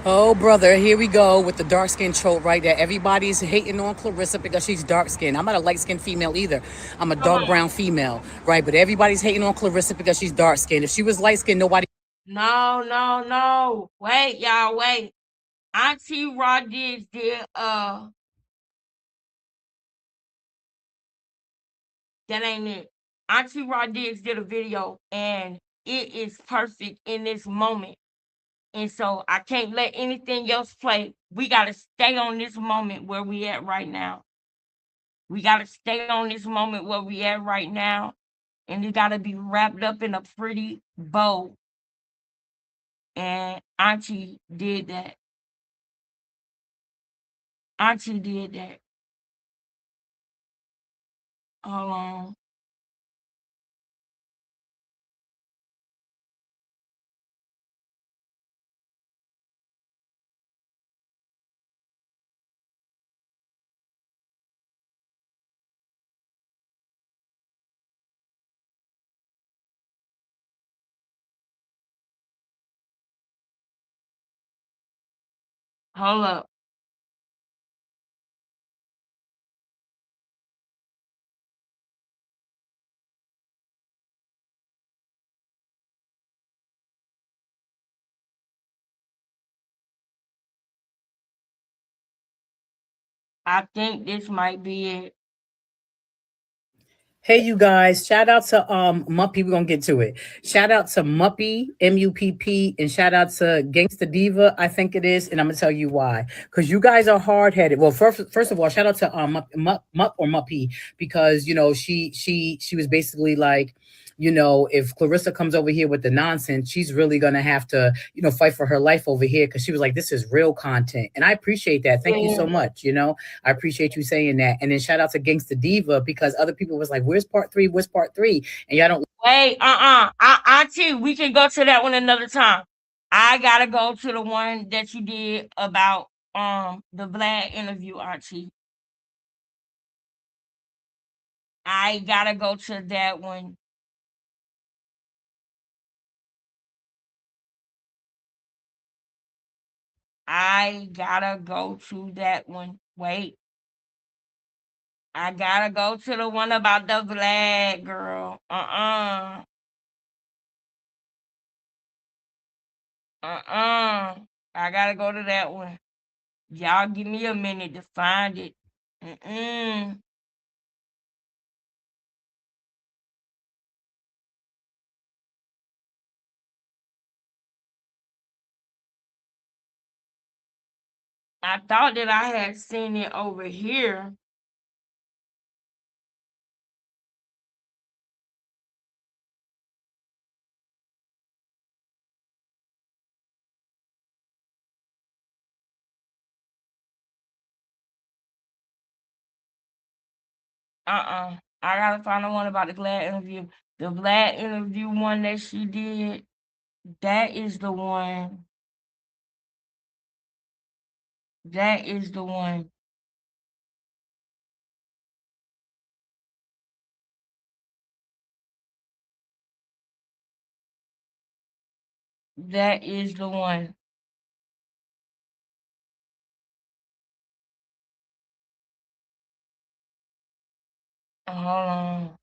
oh, brother, here we go with the dark skin trope right there. Everybody's hating on Clarissa because she's dark skinned. I'm not a light skinned female either. I'm a dark brown female, right? But everybody's hating on Clarissa because she's dark skinned. If she was light skinned, nobody. No. Wait, y'all, wait. Auntie Rodig did that ain't it. Auntie Rodig did a video and it is perfect in this moment. And so I can't let anything else play. We gotta stay on this moment where we at right now. We gotta stay on this moment where we at right now. And it gotta be wrapped up in a pretty bow. And Auntie did that. Auntie did that. Hold on. Hold up. I think this might be it. Hey, you guys, shout out to Muppy. We're gonna get to it. Shout out to Muppy, MUPP, and shout out to Gangsta Diva, I think it is, and I'm gonna tell you why. Because you guys are hard headed. Well, first of all, shout out to Mupp or Muppy, because you know she was basically like, you know, if Clarissa comes over here with the nonsense, she's really gonna have to, you know, fight for her life over here, because she was like, this is real content. And I appreciate that. Thank you so much. You know, I appreciate you saying that. And then shout out to Gangsta Diva, because other people was like, where's part three? Where's part three? And y'all don't. Wait, Auntie, we can go to that one another time. I gotta go to the one that you did about the Vlad interview, Auntie. I gotta go to that one. I gotta go to that one. Wait. I gotta go to the one about the Vlad girl. I gotta go to that one. Y'all give me a minute to find it. I thought that I had seen it over here. I gotta find the one about the Vlad interview. The Vlad interview one that she did, that is the one. That is the one. That is the one. Hold on.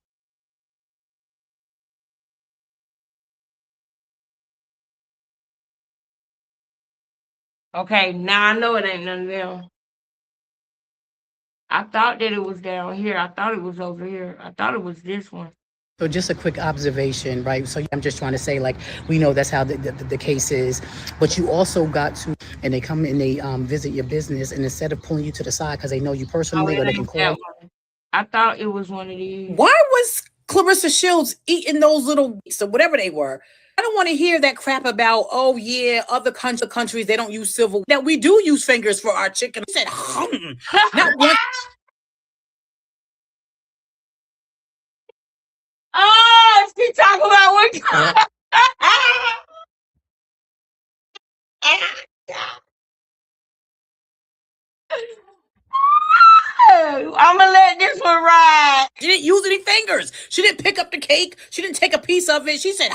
Okay, now I know it ain't none of them. I thought that it was down here. I thought it was over here. I thought it was this one. So just a quick observation, right? So I'm just trying to say, like, we know that's how the case is, but you also got to, and they come and they visit your business, and instead of pulling you to the side because they know you personally, or they can call you. I thought it was one of these. Why was Clarissa Shields eating those little or whatever they were? I don't want to hear that crap about, oh yeah, other countries, they don't use silverware. That we do use fingers for our chicken. I said, not one. Oh, she talking about what? I'm gonna let this one ride. She didn't use any fingers. She didn't pick up the cake. She didn't take a piece of it. She said,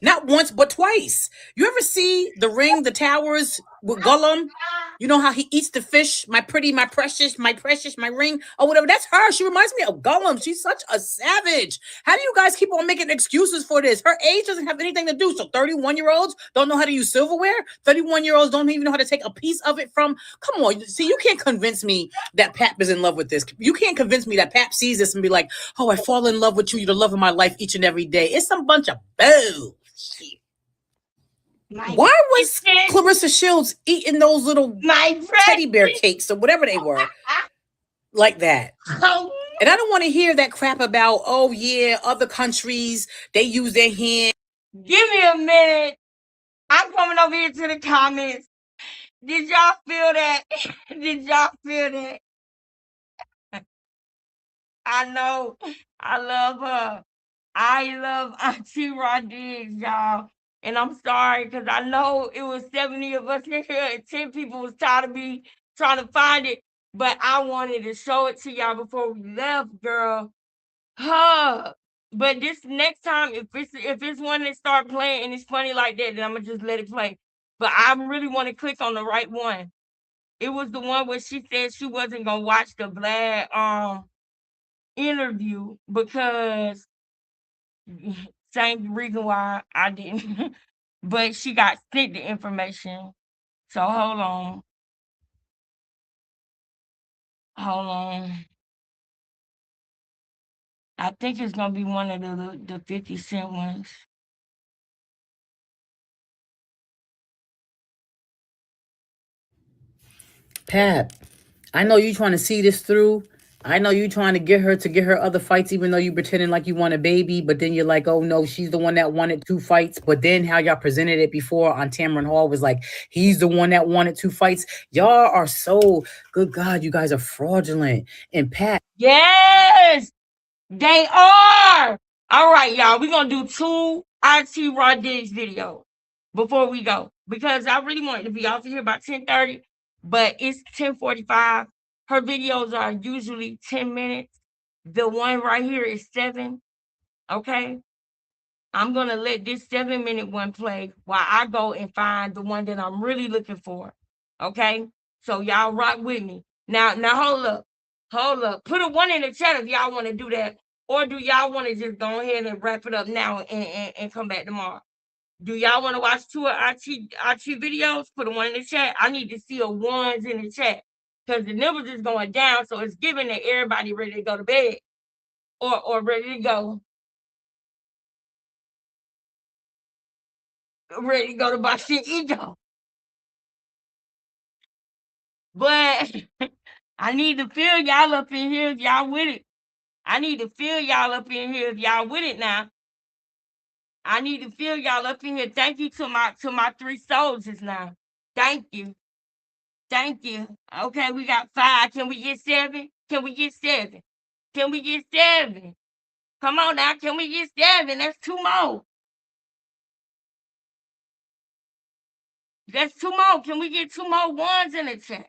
not once, but twice. You ever see The Ring, The Towers with Gollum? You know how he eats the fish, my pretty, my precious, my ring, or whatever. That's her. She reminds me of Gollum. She's such a savage. How do you guys keep on making excuses for this? Her age doesn't have anything to do. So 31-year-olds don't know how to use silverware. 31-year-olds don't even know how to take a piece of it from. Come on. See, you can't convince me that Pap is in love with this. You can't convince me that Pap sees this and be like, oh, I fall in love with you. You're the love of my life each and every day. It's some bunch of bullshit. Why was Clarissa Shields eating those little teddy bear cakes or whatever they were like that? And I don't want to hear that crap about, oh yeah, other countries, they use their hand. Give me a minute. I'm coming over here to the comments. Did y'all feel that? Did y'all feel that? I know. I love her. I love Auntie Rodig, y'all. And I'm sorry, because I know it was 70 of us in here and 10 people was tired of me trying to find it. But I wanted to show it to y'all before we left, girl. Huh. But this next time, if it's one that start playing and it's funny like that, then I'm gonna just let it play. But I really want to click on the right one. It was the one where she said she wasn't gonna watch the Vlad interview because same reason why I didn't. But she got sent the information. So hold on. Hold on. I think it's gonna be one of the 50-cent ones. Pat, I know you trying to see this through. I know you trying to get her other fights, even though you pretending like you want a baby, but then you're like, oh no, she's the one that wanted 2 fights. But then how y'all presented it before on Tamron Hall was like, he's the one that wanted 2 fights. Y'all are so, good God, you guys are fraudulent. And Pat. Yes, they are. All right, y'all, we're gonna do 2 Auntie Rodig's videos before we go, because I really wanted to be off of here by 10:30, but it's 10:45. Her videos are usually 10 minutes. The one right here is 7. Okay. I'm going to let this 7-minute one play while I go and find the one that I'm really looking for. Okay. So y'all rock with me. Now hold up. Hold up. Put a 1 in the chat if y'all want to do that. Or do y'all want to just go ahead and wrap it up now and come back tomorrow? Do y'all want to watch 2 of Auntie videos? Put a 1 in the chat. I need to see a 1s in the chat, because the numbers is going down. So it's giving that everybody ready to go to bed or ready to go. Ready to go to boxing ego. But I need to feel y'all up in here if y'all with it. I need to feel y'all up in here if y'all with it now. I need to feel y'all up in here. Thank you to my 3 soldiers now. Thank you. Thank you. Okay, we got 5. Can we get 7? Can we get 7? Can we get 7? Come on now. Can we get 7? That's 2 more. That's 2 more. Can we get 2 more 1s in the chat?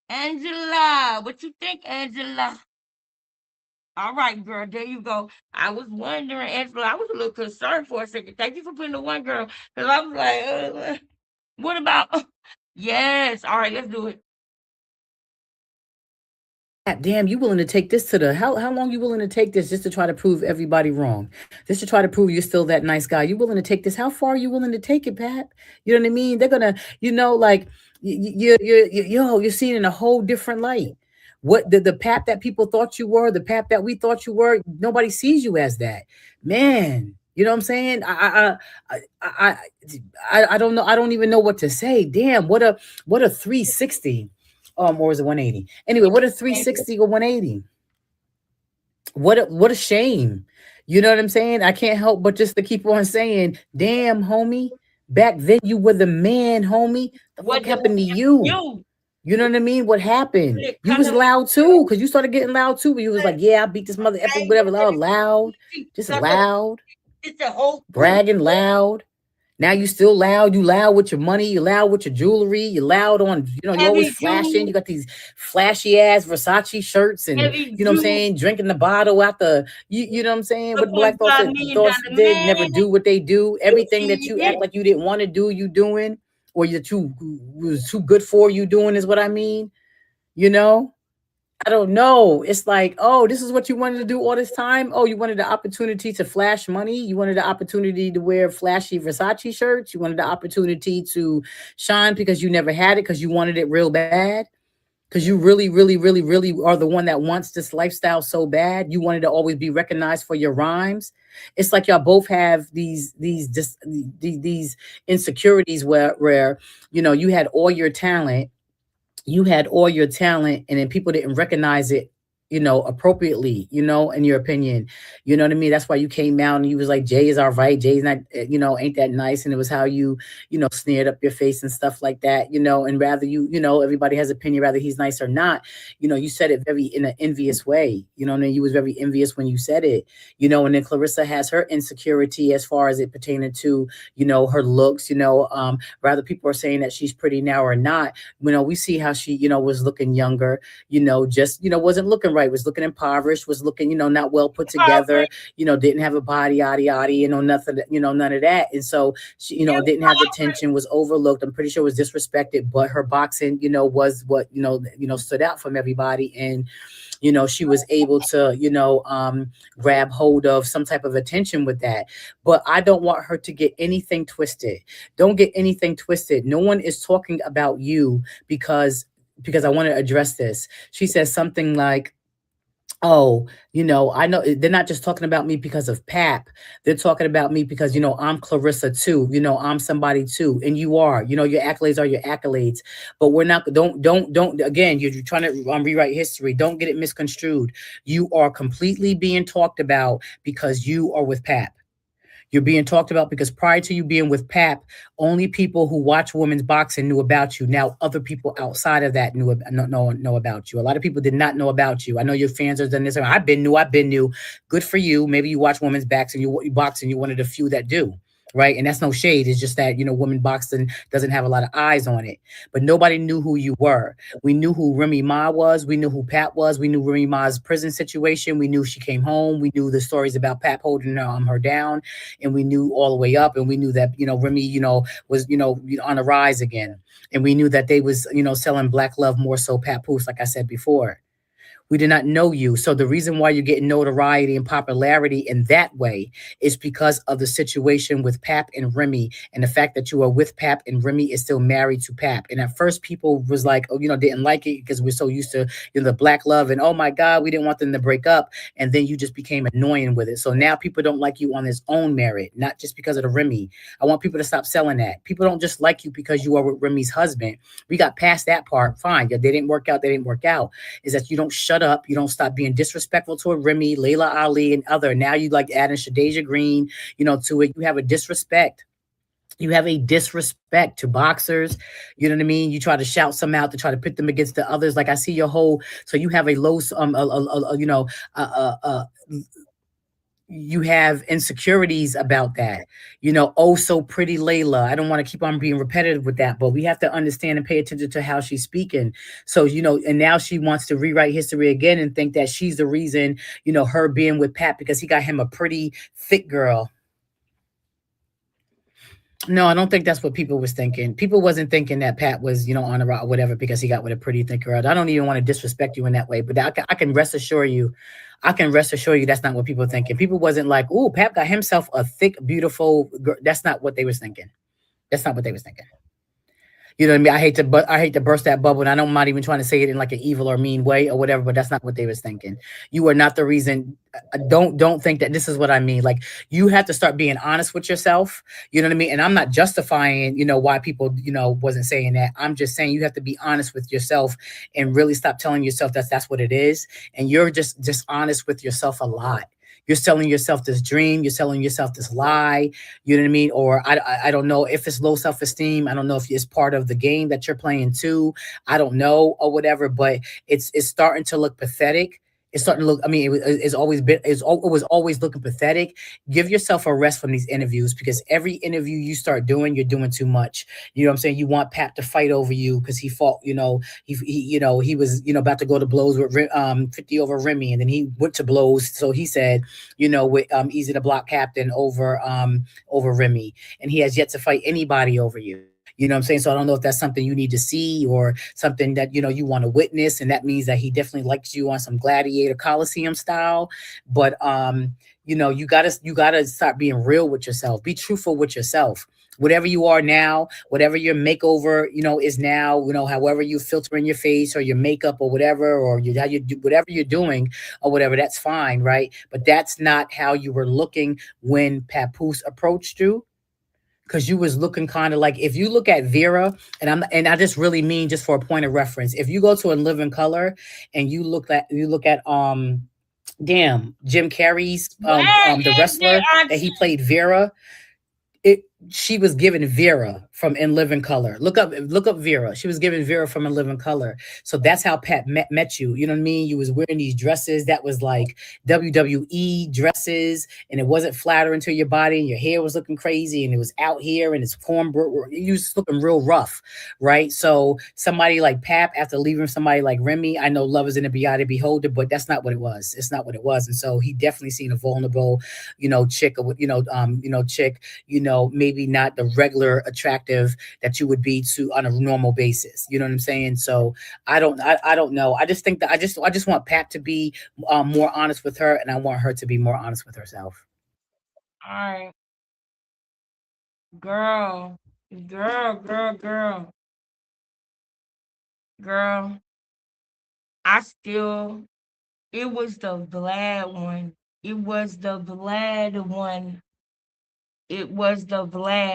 Angela, what you think, Angela? All right, girl, there you go. I was wondering, Angela, I was a little concerned for a second. Thank you for putting the 1, girl, because I was like, what about? Yes, all right, let's do it. Damn, you willing to take this to the how long you willing to take this just to try to prove everybody wrong? Just to try to prove you're still that nice guy. You willing to take this? How far are you willing to take it, Pat? You know what I mean? They're gonna, like you're seeing in a whole different light. What the Pap that people thought you were, the Pap that we thought you were, nobody sees you as that, man. You know what I'm saying? I don't know. I don't even know what to say. Damn, what a 360, or is it 180? Anyway, what a 360 or 180. What a shame. You know what I'm saying? I can't help but just to keep on saying, damn, homie. Back then you were the man, homie. What happened to you? You know what I mean? What happened? You was loud too, because you started getting loud too. But you was like, yeah, I beat this mother effing whatever, loud, just loud, bragging loud. Now you still loud. You loud with your money. You loud with your jewelry. You loud on, you know, you always flashing. You got these flashy ass Versace shirts and, you know what I'm saying, drinking the bottle out the, you know what I'm saying, what Black thoughts did, never do what they do. Everything that you act like you didn't want to do, you doing, or you're was too good for you doing is what I mean. You know? I don't know. It's like, oh, this is what you wanted to do all this time. Oh, you wanted the opportunity to flash money. You wanted the opportunity to wear flashy Versace shirts. You wanted the opportunity to shine because you never had it, because you wanted it real bad. Because you really, really, really, really are the one that wants this lifestyle so bad. You wanted to always be recognized for your rhymes. It's like y'all both have these insecurities where you know, you had all your talent. You had all your talent, and then people didn't recognize it, you know, appropriately, you know, in your opinion. You know what I mean? That's why you came out and you was like, Jay is all right. Jay's not, you know, ain't that nice. And it was how you know, sneered up your face and stuff like that, you know, and rather you know, everybody has opinion, rather he's nice or not. You know, you said it very in an envious way, you know, and then you was very envious when you said it, you know, and then Clarissa has her insecurity as far as it pertaining to, you know, her looks, you know, rather people are saying that she's pretty now or not. You know, we see how she, you know, was looking younger, you know, just, you know, wasn't looking right, was looking impoverished, was looking, you know, not well put together, you know, didn't have a body, you know, nothing, you know, none of that. And so she, you know, didn't have the attention, was overlooked. I'm pretty sure was disrespected, but her boxing, you know, was what, you know, stood out from everybody. And, you know, she was able to, you know, grab hold of some type of attention with that. But I don't want her to get anything twisted. Don't get anything twisted. No one is talking about you because I want to address this. She says something like, oh, you know, I know they're not just talking about me because of Pap. They're talking about me because, you know, I'm Clarissa too. You know, I'm somebody too. And you are, you know, your accolades are your accolades. But we're not, don't, again, you're trying to rewrite history. Don't get it misconstrued. You are completely being talked about because you are with Pap. You're being talked about because prior to you being with Pap, only people who watch women's boxing knew about you. Now, other people outside of that know about you. A lot of people did not know about you. I know your fans are done this. I've been new. Good for you. Maybe you watch women's boxing. You boxing. You're one of the few that do. Right. And that's no shade. It's just that, you know, women boxing doesn't have a lot of eyes on it. But nobody knew who you were. We knew who Remy Ma was. We knew who Pat was. We knew Remy Ma's prison situation. We knew she came home. We knew the stories about Pat holding her down. And we knew all the way up. And we knew that, you know, Remy, you know, was, you know, on the rise again. And we knew that they was, you know, selling black love more so Papoose, like I said before. We did not know you. So the reason why you're getting notoriety and popularity in that way is because of the situation with Pap and Remy, and the fact that you are with Pap and Remy is still married to Pap. And at first people was like, oh, you know, didn't like it because we're so used to, you know, the black love and, oh my God, we didn't want them to break up. And then you just became annoying with it. So now people don't like you on his own merit, not just because of the Remy. I want people to stop selling that. People don't just like you because you are with Remy's husband. We got past that part. Fine. Yeah, they didn't work out. Is that you don't shut up. You don't stop being disrespectful to a Remy, Layla Ali, and other. Now you like adding Shadeja Green, you know, to it. You have a disrespect. You have a disrespect to boxers. You know what I mean? You try to shout some out to try to pit them against the others. Like I see your whole, so you have a low, you have insecurities about that, you know. Oh, so pretty Layla. I don't want to keep on being repetitive with that, but we have to understand and pay attention to how she's speaking. So, you know, and now she wants to rewrite history again and think that she's the reason, you know, her being with Pat because he got him a pretty thick girl. No, I don't think that's what people was thinking. People wasn't thinking that Pat was, you know, on a rock or whatever because he got with a pretty thick girl. I don't even want to disrespect you in that way, but I can rest assure you that's not what people are thinking. People wasn't like, ooh, Pat got himself a thick, beautiful girl. That's not what they was thinking. You know what I mean? I hate to burst that bubble, and I'm not even trying to say it in like an evil or mean way or whatever, but that's not what they was thinking. You are not the reason. Don't think that this is what I mean. Like, you have to start being honest with yourself. You know what I mean? And I'm not justifying, why people, wasn't saying that. I'm just saying you have to be honest with yourself and really stop telling yourself that's what it is. And you're just honest with yourself a lot. You're selling yourself this dream. You're selling yourself this lie. You know what I mean? Or I don't know if it's low self-esteem. I don't know if it's part of the game that you're playing too. I don't know or whatever, but it's starting to look pathetic. It's starting to look, I mean, it was always looking pathetic. Give yourself a rest from these interviews, because every interview you start doing, you're doing too much. You know what I'm saying? You want Pap to fight over you because he fought, he was, about to go to blows with 50 over Remy, and then he went to blows. So he said, with Easy the Block Captain over Remy, and he has yet to fight anybody over you. You know what I'm saying? So I don't know if that's something you need to see or something that, you want to witness. And that means that he definitely likes you on some Gladiator Coliseum style. But, you gotta start being real with yourself. Be truthful with yourself. Whatever you are now, whatever your makeover, is now, however you filter in your face or your makeup or whatever, or whatever you're doing or whatever, that's fine, right? But that's not how you were looking when Papoose approached you. Because you was looking kind of like, if you look at Vera, and I just really mean, just for a point of reference, if you go to In Living Color and you look at Jim Carrey's the wrestler that he played Vera, she was given Vera from In Living Color. Look up Vera. She was given Vera from In Living Color. So that's how Pat met you. You know what I mean? You was wearing these dresses that was like WWE dresses, and it wasn't flattering to your body, and your hair was looking crazy, and it was out here, and it's cornbread. You was looking real rough, right? So somebody like Pap, after leaving somebody like Remy, I know love is in the eye of the beholder, but that's not what it was. It's not what it was. And so he definitely seen a vulnerable, chick, chick, maybe not the regular attractive that you would be to on a normal basis. You know what I'm saying? So I don't know. I just think that I just want Pat to be more honest with her, and I want her to be more honest with herself. All right. Girl. It was the Vlad one. It was the Vlad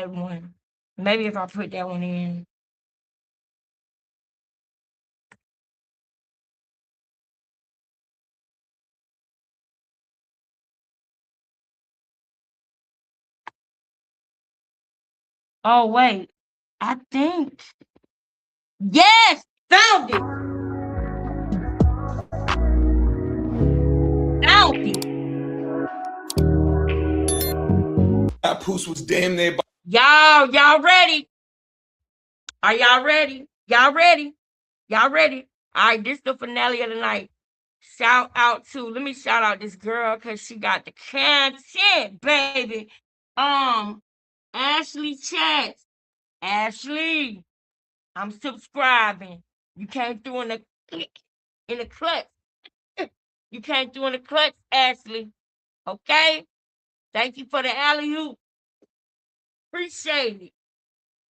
one. Maybe if I put that one in. Oh, wait. I think. Yes! Found it! Papoose was damn near. Y'all ready? Are y'all ready? Y'all ready? All right, this is the finale of the night. Let me shout out this girl, because she got the content, baby. Ashley Chats. Ashley, I'm subscribing. You came through in the clutch. You came through in the clutch, Ashley. Okay? Thank you for the alley-oop. Appreciate it.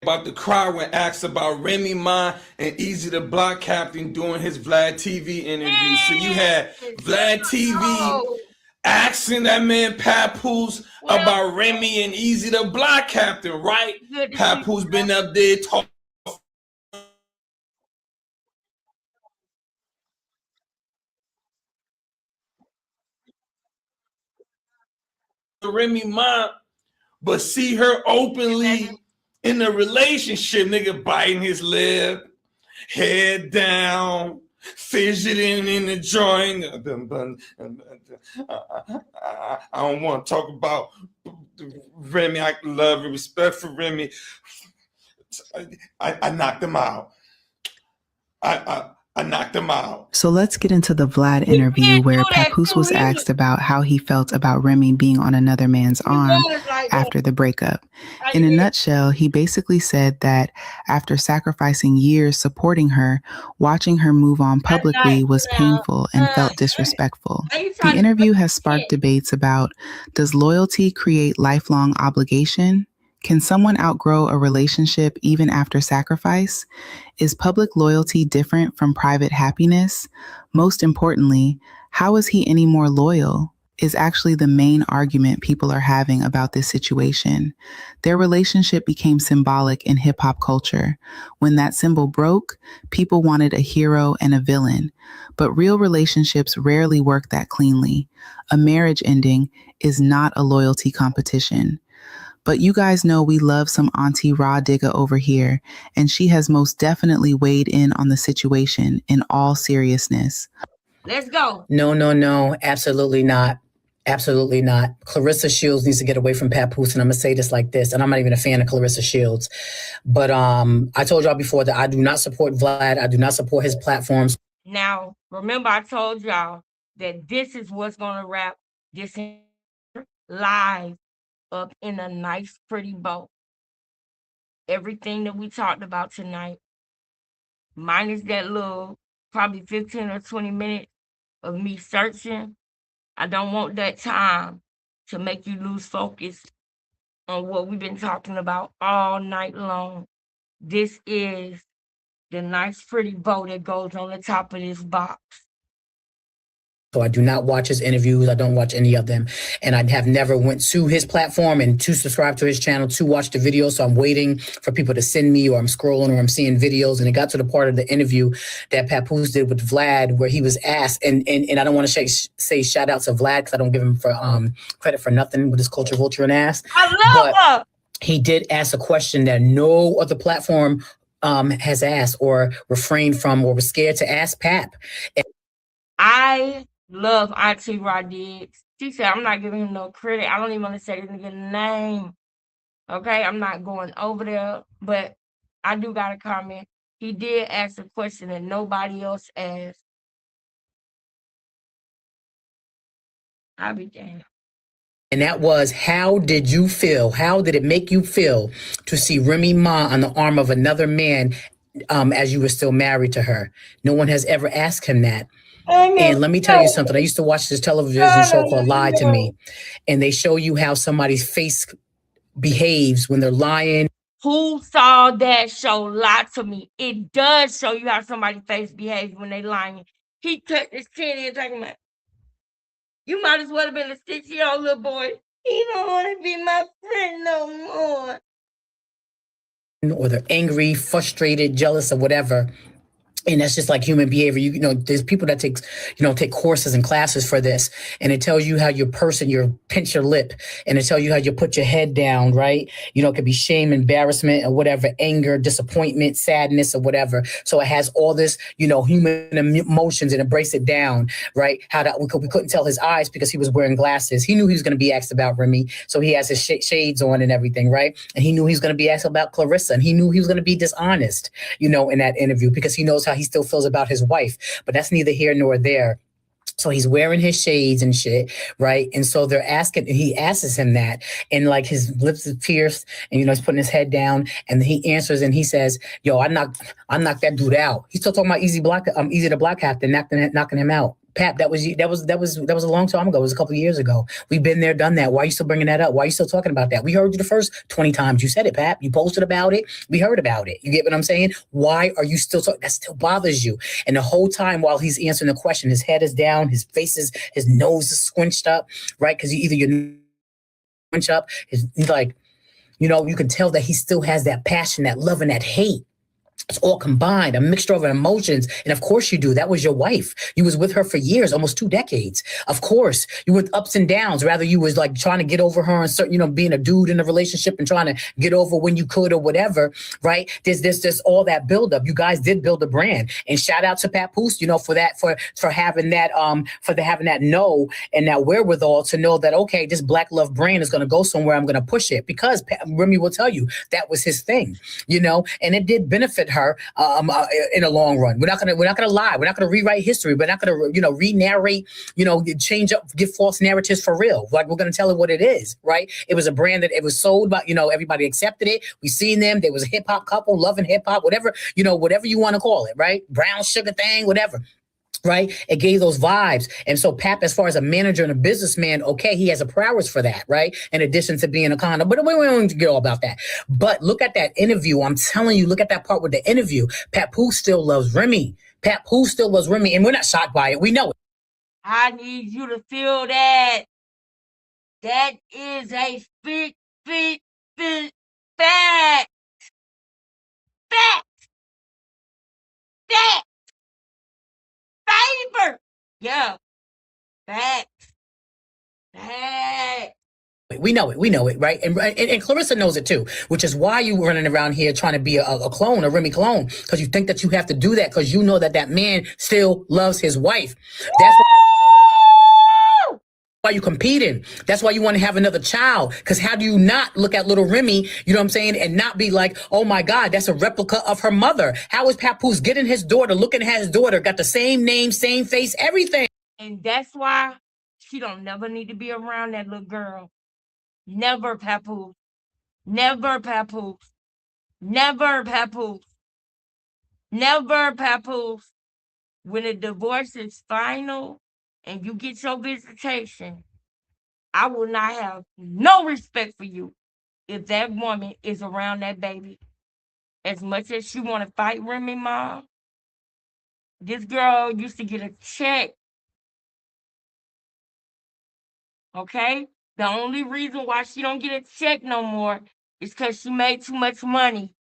About to cry when asked about Remy Ma and Easy the Block Captain doing his Vlad TV interview. So you had Vlad TV asking that man Papoose about Remy and Easy the Block Captain, right? Papoose been up there talking to Remy Ma, but see her openly in a relationship, nigga biting his lip, head down, fidgeting in the joint. I don't want to talk about Remy. I love and respect for Remy. I knocked him out. I knocked him out. So let's get into the Vlad interview where Papoose was asked about how he felt about Remy being on another man's arm after the breakup. In a nutshell, he basically said that after sacrificing years supporting her, watching her move on publicly was painful and felt disrespectful. The interview has sparked debates about, does loyalty create lifelong obligation? Can someone outgrow a relationship even after sacrifice? Is public loyalty different from private happiness? Most importantly, how is he any more loyal? Is actually the main argument people are having about this situation. Their relationship became symbolic in hip hop culture. When that symbol broke, people wanted a hero and a villain. But real relationships rarely work that cleanly. A marriage ending is not a loyalty competition. But you guys know we love some Auntie Rodig over here, and she has most definitely weighed in on the situation in all seriousness. Let's go. No, absolutely not. Absolutely not. Clarissa Shields needs to get away from Papoose, and I'm gonna say this like this, and I'm not even a fan of Clarissa Shields. But I told y'all before that I do not support Vlad. I do not support his platforms. Now, remember I told y'all that this is what's gonna wrap this live up in a nice, pretty bow. Everything that we talked about tonight, minus that little probably 15 or 20 minutes of me searching. I don't want that time to make you lose focus on what we've been talking about all night long. This is the nice, pretty bow that goes on the top of this box. So I do not watch his interviews. I don't watch any of them. And I have never went to his platform and to subscribe to his channel to watch the videos. So I'm waiting for people to send me, or I'm scrolling, or I'm seeing videos. And it got to the part of the interview that Papoose did with Vlad, where he was asked, and I don't want to say shout out to Vlad, because I don't give him for credit for nothing with his culture vulture and ass. I love her. He did ask a question that no other platform has asked, or refrained from, or was scared to ask Pap. I love Auntie Rodig. She said, I'm not giving him no credit. I don't even want to say this nigga's name. Okay, I'm not going over there, but I do got a comment. He did ask a question that nobody else asked. I'll be damned. And that was, how did you feel? How did it make you feel to see Remy Ma on the arm of another man as you were still married to her? No one has ever asked him that. And let me tell you something. I used to watch this television show called Lie to Me. And they show you how somebody's face behaves when they're lying. Who saw that show, Lie to Me? It does show you how somebody's face behaves when they lying. He tucked his chin in talking about, you might as well have been a 6-year-old little boy. He don't want to be my friend no more. Or they're angry, frustrated, jealous, or whatever. And that's just like human behavior. You know, there's people that take courses and classes for this, and it tells you how you pinch your lip, and it tells you how you put your head down, right? You know, it could be shame, embarrassment, or whatever, anger, disappointment, sadness, or whatever. So it has all this, human emotions, and it breaks it down, right? How that we couldn't tell his eyes because he was wearing glasses. He knew he was going to be asked about Remy, so he has his shades on and everything, right? And he knew he was going to be asked about Clarissa, and he knew he was going to be dishonest, in that interview, because he knows how he still feels about his wife. But that's neither here nor there. So he's wearing his shades and shit, right? And so they're asking, he asks him that, and like his lips is pierced, and he's putting his head down, and he answers and he says, "Yo, I knocked that dude out." He's still talking about Easy the Block Captain knocking him out. Pap, that was a long time ago. It was a couple of years ago. We've been there, done that. Why are you still bringing that up? Why are you still talking about that? We heard you the first 20 times you said it, Pap. You posted about it. We heard about it. You get what I'm saying? Why are you still talking? That still bothers you. And the whole time while he's answering the question, his head is down, his nose is squinched up, right? Because either you squinch up, he's like, you can tell that he still has that passion, that love, and that hate. It's all combined, a mixture of emotions. And of course you do. That was your wife. You was with her for years, almost 2 decades. Of course, you went ups and downs. Rather, you was like trying to get over her and start, being a dude in a relationship and trying to get over when you could or whatever, right? There's all that buildup. You guys did build a brand. And shout out to Papoose, for that, for having that, having that know and that wherewithal to know that, okay, this Black love brand is going to go somewhere. I'm going to push it, because Remy will tell you that was his thing, and it did benefit her in the long run. We're not gonna lie. We're not gonna rewrite history. We're not gonna re-narrate, change up, give false narratives for real. Like, we're gonna tell it what it is, right? It was a brand that it was sold by, everybody accepted it. We seen them. There was a hip hop couple loving hip hop, whatever you want to call it, right? Brown sugar thing, whatever. right? It gave those vibes. And so Pap, as far as a manager and a businessman, okay, he has a prowess for that, right? In addition to being a condo, but we don't need to get all about that. But look at that interview. I'm telling you, look at that part with the interview. Papoose still loves Remy. Papoose still loves Remy, and we're not shocked by it. We know it. I need you to feel that. That is a fact. Fact. Favor. Yeah. Fact. We know it, right? And Clarissa knows it too, which is why you running around here trying to be a clone, a Remy clone, because you think that you have to do that because you know that man still loves his wife. That's why you competing. That's why you want to have another child. Because how do you not look at little Remy, you know what I'm saying, and not be like, oh my God, that's a replica of her mother. How is Papoose getting his daughter, looking at his daughter, got the same name, same face, everything? And that's why she don't never need to be around that little girl. Never, Papoose. Never, Papoose. Never, Papoose. Never, Papoose. When the divorce is final and you get your visitation, I will not have no respect for you if that woman is around that baby. As much as she want to fight Remy Ma, this girl used to get a check. Okay? The only reason why she don't get a check no more is because she made too much money.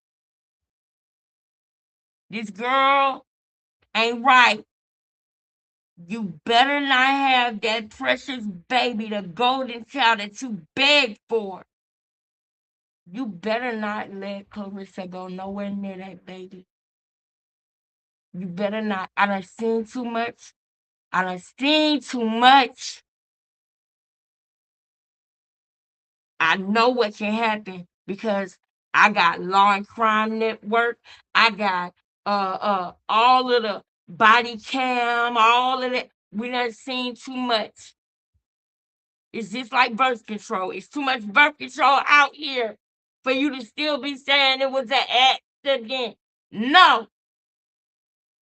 This girl ain't right. You better not have that precious baby, the golden child that you begged for. You better not let Clarissa go nowhere near that baby. You better not. I done seen too much. I done seen too much. I know what can happen because I got Law and Crime Network. I got all of the body cam, all of that. We done seen too much. It's just like birth control. It's too much birth control out here for you to still be saying it was an accident. No.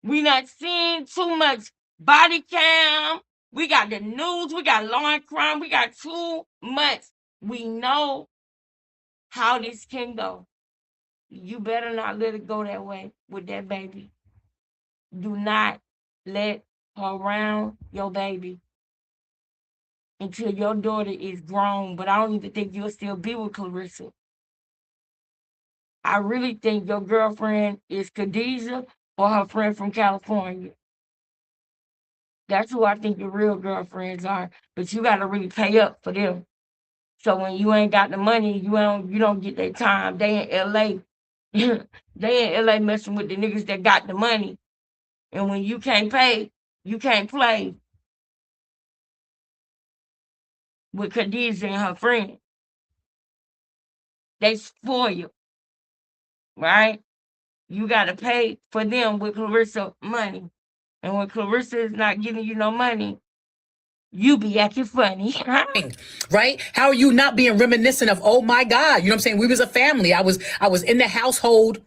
We not seen too much body cam. We got the news. We got Law and Crime. We got too much. We know how this can go. You better not let it go that way with that baby. Do not let her around your baby until your daughter is grown. But I don't even think you'll still be with Clarissa. I really think your girlfriend is Khadijah or her friend from California. That's who I think your real girlfriends are. But you gotta really pay up for them. So when you ain't got the money, you don't get their time. They in LA. They in LA messing with the niggas that got the money. And when you can't pay, you can't play with Khadijah and her friend. They spoil you, right? You gotta pay for them with Clarissa money. And when Clarissa is not giving you no money, you be acting funny. Right? How are you not being reminiscent of, oh my God, you know what I'm saying? We was a family. I was in the household,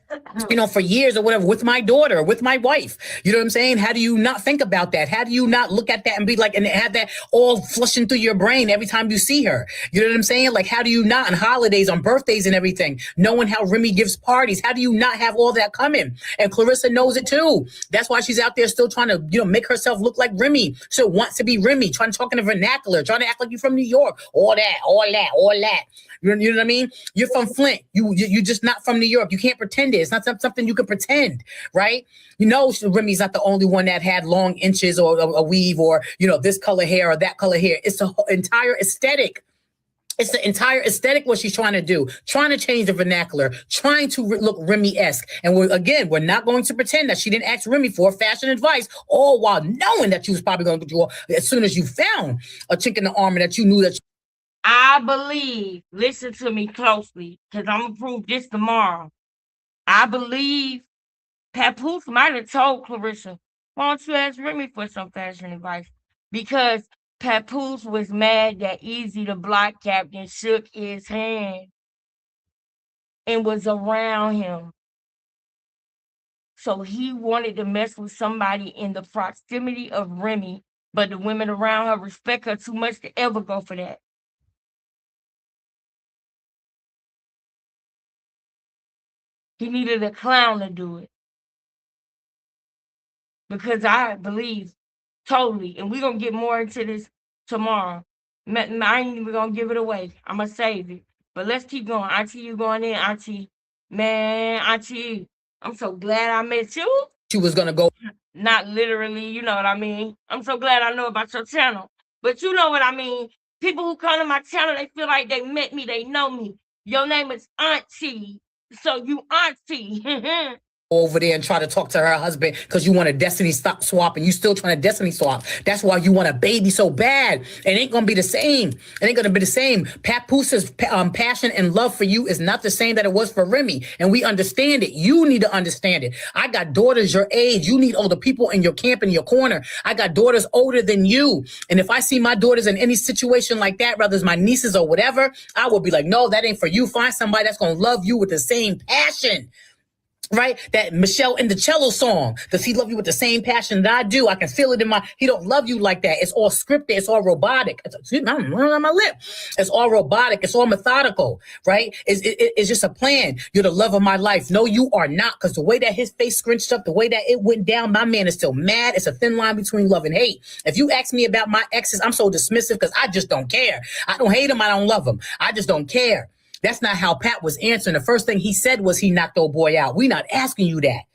you know, for years or whatever with my daughter, with my wife. You know what I'm saying? How do you not think about that? How do you not look at that and be like, and have that all flushing through your brain every time you see her? You know what I'm saying? Like, how do you not on holidays, on birthdays and everything, knowing how Remy gives parties? How do you not have all that coming? And Clarissa knows it too. That's why she's out there still trying to, you know, make herself look like Remy. So wants to be Remy, trying to talk in the vernacular, trying to act like you're from New York. All that. You know what I mean? You're from Flint. You're just not from New York. You can't pretend it. It's not something you can pretend, right? You know, Remy's not the only one that had long inches or a weave or, you know, this color hair or that color hair. It's the entire aesthetic. It's the entire aesthetic what she's trying to do, trying to change the vernacular, trying to look Remy-esque. And we're not going to pretend that she didn't ask Remy for fashion advice, all while knowing that she was probably going to do as soon as you found a chink in the armor that you knew that. I believe, listen to me closely, because I'm going to prove this tomorrow. I believe Papoose might have told Clarissa, why don't you ask Remy for some fashion advice? Because Papoose was mad that Easy the Block Captain shook his hand and was around him. So he wanted to mess with somebody in the proximity of Remy, but the women around her respect her too much to ever go for that. He needed a clown to do it. Because I believe totally, and we're going to get more into this tomorrow. I ain't even going to give it away. I'm going to save it. But let's keep going. Auntie, you going in, Auntie. Man, Auntie, I'm so glad I met you. She was going to go. Not literally, you know what I mean? I'm so glad I know about your channel. But you know what I mean? People who come to my channel, they feel like they met me, they know me. Your name is Auntie, so you Auntie. Over there and try to talk to her husband because you want a destiny swap and you still trying to destiny swap. That's why you want a baby so bad. It ain't gonna be the same. It ain't gonna be the same. Papoos's passion and love for you is not the same that it was for Remy, and we understand it. You need to understand it. I got daughters your age. You need older people in your camp, in your corner. I got daughters older than you, and if I see my daughters in any situation like that, whether it's my nieces or whatever, I will be like, no, that ain't for you. Find somebody that's gonna love you with the same passion. Right? That Michelle in the cello song. Does he love you with the same passion that I do? I can feel it in my, he don't love you like that. It's all scripted. It's all robotic. I'm on my lip. It's all robotic. It's all methodical, right? It's just a plan. You're the love of my life. No, you are not. Because the way that his face scrunched up, the way that it went down, my man is still mad. It's a thin line between love and hate. If you ask me about my exes, I'm so dismissive because I just don't care. I don't hate him. I don't love him. I just don't care. That's not how Pat was answering. The first thing he said was he knocked old boy out. We not asking you that.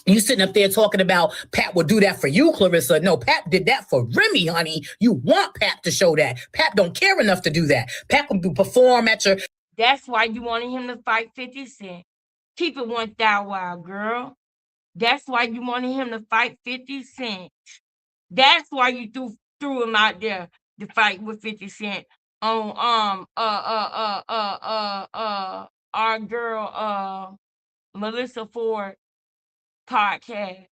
You sitting up there talking about Pat would do that for you, Clarissa. No, Pat did that for Remy, honey. You want Pat to show that. Pat don't care enough to do that. Pat can perform at your... That's why you wanted him to fight 50 Cent. Keep it 1,000 wild, girl. That's why you wanted him to fight 50 Cent. That's why you threw him out there to fight with 50 Cent. On our girl Melissa Ford podcast.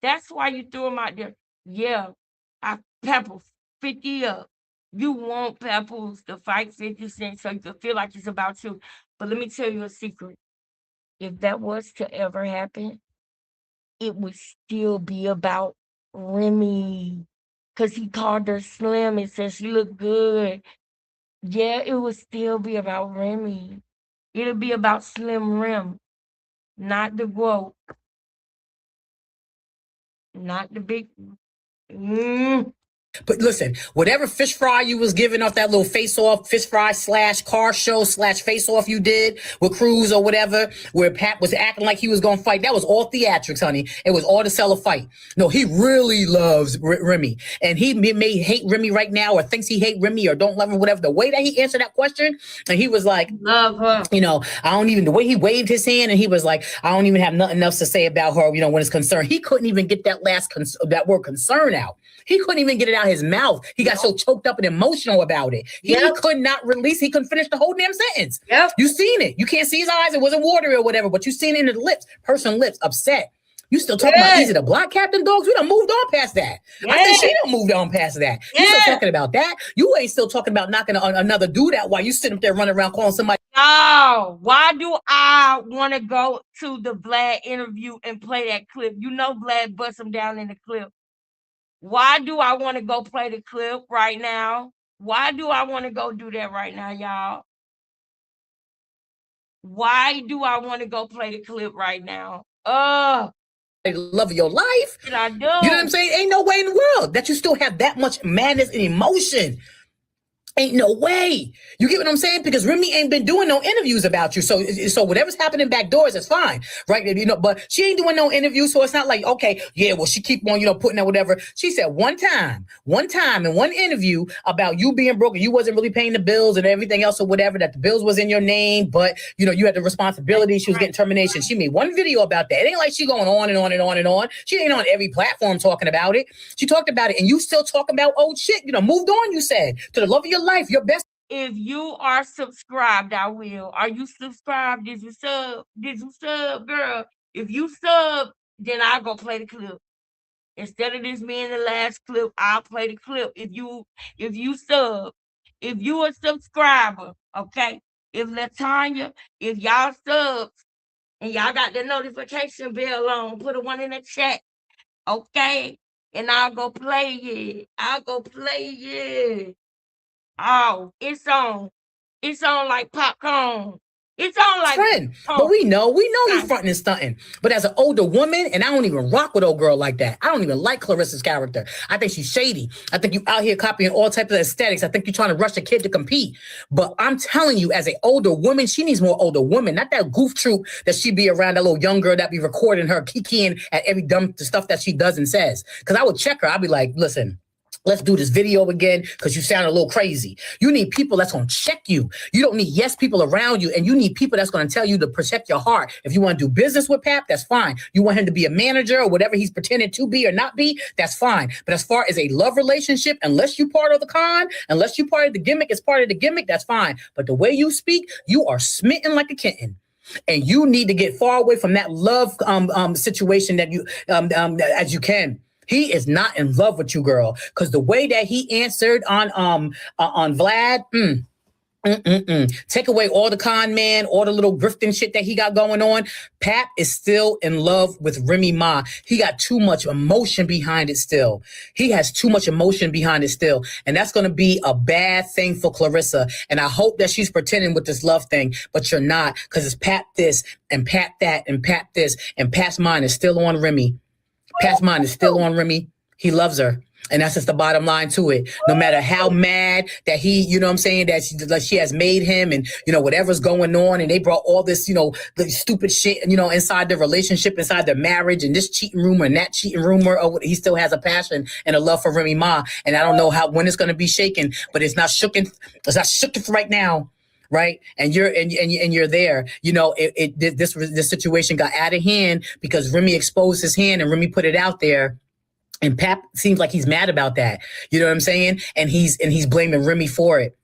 That's why you threw him out there. Yeah, Papoose 50 up. You want Papoose to fight 50 Cent so you can feel like it's about you. But let me tell you a secret. If that was to ever happen, it would still be about Remy. Because he called her slim and said she looked good. Yeah, it would still be about Remy. It'll be about Slim Rim, not the woke, not the big. But listen, whatever fish fry you was giving off that little face-off, fish fry / car show / face-off you did with Cruz or whatever, where Pat was acting like he was going to fight, that was all theatrics, honey. It was all to sell a fight. No, he really loves Remy. And he may hate Remy right now or thinks he hate Remy or don't love him, whatever. The way that he answered that question, and he was like, love her. You know, I don't even, the way he waved his hand and he was like, I don't even have nothing else to say about her, you know, when it's concerned. He couldn't even get that that word concern out. He couldn't even get it out his mouth. He got so choked up and emotional about it. He could not release. He couldn't finish the whole damn sentence. You seen it. You can't see his eyes. It wasn't watery or whatever, but you seen it in the lips. Person lips upset. You still talking about easy to block Captain Dogs? We done moved on past that. I think she done moved on past that. You still talking about that? You ain't still talking about knocking another dude out while you sitting up there running around calling somebody. No, why do I want to go to the Vlad interview and play that clip? You know Vlad bust him down in the clip. Why do I want to go play the clip right now? Why do I want to go do that right now, y'all? Why do I want to go play the clip right now? Love of your life. What I do? You know what I'm saying? Ain't no way in the world that you still have that much madness and emotion. Ain't no way. You get what I'm saying? Because Remy ain't been doing no interviews about you. So whatever's happening back doors is fine. Right? You know, but she ain't doing no interviews. So it's not like, okay, yeah, well, she keep on, you know, putting out whatever. She said one time in one interview about you being broke and you wasn't really paying the bills and everything else or whatever, that the bills was in your name, but you know, you had the responsibility. She was getting termination. She made one video about that. It ain't like she going on and on and on and on. She ain't on every platform talking about it. She talked about it and you still talking about old shit. You know, moved on, you said, to the love of your life, your best. If you are subscribed, I will. Are you subscribed? Did you sub? Did you sub, girl? If you sub, then I'll go play the clip. Instead of this being the last clip, I'll play the clip. If you sub, if you a subscriber, okay? If Latanya, if y'all subs, And y'all got the notification bell on. Put a 1 in the chat. Okay? And I'll go play it. I'll go play it. Oh, it's on. It's on like popcorn. It's on like friend. But we know you fronting and stunting. But as an older woman, and I don't even rock with old girl like that. I don't even like Clarissa's character. I think she's shady. I think you out here copying all types of aesthetics. I think you're trying to rush a kid to compete. But I'm telling you, as an older woman, she needs more older woman, not that goof troop that she be around, that little young girl that be recording her, kikiing at every dumb stuff that she does and says. Because I would check her. I'd be like, listen, let's do this video again because you sound a little crazy. You need people that's going to check you. You don't need yes people around you, and you need people that's going to tell you to protect your heart. If you want to do business with Pap, that's fine. You want him to be a manager or whatever he's pretending to be or not be, that's fine. But as far as a love relationship, unless you part of the con, unless you part of the gimmick, it's part of the gimmick, that's fine. But the way you speak, you are smitten like a kitten. And you need to get far away from that love situation that you as you can. He is not in love with you, girl, because the way that he answered on Vlad, take away all the con man, all the little grifting shit that he got going on. Pap is still in love with Remy Ma. He got too much emotion behind it still. He has too much emotion behind it still. And that's going to be a bad thing for Clarissa. And I hope that she's pretending with this love thing, but you're not, because it's Pap this and Pap that and Pap this, and Pap's mind is still on Remy. Pat's mind is still on Remy. He loves her. And that's just the bottom line to it. No matter how mad that he, you know what I'm saying, that she has made him and, you know, whatever's going on. And they brought all this, you know, the stupid shit, you know, inside their relationship, inside their marriage, and this cheating rumor and that cheating rumor. Oh, he still has a passion and a love for Remy Ma. And I don't know when it's going to be shaken, but it's not shooken. It's not shooken right now. Right. And you're there. You know, this situation got out of hand because Remy exposed his hand and Remy put it out there. And Pap seems like he's mad about that. You know what I'm saying? And he's blaming Remy for it.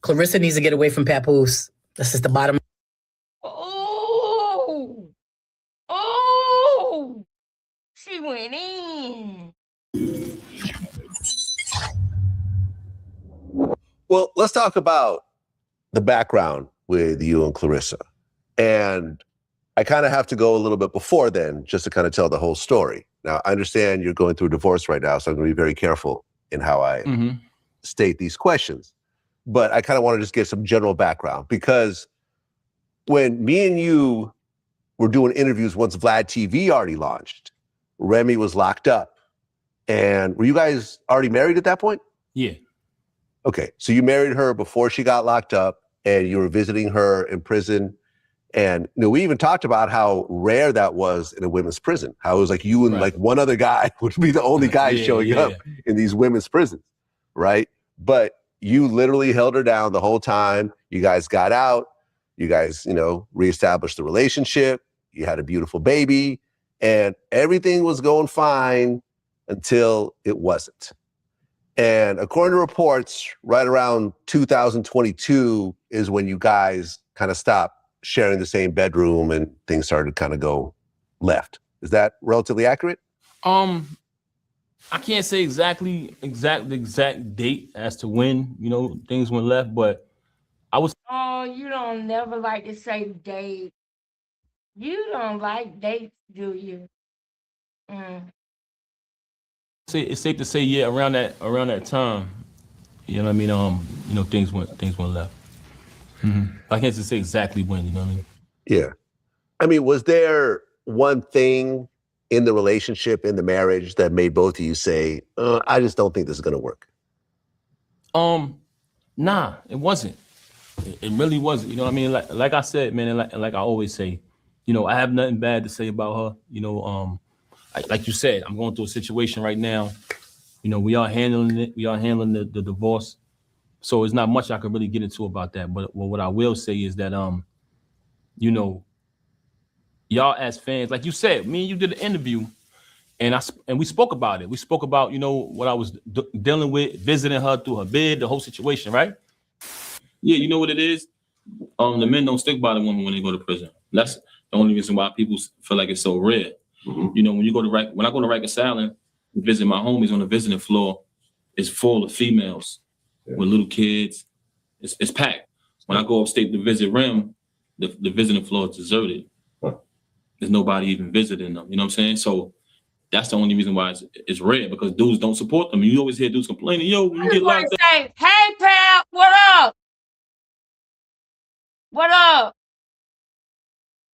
Clarissa needs to get away from Papoose. That's just the bottom. Oh, she went in. Well, let's talk about the background with you and Clarissa. And I kind of have to go a little bit before then just to kind of tell the whole story. Now, I understand you're going through a divorce right now, so I'm going to be very careful in how I state these questions. But I kind of want to just give some general background, because when me and you were doing interviews once Vlad TV already launched, Remy was locked up. And were you guys already married at that point? Yeah. Okay, so you married her before she got locked up, and you were visiting her in prison. And you know, we even talked about how rare that was in a women's prison. How it was like you and like one other guy would be the only guy showing up in these women's prisons, right? But you literally held her down the whole time. You guys got out. You guys, you know, reestablished the relationship. You had a beautiful baby, and everything was going fine until it wasn't. And according to reports, right around 2022 is when you guys kind of stopped sharing the same bedroom and things started to kind of go left. Is that relatively accurate? I can't say the exact date as to when, you know, things went left, but I was. Oh, you don't never like to say date. You don't like dates, do you? It's safe to say, yeah, around that time, you know what I mean? You know, things went left. I can't just say exactly when, you know what I mean? Yeah. I mean, was there one thing in the relationship, in the marriage, that made both of you say, I just don't think this is gonna work? Nah, it wasn't. It really wasn't. You know what I mean? Like I said, man, and like I always say, you know, I have nothing bad to say about her. You know, like you said, I'm going through a situation right now. You know, we are handling it. We are handling the divorce. So it's not much I could really get into about that. But what I will say is that, you know, y'all as fans, like you said, me and you did an interview, and we spoke about it. We spoke about, you know, what I was dealing with, visiting her through her bed, the whole situation, right? Yeah, you know what it is? The men don't stick by the woman when they go to prison. That's the only reason why people feel like it's so rare. You know, when I go to Rikers Island, visit my homies on the visiting floor, it's full of females with little kids. It's packed. When I go upstate to visit Rim, the visiting floor is deserted. there's nobody even visiting them. You know what I'm saying? So that's the only reason why it's rare, because dudes don't support them. You always hear dudes complaining, yo, when you get locked up. Say, hey, pal, what up? What up?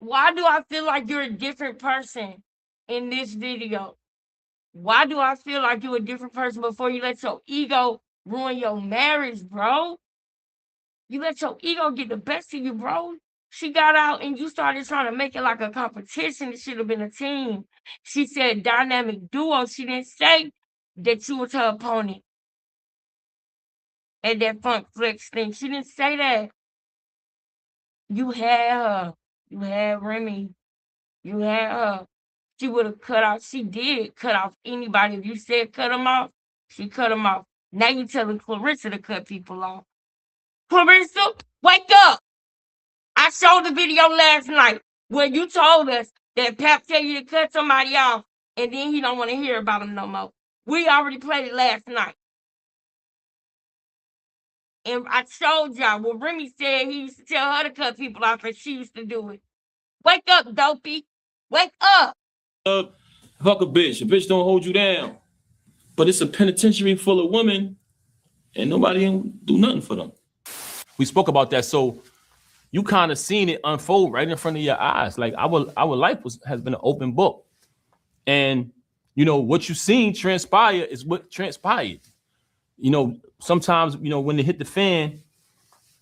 Why do I feel like you're a different person in this video? Why do I feel like you're a different person before you let your ego ruin your marriage, bro? You let your ego get the best of you, bro. She got out and you started trying to make it like a competition. It should have been a team. She said dynamic duo. She didn't say that you was her opponent at that Funk Flex thing. She didn't say that. You had her. You had Remy. You had her. She would have cut off. She did cut off anybody. If you said cut them off, she cut them off. Now you telling Clarissa to cut people off. Clarissa, wake up. I showed the video last night where you told us that Pap tell you to cut somebody off and then he don't want to hear about them no more. We already played it last night. And I showed y'all what Remy said he used to tell her to cut people off and she used to do it. Wake up, dopey. Wake up. Fuck a bitch. A bitch don't hold you down. But it's a penitentiary full of women and nobody do nothing for them. We spoke about that. So you kind of seen it unfold right in front of your eyes. Like our life has been an open book. And, you know, what you seen transpire is what transpired. You know, sometimes, you know, when they hit the fan,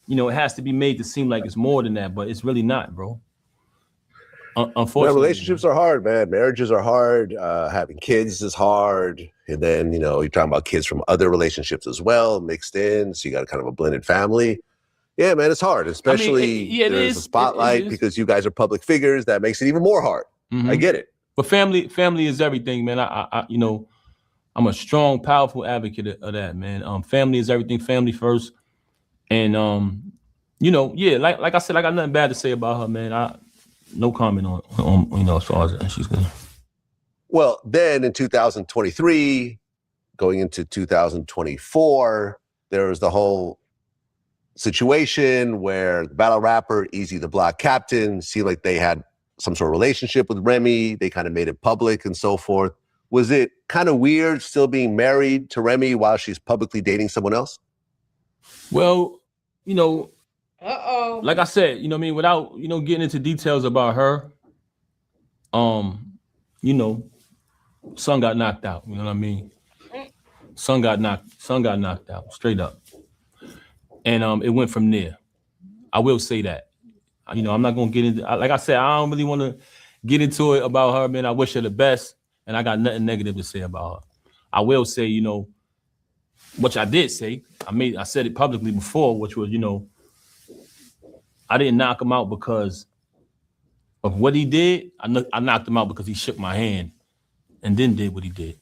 you know, it has to be made to seem like it's more than that, but it's really not, bro. Unfortunately. Relationships are hard, man. Marriages are hard. Having kids is hard. And then, you know, you're talking about kids from other relationships as well, mixed in. So you got kind of a blended family. Yeah, man, it's hard, especially there's a spotlight because you guys are public figures. That makes it even more hard. Mm-hmm. I get it. But family is everything, man. I you know, I'm a strong, powerful advocate of that, man. Family is everything. Family first. And you know, yeah, like I said, I got nothing bad to say about her, man. No comment on you know, as far as she's good. Well, then in 2023, going into 2024, there was the whole situation where the battle rapper, Easy the Block Captain, seemed like they had some sort of relationship with Remy. They kind of made it public and so forth. Was it kind of weird still being married to Remy while she's publicly dating someone else? Well, you know, like I said, you know what I mean, without, you know, getting into details about her, you know, son got knocked out, you know what I mean? Son got knocked out, straight up. And it went from there. I will say that. You know, I'm not gonna get into, like I said, I don't really want to get into it about her, man. I wish her the best, and I got nothing negative to say about her. I will say, you know, which I did say, I said it publicly before, which was, you know, I didn't knock him out because of what he did. I knocked him out because he shook my hand and then did what he did.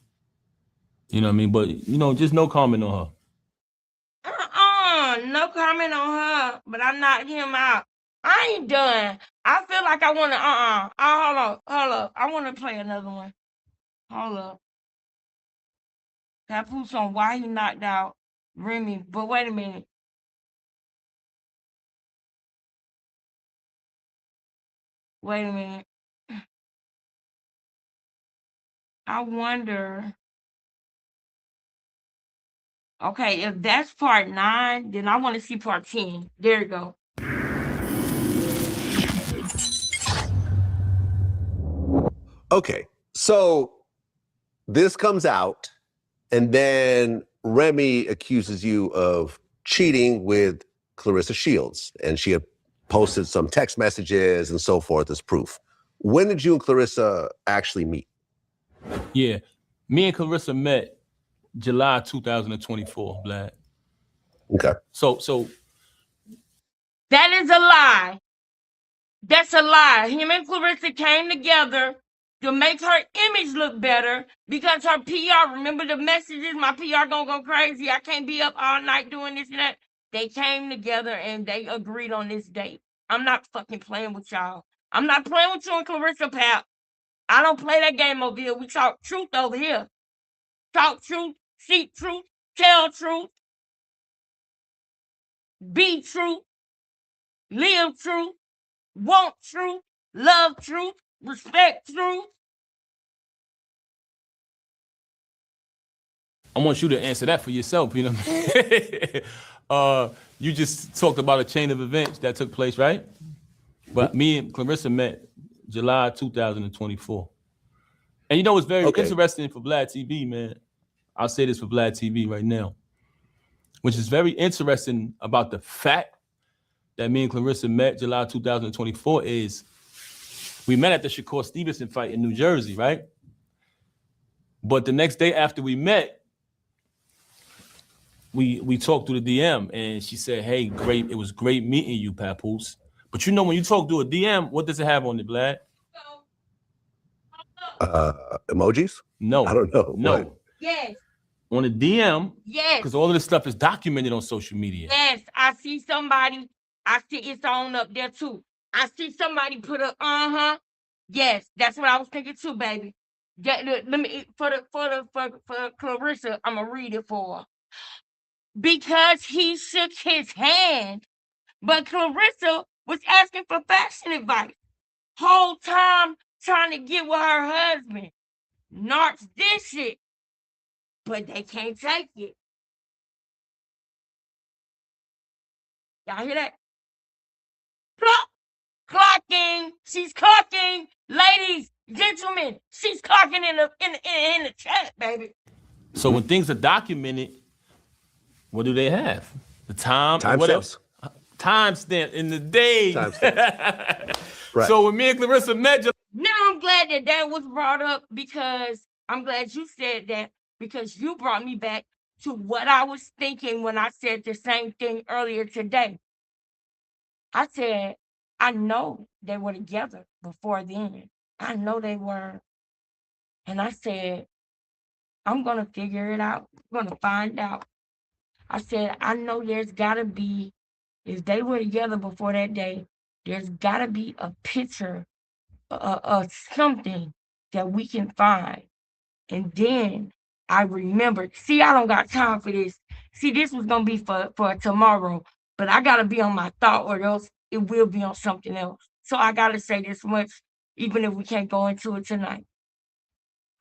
You know what I mean? But, you know, just no comment on her. No comment on her, but I knocked him out. I ain't done. I feel like I want to, hold up. I want to play another one. Hold up. Papoose on why he knocked out Remy, but wait a minute. Wait a minute. I wonder. Okay, if that's part 9, then I want to see part 10. There you go. Okay, so this comes out, and then Remy accuses you of cheating with Clarissa Shields, and she had posted some text messages and so forth as proof. When did you and Clarissa actually meet? Yeah, me and Clarissa met July 2024, Vlad. Okay. So that is a lie. That's a lie. Him and Clarissa came together to make her image look better because her PR, remember the messages, my PR gonna go crazy. I can't be up all night doing this and that. They came together and they agreed on this date. I'm not fucking playing with y'all. I'm not playing with you and Clarissa, Pap. I don't play that game over here. We talk truth over here. Talk truth, seek truth, tell truth, be truth, live truth, want truth, love truth. Respect, truth. I want you to answer that for yourself, you know what I mean? You just talked about a chain of events that took place, right? But me and Clarissa met July 2024. And you know what's very interesting for Vlad TV, man? I'll say this for Vlad TV right now, which is very interesting about the fact that me and Clarissa met July 2024 is we met at the Shakur Stevenson fight in New Jersey, right? But the next day after we met, we talked through the DM and she said, hey, great, it was great meeting you, Papoose. But you know, when you talk through a DM, what does it have on it, Vlad? Emojis? No. I don't know. No. What? Yes. On a DM? Yes. Because all of this stuff is documented on social media. Yes. I see somebody. I see it's on up there too. I see somebody put a Yes, that's what I was thinking too, baby. Let me for Clarissa, I'm gonna read it for her. Because he shook his hand, but Clarissa was asking for fashion advice. Whole time trying to get with her husband. Narcs this shit, but they can't take it. Y'all hear that? Clocking. She's clocking. Ladies, gentlemen, she's clocking in the chat, baby. So when things are documented, what do they have? The time. What else? Timestamp in the day. Right. So when me and Clarissa met, now I'm glad that was brought up because I'm glad you said that because you brought me back to what I was thinking when I said the same thing earlier today. I said, I know they were together before then. I know they were. And I said, I'm going to figure it out. I'm going to find out. I said, I know there's got to be, if they were together before that day, there's got to be a picture of something that we can find. And then I remembered, see, I don't got time for this. See, this was going to be for tomorrow, but I got to be on my thought or else it will be on something else. So I got to say this much, even if we can't go into it tonight.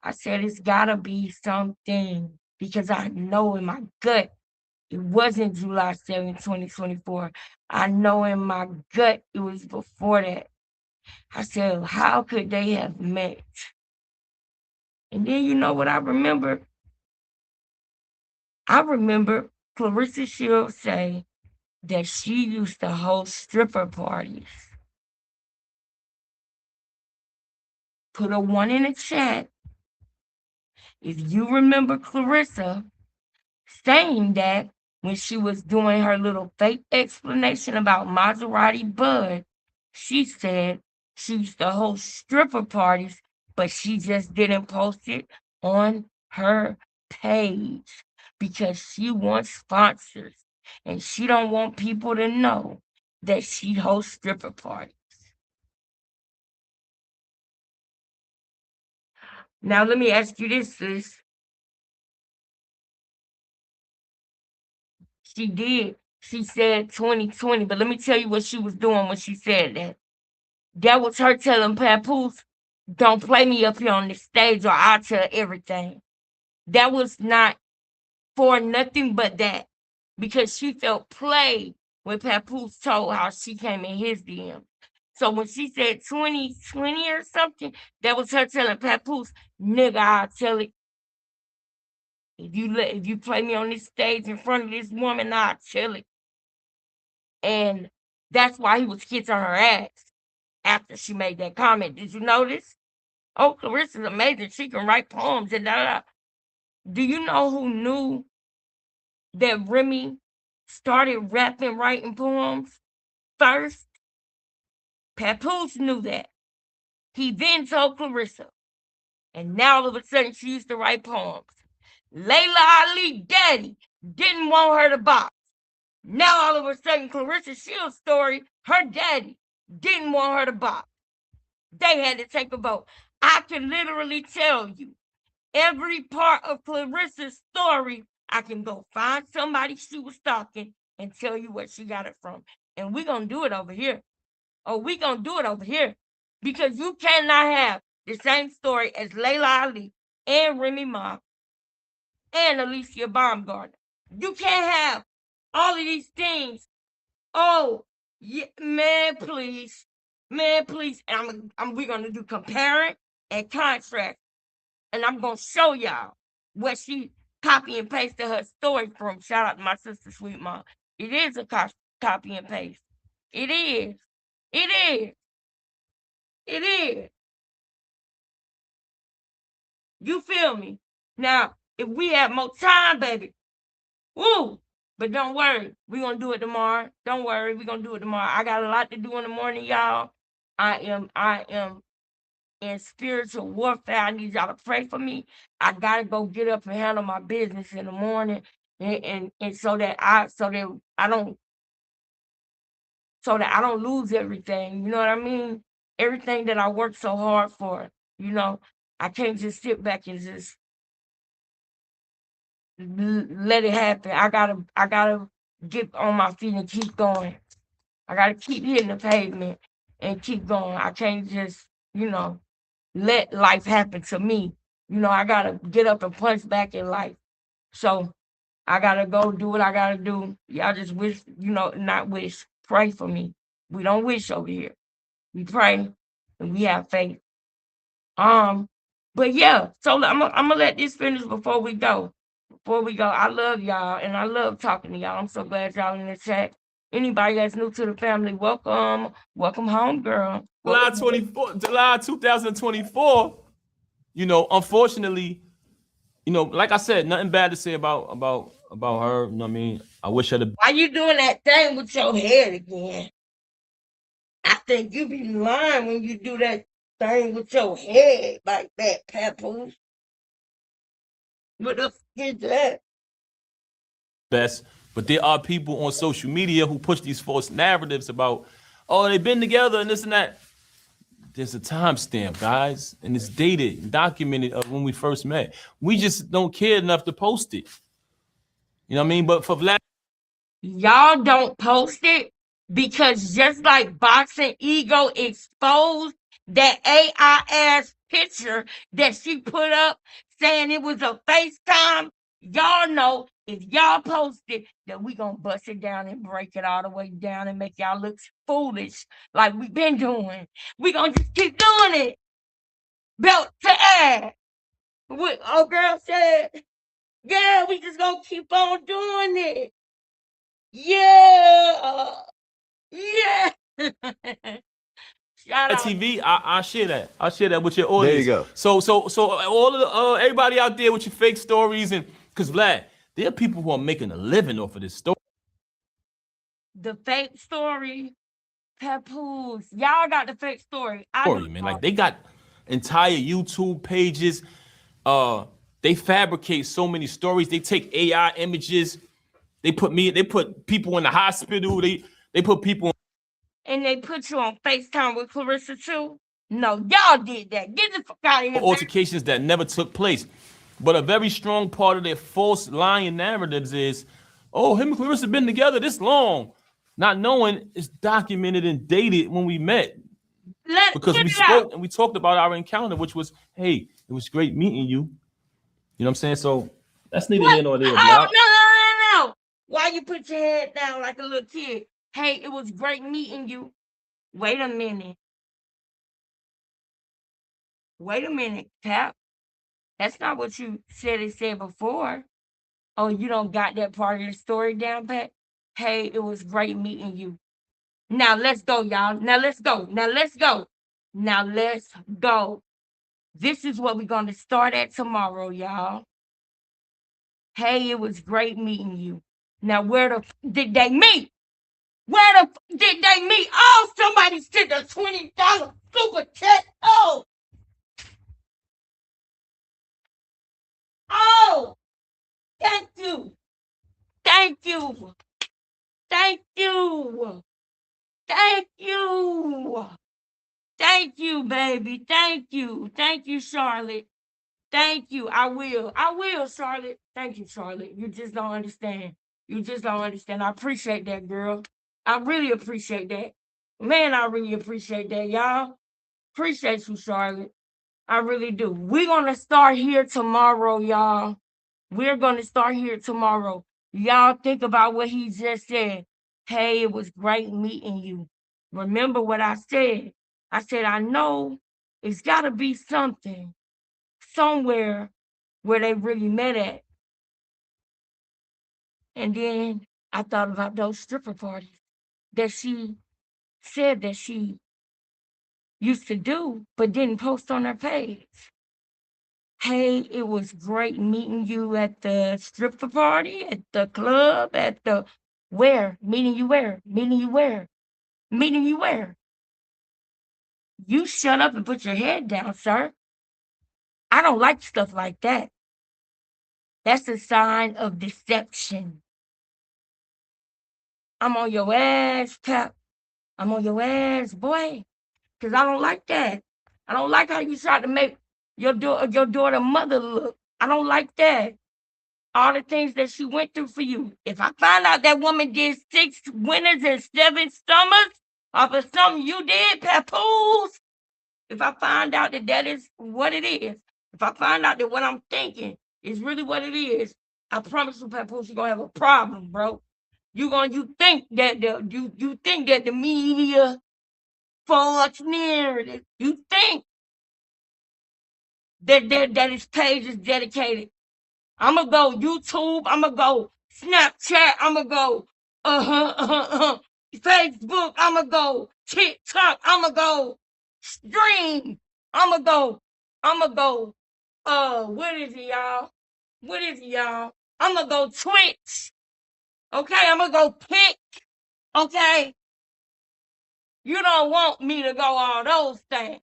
I said, it's got to be something because I know in my gut, it wasn't July 7, 2024. I know in my gut it was before that. I said, how could they have met? And then you know what I remember? I remember Clarissa Shields say that she used to host stripper parties. Put a 1 in the chat if you remember Clarissa saying that when she was doing her little fake explanation about Maserati Bud, she said she used to host stripper parties, but she just didn't post it on her page because she wants sponsors and she don't want people to know that she hosts stripper parties. Now let me ask you this, sis. She did. She said 2020, but let me tell you what she was doing when she said that. That was her telling Papoose, don't play me up here on the stage or I'll tell everything. That was not for nothing but that. Because she felt played when Papoose told how she came in his DM. So when she said 2020 or something, that was her telling Papoose, nigga, I'll tell it. If you play me on this stage in front of this woman, I'll tell it. And that's why he was kissing her ass after she made that comment. Did you notice? Oh, Clarissa's amazing. She can write poems and da. Do you know who knew that Remy started rapping, writing poems first? Papoose knew that. He then told Clarissa. And now all of a sudden she used to write poems. Layla Ali daddy didn't want her to box. Now all of a sudden Clarissa Shields' story, her daddy didn't want her to box. They had to take a vote. I can literally tell you every part of Clarissa's story. I can go find somebody she was stalking and tell you where she got it from. And we're going to do it over here. Oh, we're going to do it over here. Because you cannot have the same story as Layla Ali and Remy Ma and Alicia Baumgartner. You can't have all of these things. Oh, yeah, man, please. Man, please. And we're going to do comparing and contrast. And I'm going to show y'all what she copy and pasted her story from. Shout out to my sister, Sweet Mom. It is a copy and paste. It is. It is. It is. You feel me? Now, if we have more time, baby, woo! But don't worry, we're gonna do it tomorrow. Don't worry, we're gonna do it tomorrow. I got a lot to do in the morning, y'all. I am in spiritual warfare. I need y'all to pray for me. I gotta go get up and handle my business in the morning, and so that I don't lose everything. You know what I mean? Everything that I worked so hard for. You know, I can't just sit back and just let it happen. I gotta get on my feet and keep going. I gotta keep hitting the pavement and keep going. I can't just, let life happen to me. I gotta get up and punch back in life. So I gotta go do what I gotta do. Y'all just wish, not wish, pray for me. We don't wish over here. We pray and we have faith. But yeah, so I'm gonna let this finish before we go. I love y'all and I love talking to y'all. I'm so glad y'all in the chat. Anybody that's new to the family, welcome. Welcome home, girl. July 2024, unfortunately, like I said, nothing bad to say about her. You know what I mean? I wish her the Why you doing that thing with your head again? I think you be lying when you do that thing with your head like that, Papoose. What the fuck is that? best, but there are people on social media who push these false narratives about, oh, they've been together and this and that. There's a timestamp, guys, and it's dated, documented of when we first met. We just don't care enough to post it. You know what I mean? But for Vlad, y'all don't post it because just like Boxing Ego exposed that AI ass picture that she put up saying it was a FaceTime, y'all know if y'all post it that we gonna bust it down and break it all the way down and make y'all look foolish like we've been doing. We gonna just keep doing it. Belt to ass. What old girl said, yeah, we just gonna keep on doing it. Yeah. Yeah. Shout out. TV, I share that. I share that with your audience. There you go. So all of the everybody out there with your fake stories, and because Vlad, there are people who are making a living off of this story. The fake story, Papoose. Y'all got the fake story. Man, like they got entire YouTube pages. They fabricate so many stories. They take AI images. They put people in the hospital. They put people. And they put you on FaceTime with Clarissa too? No, y'all did that. Get the fuck out of here. Altercations that never took place. But a very strong part of their false lying narratives is, oh, him and Clarissa been together this long. Not knowing it's documented and dated when we met. Because we spoke and we talked about our encounter, which was, hey, it was great meeting you. You know what I'm saying? So that's neither here nor there. Oh, no. Why you put your head down like a little kid? Hey, it was great meeting you. Wait a minute. Cap. That's not what you said before. Oh, you don't got that part of the story down, Pat? Hey, it was great meeting you. Now let's go, y'all. Now let's go. This is what we're going to start at tomorrow, y'all. Hey, it was great meeting you. Now, where the did they meet? Where the did they meet? Oh, somebody sent a $20 super chat. Oh, thank you. Thank you, baby. Thank you, Charlotte. Thank you. I will, Charlotte. Thank you, Charlotte. You just don't understand. I appreciate that, girl. I really appreciate that. Man, I really appreciate that, y'all. Appreciate you, Charlotte. I really do. We're gonna start here tomorrow, y'all. We're gonna start here tomorrow. Y'all think about what he just said. Hey, it was great meeting you. Remember what I said? I said, I know it's gotta be something somewhere where they really met at. And then I thought about those stripper parties that she said that she used to do, but didn't post on her page. Hey, it was great meeting you at the stripper party, at the club, at the where? Meeting you where? Meeting you where? Meeting you where? You shut up and put your head down, sir. I don't like stuff like that. That's a sign of deception. I'm on your ass, Pep. I'm on your ass, boy. Because I don't like that. I don't like how you try to make your daughter mother look. I don't like that. All the things that she went through for you. If I find out that woman did 6 winters and 7 summers off of something you did, Papoose, if I find out that that is what it is, if I find out that what I'm thinking is really what it is, I promise you, Papoose, you're gonna have a problem, bro. You think that the media false narrative. You think that his page is dedicated. I'ma go YouTube, I'ma go Snapchat, I'ma go Facebook, I'ma go TikTok, I'ma go Stream, I'ma go what is it, y'all? What is it, y'all? I'ma go Twitch. Okay, I'ma go Pick. Okay. You don't want me to go all those things.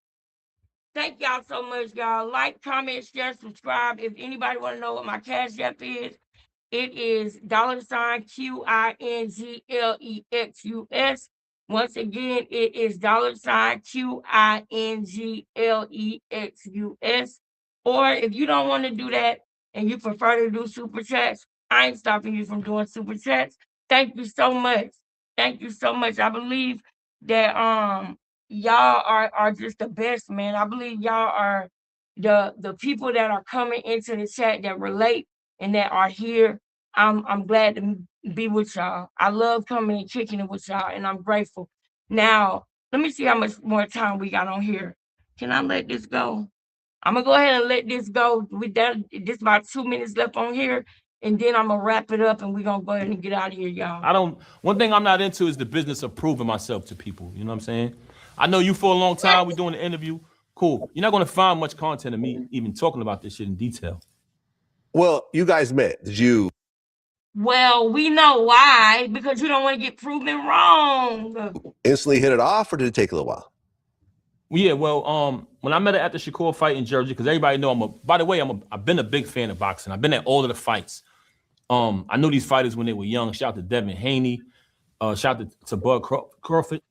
Thank y'all so much, y'all. Like, comment, share, subscribe. If anybody want to know what my Cash App is, it is $QINGLEXUS. Once again, it is $QINGLEXUS. Or if you don't want to do that and you prefer to do super chats, I ain't stopping you from doing super chats. Thank you so much. Thank you so much. I believe that y'all are just the best, man. I believe y'all are the people that are coming into the chat that relate and that are here. I'm glad to be with y'all. I love coming and kicking it with y'all, and I'm grateful. Now, let me see how much more time we got on here. Can I let this go? I'm gonna go ahead and let this go. This about 2 minutes left on here, and then I'm gonna wrap it up, and we're gonna go ahead and get out of here, y'all. One thing I'm not into is the business of proving myself to people. You know what I'm saying? I know you for a long time. We're doing the interview. Cool. You're not gonna find much content of me even talking about this shit in detail. Well, you guys met. Did you? Well, we know why, because you don't want to get proven wrong. Instantly hit it off, or did it take a little while? Yeah, well, when I met her at the Shakur fight in Jersey, because everybody know I've been a big fan of boxing. I've been at all of the fights. I knew these fighters when they were young. Shout out to Devin Haney. Shout out to Bud Crawford.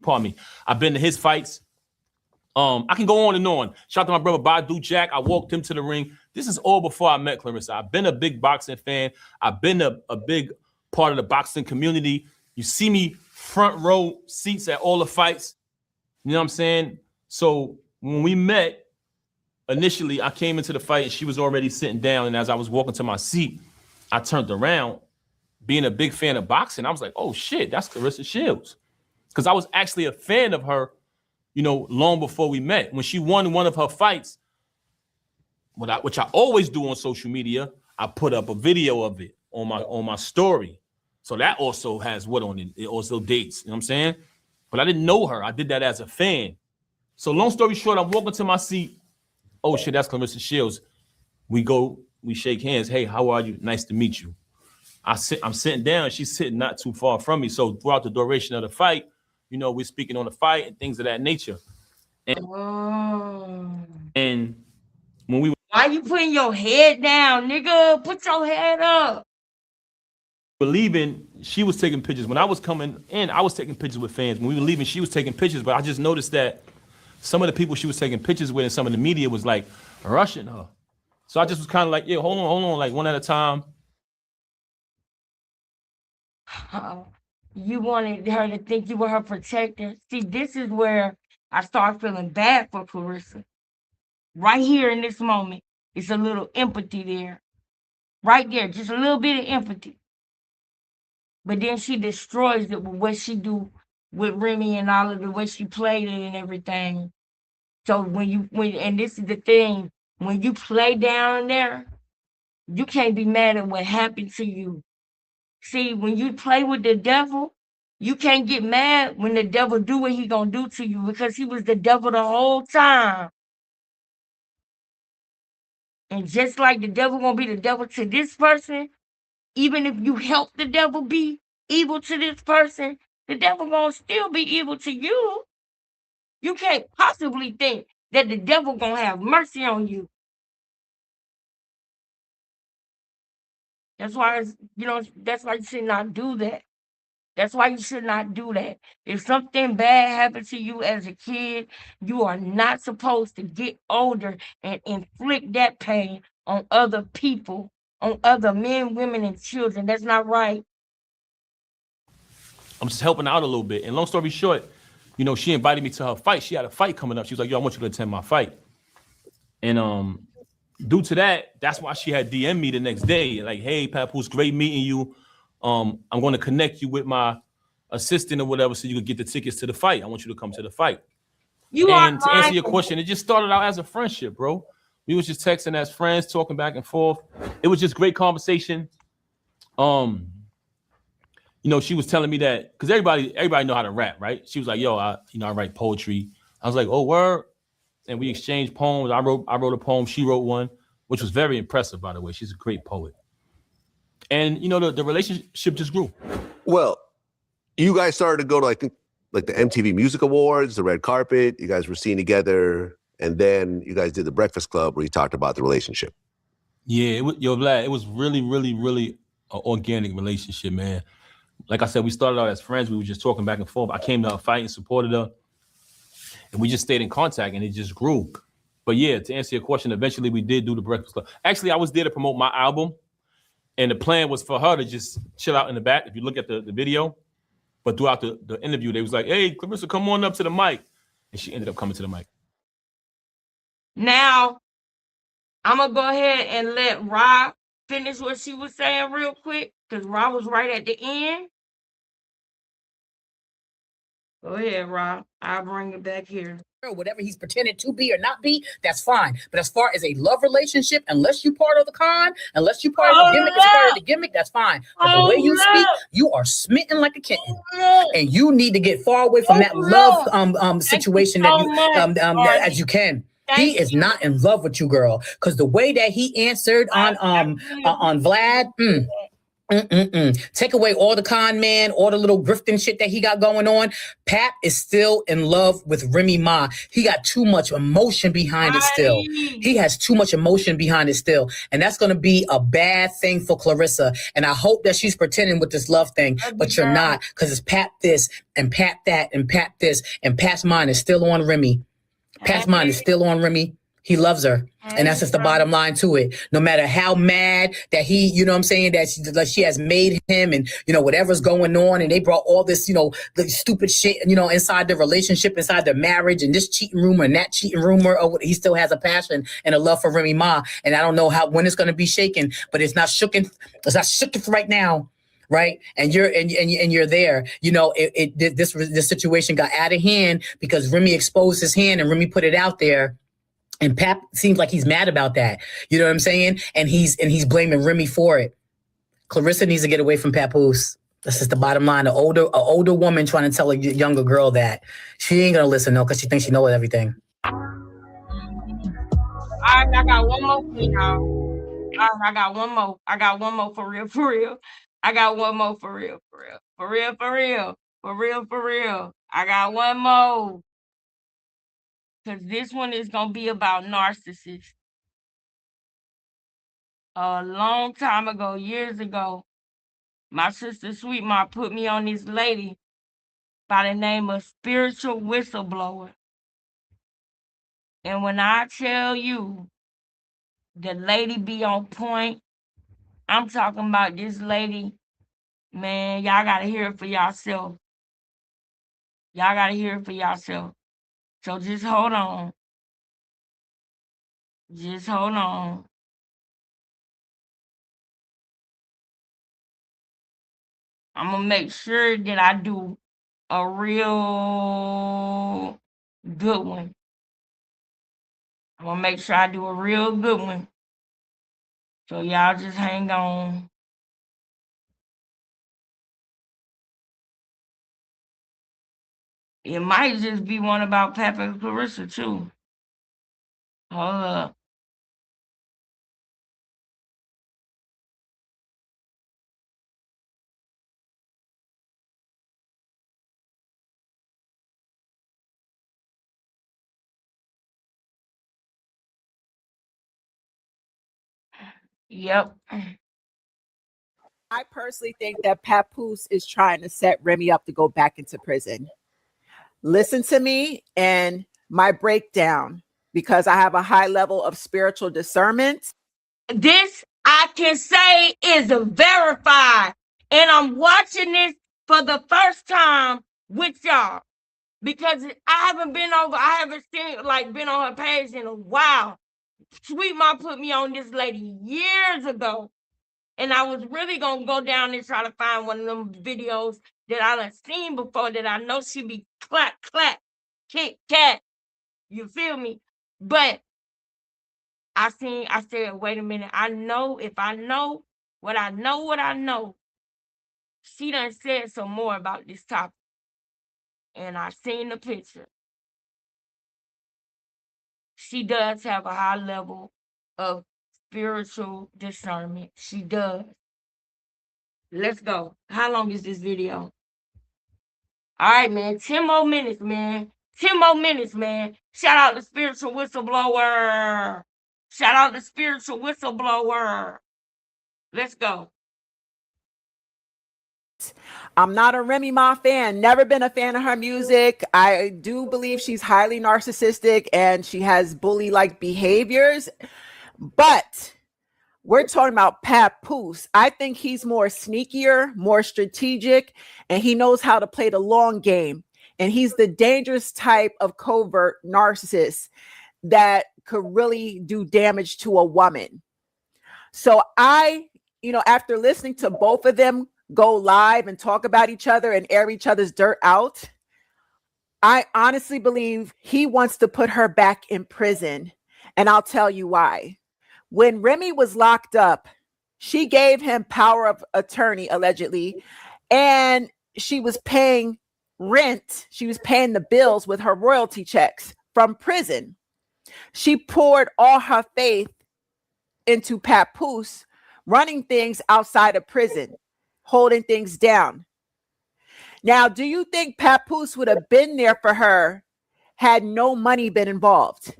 Pardon me. I've been to his fights. I can go on and on. Shout out to my brother Badu Jack. I walked him to the ring. This is all before I met Clarissa. I've been a big boxing fan. I've been a big part of the boxing community. You see me front row seats at all the fights. You know what I'm saying? So when we met, initially I came into the fight and she was already sitting down. And as I was walking to my seat, I turned around. Being a big fan of boxing, I was like, oh shit, that's Clarissa Shields. Because I was actually a fan of her, you know, long before we met. When she won one of her fights, which I always do on social media, I put up a video of it on my story. So that also has what on it? It also dates, you know what I'm saying? But I didn't know her. I did that as a fan. So long story short, I'm walking to my seat. Oh shit, that's Clarissa Shields. We shake hands. Hey, how are you? Nice to meet you. I'm sitting down. She's sitting not too far from me. So throughout the duration of the fight, you know, we're speaking on the fight and things of that nature. And when we why you putting your head down, nigga? Put your head up. were leaving, she was taking pictures. When I was coming in, I was taking pictures with fans. When we were leaving, she was taking pictures. But I just noticed that some of the people she was taking pictures with and some of the media was like rushing her. So I just was kind of like, yeah, hold on, like one at a time. You wanted her to think you were her protector. See, this is where I start feeling bad for Clarissa. Right here in this moment, it's a little empathy there. Right there, just a little bit of empathy. But then she destroys it with what she do with Remy and all of the way she played it and everything. So and this is the thing, when you play down there, you can't be mad at what happened to you. See, when you play with the devil, you can't get mad when the devil do what he gonna do to you, because he was the devil the whole time. And just like the devil gonna be the devil to this person, even if you help the devil be evil to this person, the devil gonna still be evil to you. You can't possibly think that the devil gonna have mercy on you. That's why that's why you should not do that. That's why you should not do that. If something bad happened to you as a kid, you are not supposed to get older and inflict that pain on other people, on other men, women, and children. That's not right. I'm just helping out a little bit. And long story short, she invited me to her fight. She had a fight coming up. She was like, yo, I want you to attend my fight. And due to that, that's why she had DM'd me the next day. Like, hey, Papoose, great meeting you. I'm going to connect you with my assistant or whatever so you could get the tickets to the fight. I want you to come to the fight. To answer your question, it just started out as a friendship, bro. We was just texting as friends, talking back and forth. It was just great conversation. She was telling me that, because everybody know how to rap, right? She was like, yo, I write poetry. I was like, oh, word. And we exchanged poems. I wrote a poem. She wrote one, which was very impressive, by the way. She's a great poet. And, the relationship just grew. Well, you guys started to go to like the MTV Music Awards, the red carpet. You guys were seen together. And then you guys did the Breakfast Club where you talked about the relationship. Yeah, Vlad, it was really, really, really an organic relationship, man. Like I said, we started out as friends. We were just talking back and forth. I came to her fight and supported her. And we just stayed in contact and it just grew. But yeah, to answer your question, eventually we did do the Breakfast Club. Actually, I was there to promote my album. And the plan was for her to just chill out in the back, if you look at the video. But throughout the interview, they was like, hey, Clarissa, come on up to the mic. And she ended up coming to the mic. Now, I'm going to go ahead and let Rob finish what she was saying real quick, because Rob was right at the end. Go ahead, Rob. I'll bring it back here. Whatever he's pretending to be or not be, that's fine. But as far as a love relationship, unless you part of the con, unless you part of the gimmick, it's part of the gimmick, that's fine. But the way you speak, you are smitten like a kitten. And you need to get far away from that love situation that you as you can. He is not in love with you, girl. Because the way that he answered on Vlad, take away all the con man, all the little grifting shit that he got going on. Pap is still in love with Remy Ma. He got too much emotion behind it still. He has too much emotion behind it still. And that's going to be a bad thing for Clarissa. And I hope that she's pretending with this love thing, but you're not, because it's Pap this and Pap that and Pap this. And Pap's mind is still on Remy. Pap's mind is still on Remy. He loves her. And that's just the bottom line to it. No matter how mad that he, you know what I'm saying, that she has made him and, whatever's going on. And they brought all this, the stupid shit, inside the relationship, inside the marriage and this cheating rumor and that cheating rumor. Oh, he still has a passion and a love for Remy Ma. And I don't know when it's going to be shaken, but it's not shooken. It's not shooken right now. Right. And you're there. This situation got out of hand because Remy exposed his hand and Remy put it out there. And Pap seems like he's mad about that. You know what I'm saying? And he's blaming Remy for it. Clarissa needs to get away from Papoose. That's just the bottom line. An older woman trying to tell a younger girl that she ain't gonna listen, because she thinks she knows everything. All right, I got one more for y'all. I got one more. I got one more for real. I got one more for real. For real. I got one more. Because this one is going to be about narcissists. A long time ago, years ago, my sister Sweet Ma put me on this lady by the name of Spiritual Whistleblower. And when I tell you the lady be on point, I'm talking about this lady, man, y'all got to hear it for yourself. So just hold on. Just hold on. I'm gonna make sure that I do a real good one. I'm gonna make sure I do a real good one. So y'all just hang on. It might just be one about Papoose and Clarissa too. Hold up. Yep. I personally think that Papoose is trying to set Remy up to go back into prison. Listen to me and my breakdown, because I have a high level of spiritual discernment. This I can say is verified. And I'm watching this for the first time with y'all. Because I haven't been on her page in a while. Sweet Mom put me on this lady years ago. And I was really gonna go down and try to find one of them videos that I done seen before that I know she be clack, clack, kick, cat. You feel me? But I said, wait a minute. I know if I know what I know, she done said some more about this topic. And I seen the picture. She does have a high level of spiritual discernment. She does. Let's go. How long is this video? All right, man. 10 more minutes, man. 10 more minutes, man. Shout out to Spiritual Whistleblower. Shout out to Spiritual Whistleblower. Let's go. I'm not a Remy Ma fan, never been a fan of her music. I do believe she's highly narcissistic and she has bully-like behaviors. But we're talking about Papoose. I think he's more sneakier, more strategic, and he knows how to play the long game. And he's the dangerous type of covert narcissist that could really do damage to a woman. So after listening to both of them go live and talk about each other and air each other's dirt out, I honestly believe he wants to put her back in prison. And I'll tell you why. When Remy was locked up, she gave him power of attorney, allegedly, and she was paying rent. She was paying the bills with her royalty checks from prison. She poured all her faith into Papoose, running things outside of prison, holding things down. Now, do you think Papoose would have been there for her had no money been involved?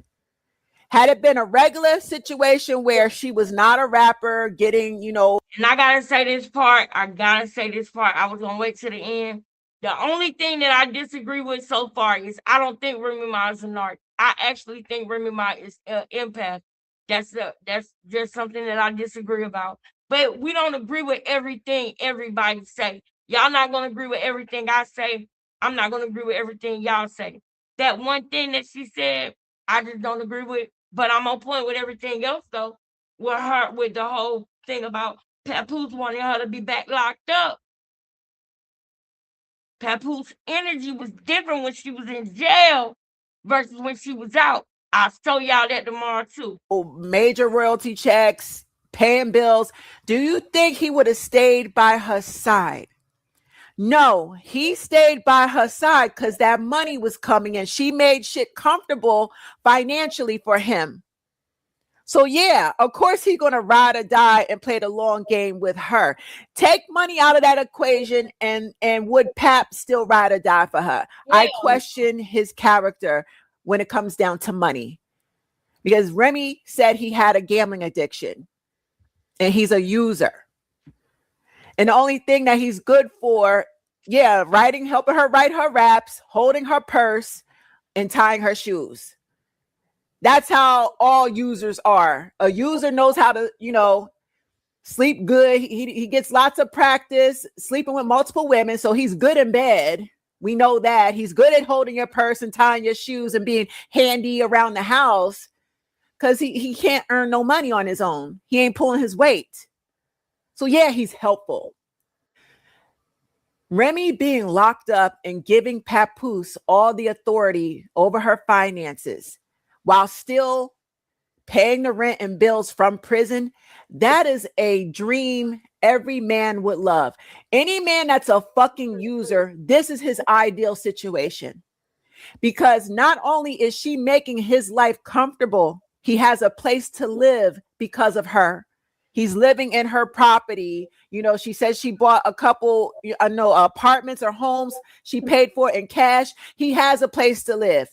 Had it been a regular situation where she was not a rapper getting, And I gotta say this part. I was gonna wait to the end. The only thing that I disagree with so far is I don't think Remy Ma is a narc. I actually think Remy Ma is an empath. That's just something that I disagree about. But we don't agree with everything everybody say. Y'all not gonna agree with everything I say. I'm not gonna agree with everything y'all say. That one thing that she said, I just don't agree with. But I'm on point with everything else though. With the whole thing about Papoose wanting her to be back locked up. Papoose energy was different when she was in jail versus when she was out. I'll show y'all that tomorrow too. Major royalty checks, paying bills. Do you think he would have stayed by her side? No, he stayed by her side because that money was coming in. She made shit comfortable financially for him. So yeah, of course he's going to ride or die and play the long game with her. Take money out of that equation and would Pap still ride or die for her? Yeah. I question his character when it comes down to money. Because Remy said he had a gambling addiction and he's a user. And the only thing that he's good for, helping her write her raps, holding her purse, and tying her shoes. That's how all users are. A user knows how to, sleep good. He gets lots of practice sleeping with multiple women, so he's good in bed, We know that. He's good at holding your purse and tying your shoes and being handy around the house because he can't earn no money on his own. He ain't pulling his weight. So yeah, he's helpful. Remy being locked up and giving Papoose all the authority over her finances while still paying the rent and bills from prison, that is a dream every man would love. Any man that's a fucking user, this is his ideal situation. Because not only is she making his life comfortable, he has a place to live because of her. He's living in her property. You know, she says she bought a couple, apartments or homes. She paid for it in cash. He has a place to live.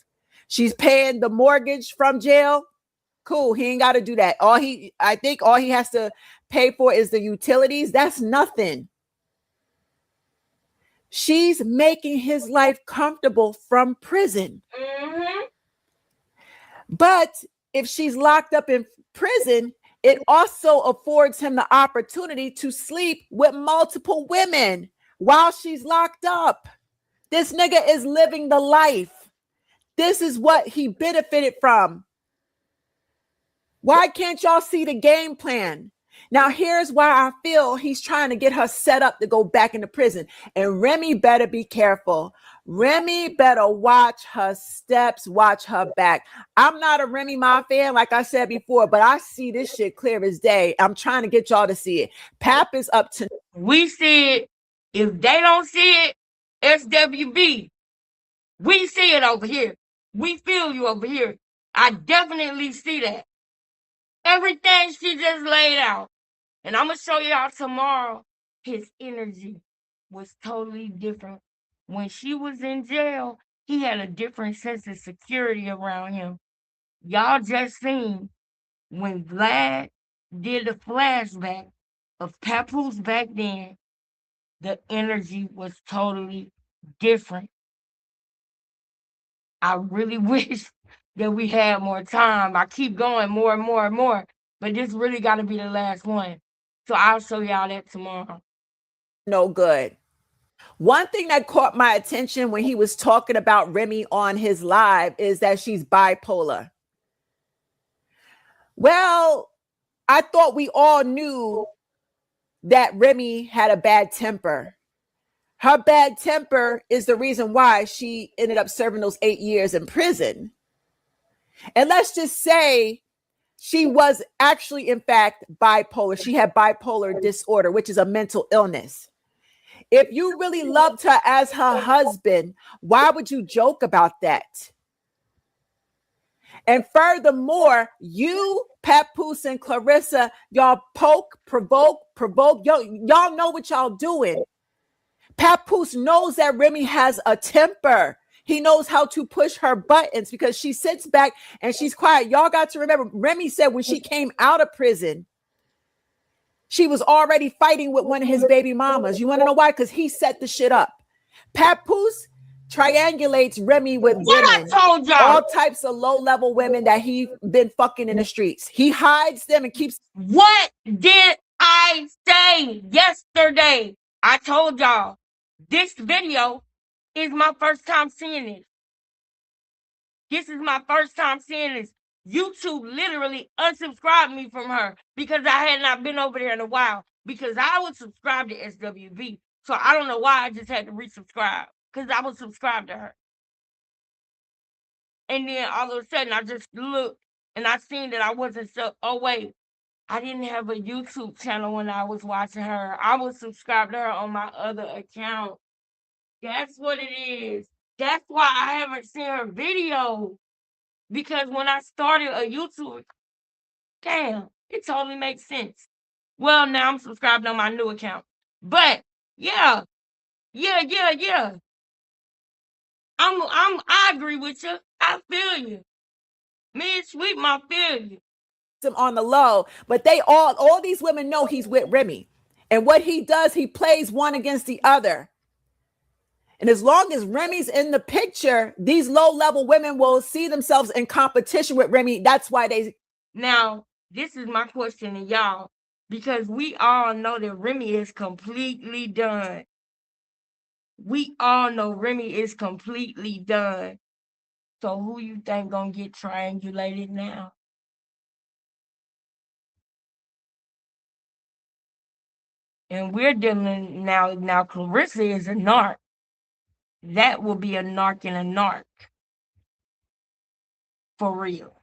She's paying the mortgage from jail. Cool. He ain't got to do that. I think all he has to pay for is the utilities. That's nothing. She's making his life comfortable from prison. Mm-hmm. But if she's locked up in prison, it also affords him the opportunity to sleep with multiple women while she's locked up. This nigga is living the life. This is what he benefited from. Why can't y'all see the game plan? Now, here's why I feel he's trying to get her set up to go back into prison. And Remy better be careful. Remy better watch her steps, watch her back. I'm not a Remy Ma fan, like I said before, but I see this shit clear as day. I'm trying to get y'all to see it. Pap is up to... We see it. If they don't see it, SWB. We see it over here. We feel you over here. I definitely see that. Everything she just laid out. And I'm going to show y'all tomorrow. His energy was totally different. When she was in jail, he had a different sense of security around him. Y'all just seen when Vlad did the flashback of Papoose back then, the energy was totally different. I really wish that we had more time. I keep going more and more and more, but this really got to be the last one. So I'll show y'all that tomorrow. No good. One thing that caught my attention when he was talking about Remy on his live is that she's bipolar. Well, I thought we all knew that Remy had a bad temper. Her bad temper is the reason why she ended up serving those 8 years in prison. And let's just say she was actually, in fact, bipolar. She had bipolar disorder, which is a mental illness. If you really loved her as her husband, why would you joke about that? And furthermore, you, Papoose and Clarissa, y'all poke, provoke. Y'all know what y'all doing. Papoose knows that Remy has a temper. He knows how to push her buttons because she sits back and she's quiet. Y'all got to remember, Remy said when she came out of prison, she was already fighting with one of his baby mamas. You want to know why? Because he set the shit up. Papoose triangulates Remy with women. I told y'all. All types of low-level women that he been fucking in the streets. He hides them and keeps... What did I say yesterday? I told y'all. This video is my first time seeing it. This is my first time seeing this. YouTube literally unsubscribed me from her because I had not been over there in a while because I was subscribed to SWB. So I don't know why I just had to resubscribe because I was subscribed to her. And then all of a sudden I just looked and I seen that I wasn't oh wait, I didn't have a YouTube channel when I was watching her. I was subscribed to her on my other account. That's what it is. That's why I haven't seen her video. Because when I started a YouTube, damn, it totally makes sense. Well, now I'm subscribed on my new account. But yeah. I agree with you. I feel you. Me and Sweet Mom feel you. On the low, but they all these women know he's with Remy. And what he does, he plays one against the other. And as long as Remy's in the picture, these low-level women will see themselves in competition with Remy. That's why they... Now, this is my question to y'all, because we all know that Remy is completely done. We all know Remy is completely done. So who you think gonna get triangulated now? And we're dealing now Clarissa is a narc. That will be a narc and a narc. For real.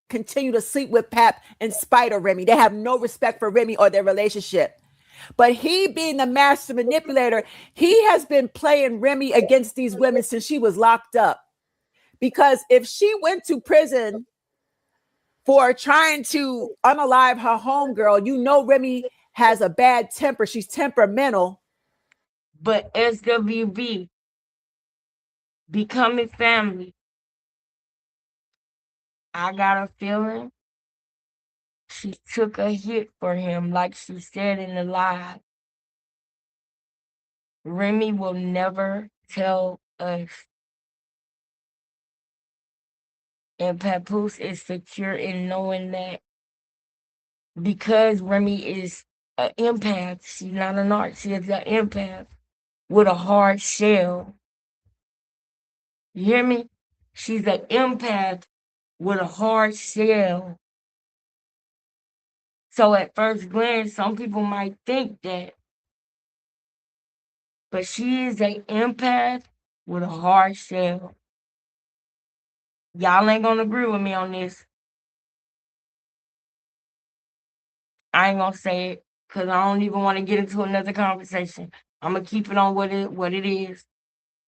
Continue to sleep with Pap in spite of Remy. They have no respect for Remy or their relationship. But he being the master manipulator, he has been playing Remy against these women since she was locked up. Because if she went to prison for trying to unalive her homegirl, you know Remy has a bad temper. She's temperamental. But SWV, becoming family, I got a feeling she took a hit for him, like she said in the live. Remy will never tell us. And Papoose is secure in knowing that because Remy is an empath, she's not an narc, she is an empath with a hard shell. You hear me? She's an empath with a hard shell. So at first glance, some people might think that. But she is an empath with a hard shell. Y'all ain't gonna agree with me on this. I ain't gonna say it because I don't even want to get into another conversation. I'm gonna keep it on what it is.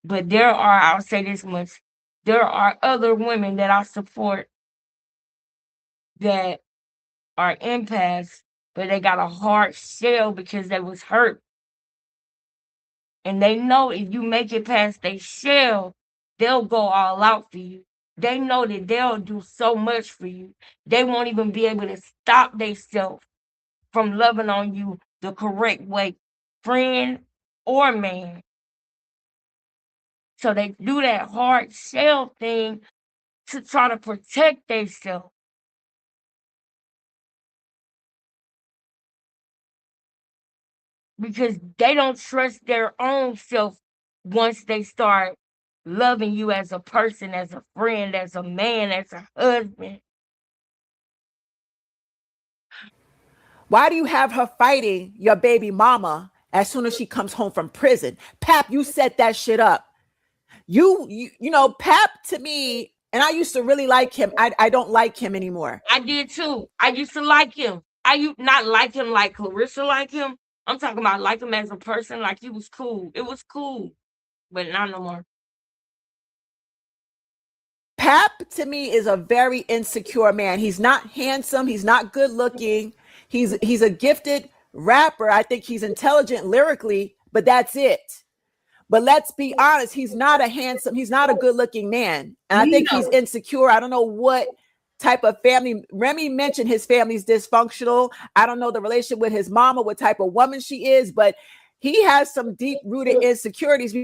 But I'll say this much, there are other women that I support that are empaths, but they got a hard shell because they was hurt. And they know if you make it past their shell, they'll go all out for you. They know that they'll do so much for you. They won't even be able to stop themselves from loving on you the correct way, friend or man. So they do that hard shell thing to try to protect themselves. Because they don't trust their own self once they start loving you as a person, as a friend, as a man, as a husband. Why do you have her fighting your baby mama as soon as she comes home from prison? Pap, you set that shit up. You know, Pap to me, and I used to really like him. I don't like him anymore. I did too. I used to like him. I used not like him like Clarissa like him. I'm talking about like him as a person, like he was cool. It was cool, but not no more. Pap to me is a very insecure man. He's not handsome. He's not good looking. He's a gifted rapper. I think he's intelligent lyrically, but that's it. But let's be honest, he's not a good looking man. And I think he's insecure. I don't know what type of family. Remy mentioned his family's dysfunctional. I don't know the relationship with his mama, what type of woman she is, but he has some deep rooted insecurities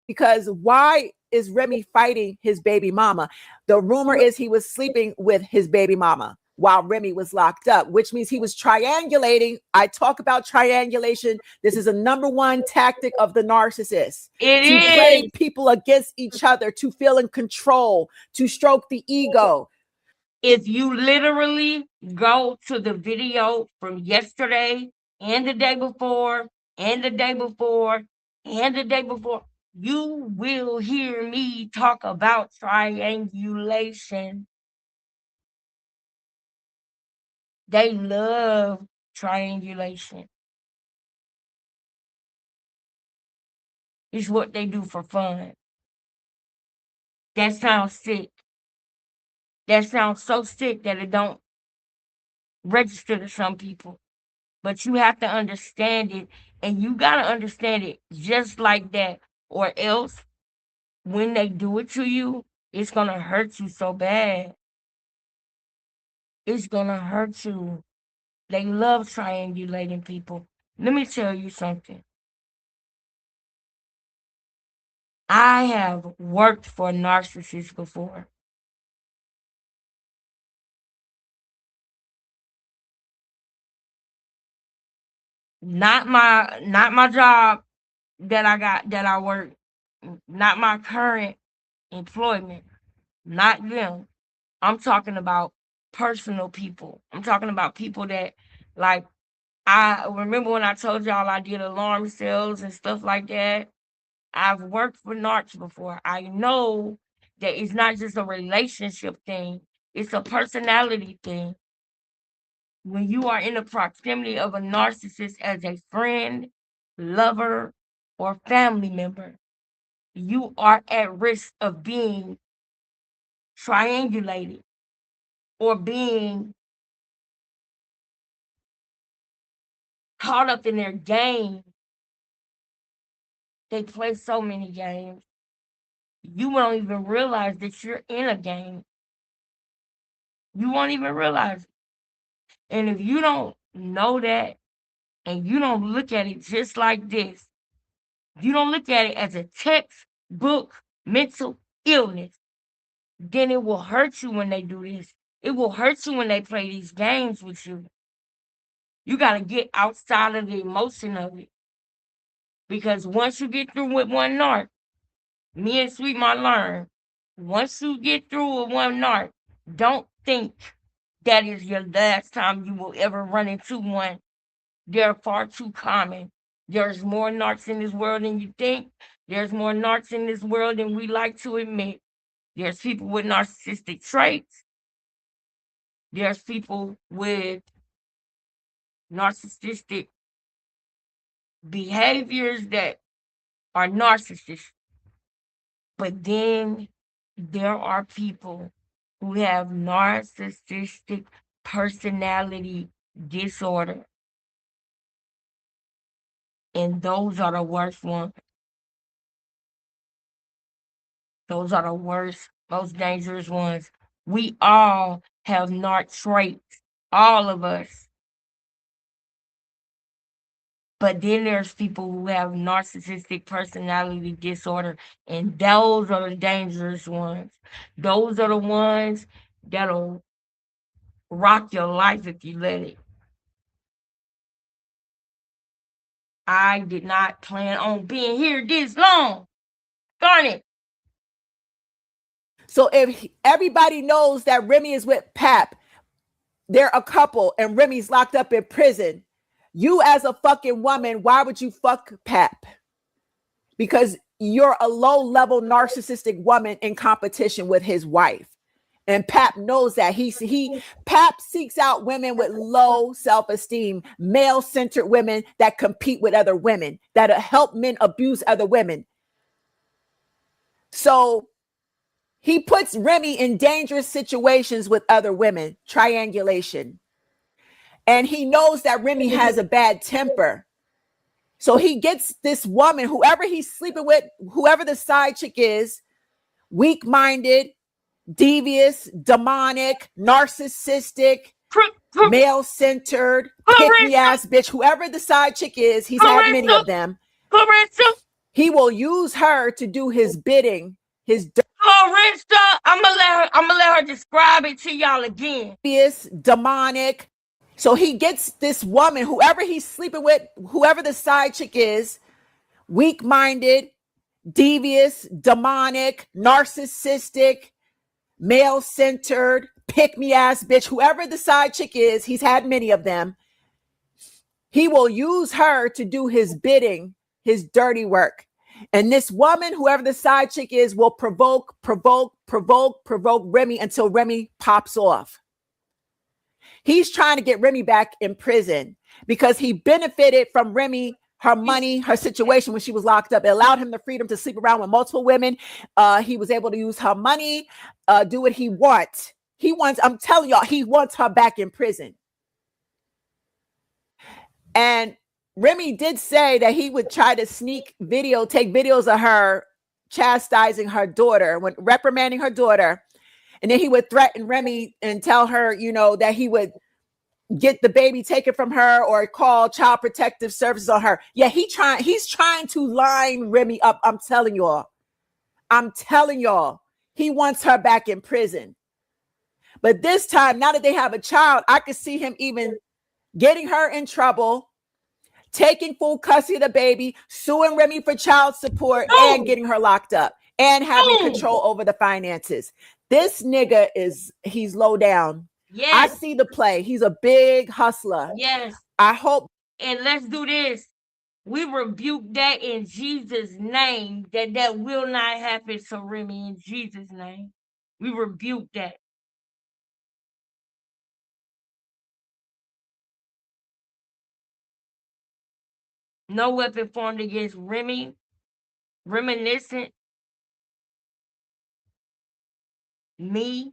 because why is Remy fighting his baby mama? The rumor is he was sleeping with his baby mama while Remy was locked up, which means he was triangulating. I talk about triangulation. This is a number one tactic of the narcissist. To play people against each other, to feel in control, to stroke the ego. If you literally go to the video from yesterday and the day before and the day before and the day before, you will hear me talk about triangulation. They love triangulation. It's what they do for fun. That sounds sick. That sounds so sick that it don't register to some people. But you have to understand it, and you got to understand it just like that, or else when they do it to you, it's going to hurt you so bad. It's going to hurt you. They love triangulating people. Let me tell you something. I have worked for narcissists before. Not my job that I work, not my current employment, not them. I'm talking about personal people. I'm talking about people that, like, I remember when I told y'all I did alarm sales and stuff like that. I've worked for narcs before. I know that it's not just a relationship thing, it's a personality thing. When you are in the proximity of a narcissist as a friend, lover, or family member, you are at risk of being triangulated or being caught up in their game. They play so many games. You won't even realize that you're in a game. You won't even realize it. And if you don't know that and you don't look at it just like this, you don't look at it as a textbook mental illness, then it will hurt you when they do this. It will hurt you when they play these games with you. You got to get outside of the emotion of it. Because once you get through with one narc, me and Sweet Ma learned, once you get through with one narc, don't think that is your last time you will ever run into one. They're far too common. There's more narcs in this world than you think. There's more narcs in this world than we like to admit. There's people with narcissistic traits. There's people with narcissistic behaviors that are narcissists. But then there are people who have narcissistic personality disorder. And those are the worst ones. Those are the worst, most dangerous ones. We all have narc traits, all of us. But then there's people who have narcissistic personality disorder, and those are the dangerous ones. Those are the ones that'll rock your life if you let it. I did not plan on being here this long. Darn it. So if everybody knows that Remy is with Pap, they're a couple, and Remy's locked up in prison, you as a fucking woman, why would you fuck Pap? Because you're a low-level narcissistic woman in competition with his wife. And Pap knows that. Pap seeks out women with low self-esteem, male-centered women that compete with other women, that help men abuse other women. So he puts Remy in dangerous situations with other women, triangulation. And he knows that Remy has a bad temper. So he gets this woman, whoever he's sleeping with, whoever the side chick is, weak-minded, devious, demonic, narcissistic, male-centered, pick-me-ass bitch, whoever the side chick is, he's had many of them. He will use her to do his bidding. Clarissa, I'm gonna let her describe it to y'all again. Demonic. So he gets this woman, whoever he's sleeping with, whoever the side chick is, weak-minded, devious, demonic, narcissistic, male-centered, pick-me-ass bitch, whoever the side chick is, he's had many of them. He will use her to do his bidding, his dirty work. And this woman, whoever the side chick is, will provoke Remy until Remy pops off. He's trying to get Remy back in prison because he benefited from Remy, her money, her situation when she was locked up. It allowed him the freedom to sleep around with multiple women. He was able to use her money, do what he wants. I'm telling y'all, he wants her back in prison. And Remy did say that he would try to take videos of her chastising her daughter, reprimanding her daughter. And then he would threaten Remy and tell her, that he would get the baby taken from her or call child protective services on her. Yeah, he's trying to line Remy up. I'm telling y'all, he wants her back in prison. But this time, now that they have a child, I could see him even getting her in trouble, taking full custody of the baby, suing Remy for child support, and getting her locked up, and having control over the finances. This nigga he's low down. Yes. I see the play. He's a big hustler. Yes. I hope. And let's do this. We rebuke that in Jesus' name, that will not happen to Remy in Jesus' name. We rebuke that. No weapon formed against Remy, reminiscent, me,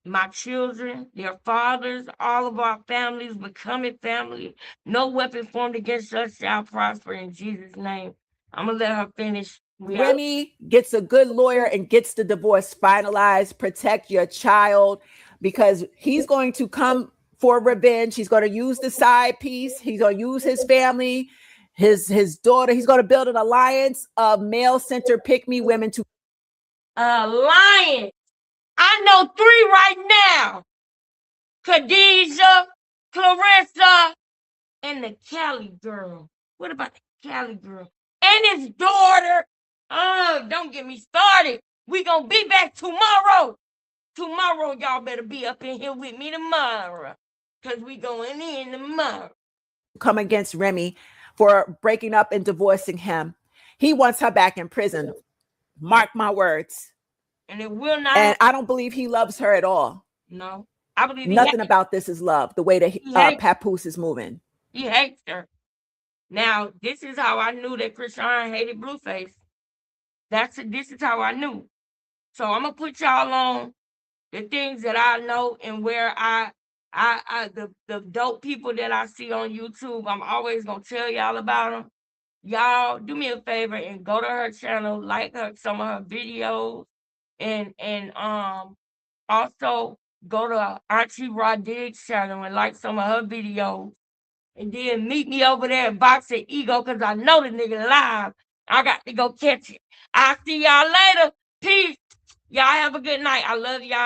my children, their fathers, all of our families, becoming family. No weapon formed against us shall prosper in Jesus' name. I'm going to let her finish. Remy gets a good lawyer and gets the divorce finalized. Protect your child, because he's going to come for revenge. He's going to use the side piece. He's going to use his family, his daughter. He's going to build an alliance of male-centered pick-me women to alliance. I know 3 right now. Khadijah, Clarissa, and the Cali girl. What about the Cali girl? And his daughter. Oh, don't get me started. We gonna be back tomorrow. Tomorrow, y'all better be up in here with me tomorrow. Because we going in tomorrow. Come against Remy for breaking up and divorcing him. He wants her back in prison. Mark my words. And it will not. And I don't believe he loves her at all. No. I believe nothing about this is love, the way that Papoose is moving. He hates her. Now, this is how I knew that Krishan hated Blueface. This is how I knew. So I'm gonna put y'all on the things that I know and where the dope people that I see on YouTube. I'm always gonna tell y'all about them. Y'all do me a favor and go to her channel, like some of her videos, and also go to Auntie Rodig's channel and like some of her videos. And then meet me over there at Boxing Ego, because I know the nigga live. I got to go catch it. I'll see y'all later. Peace. Y'all have a good night. I love y'all.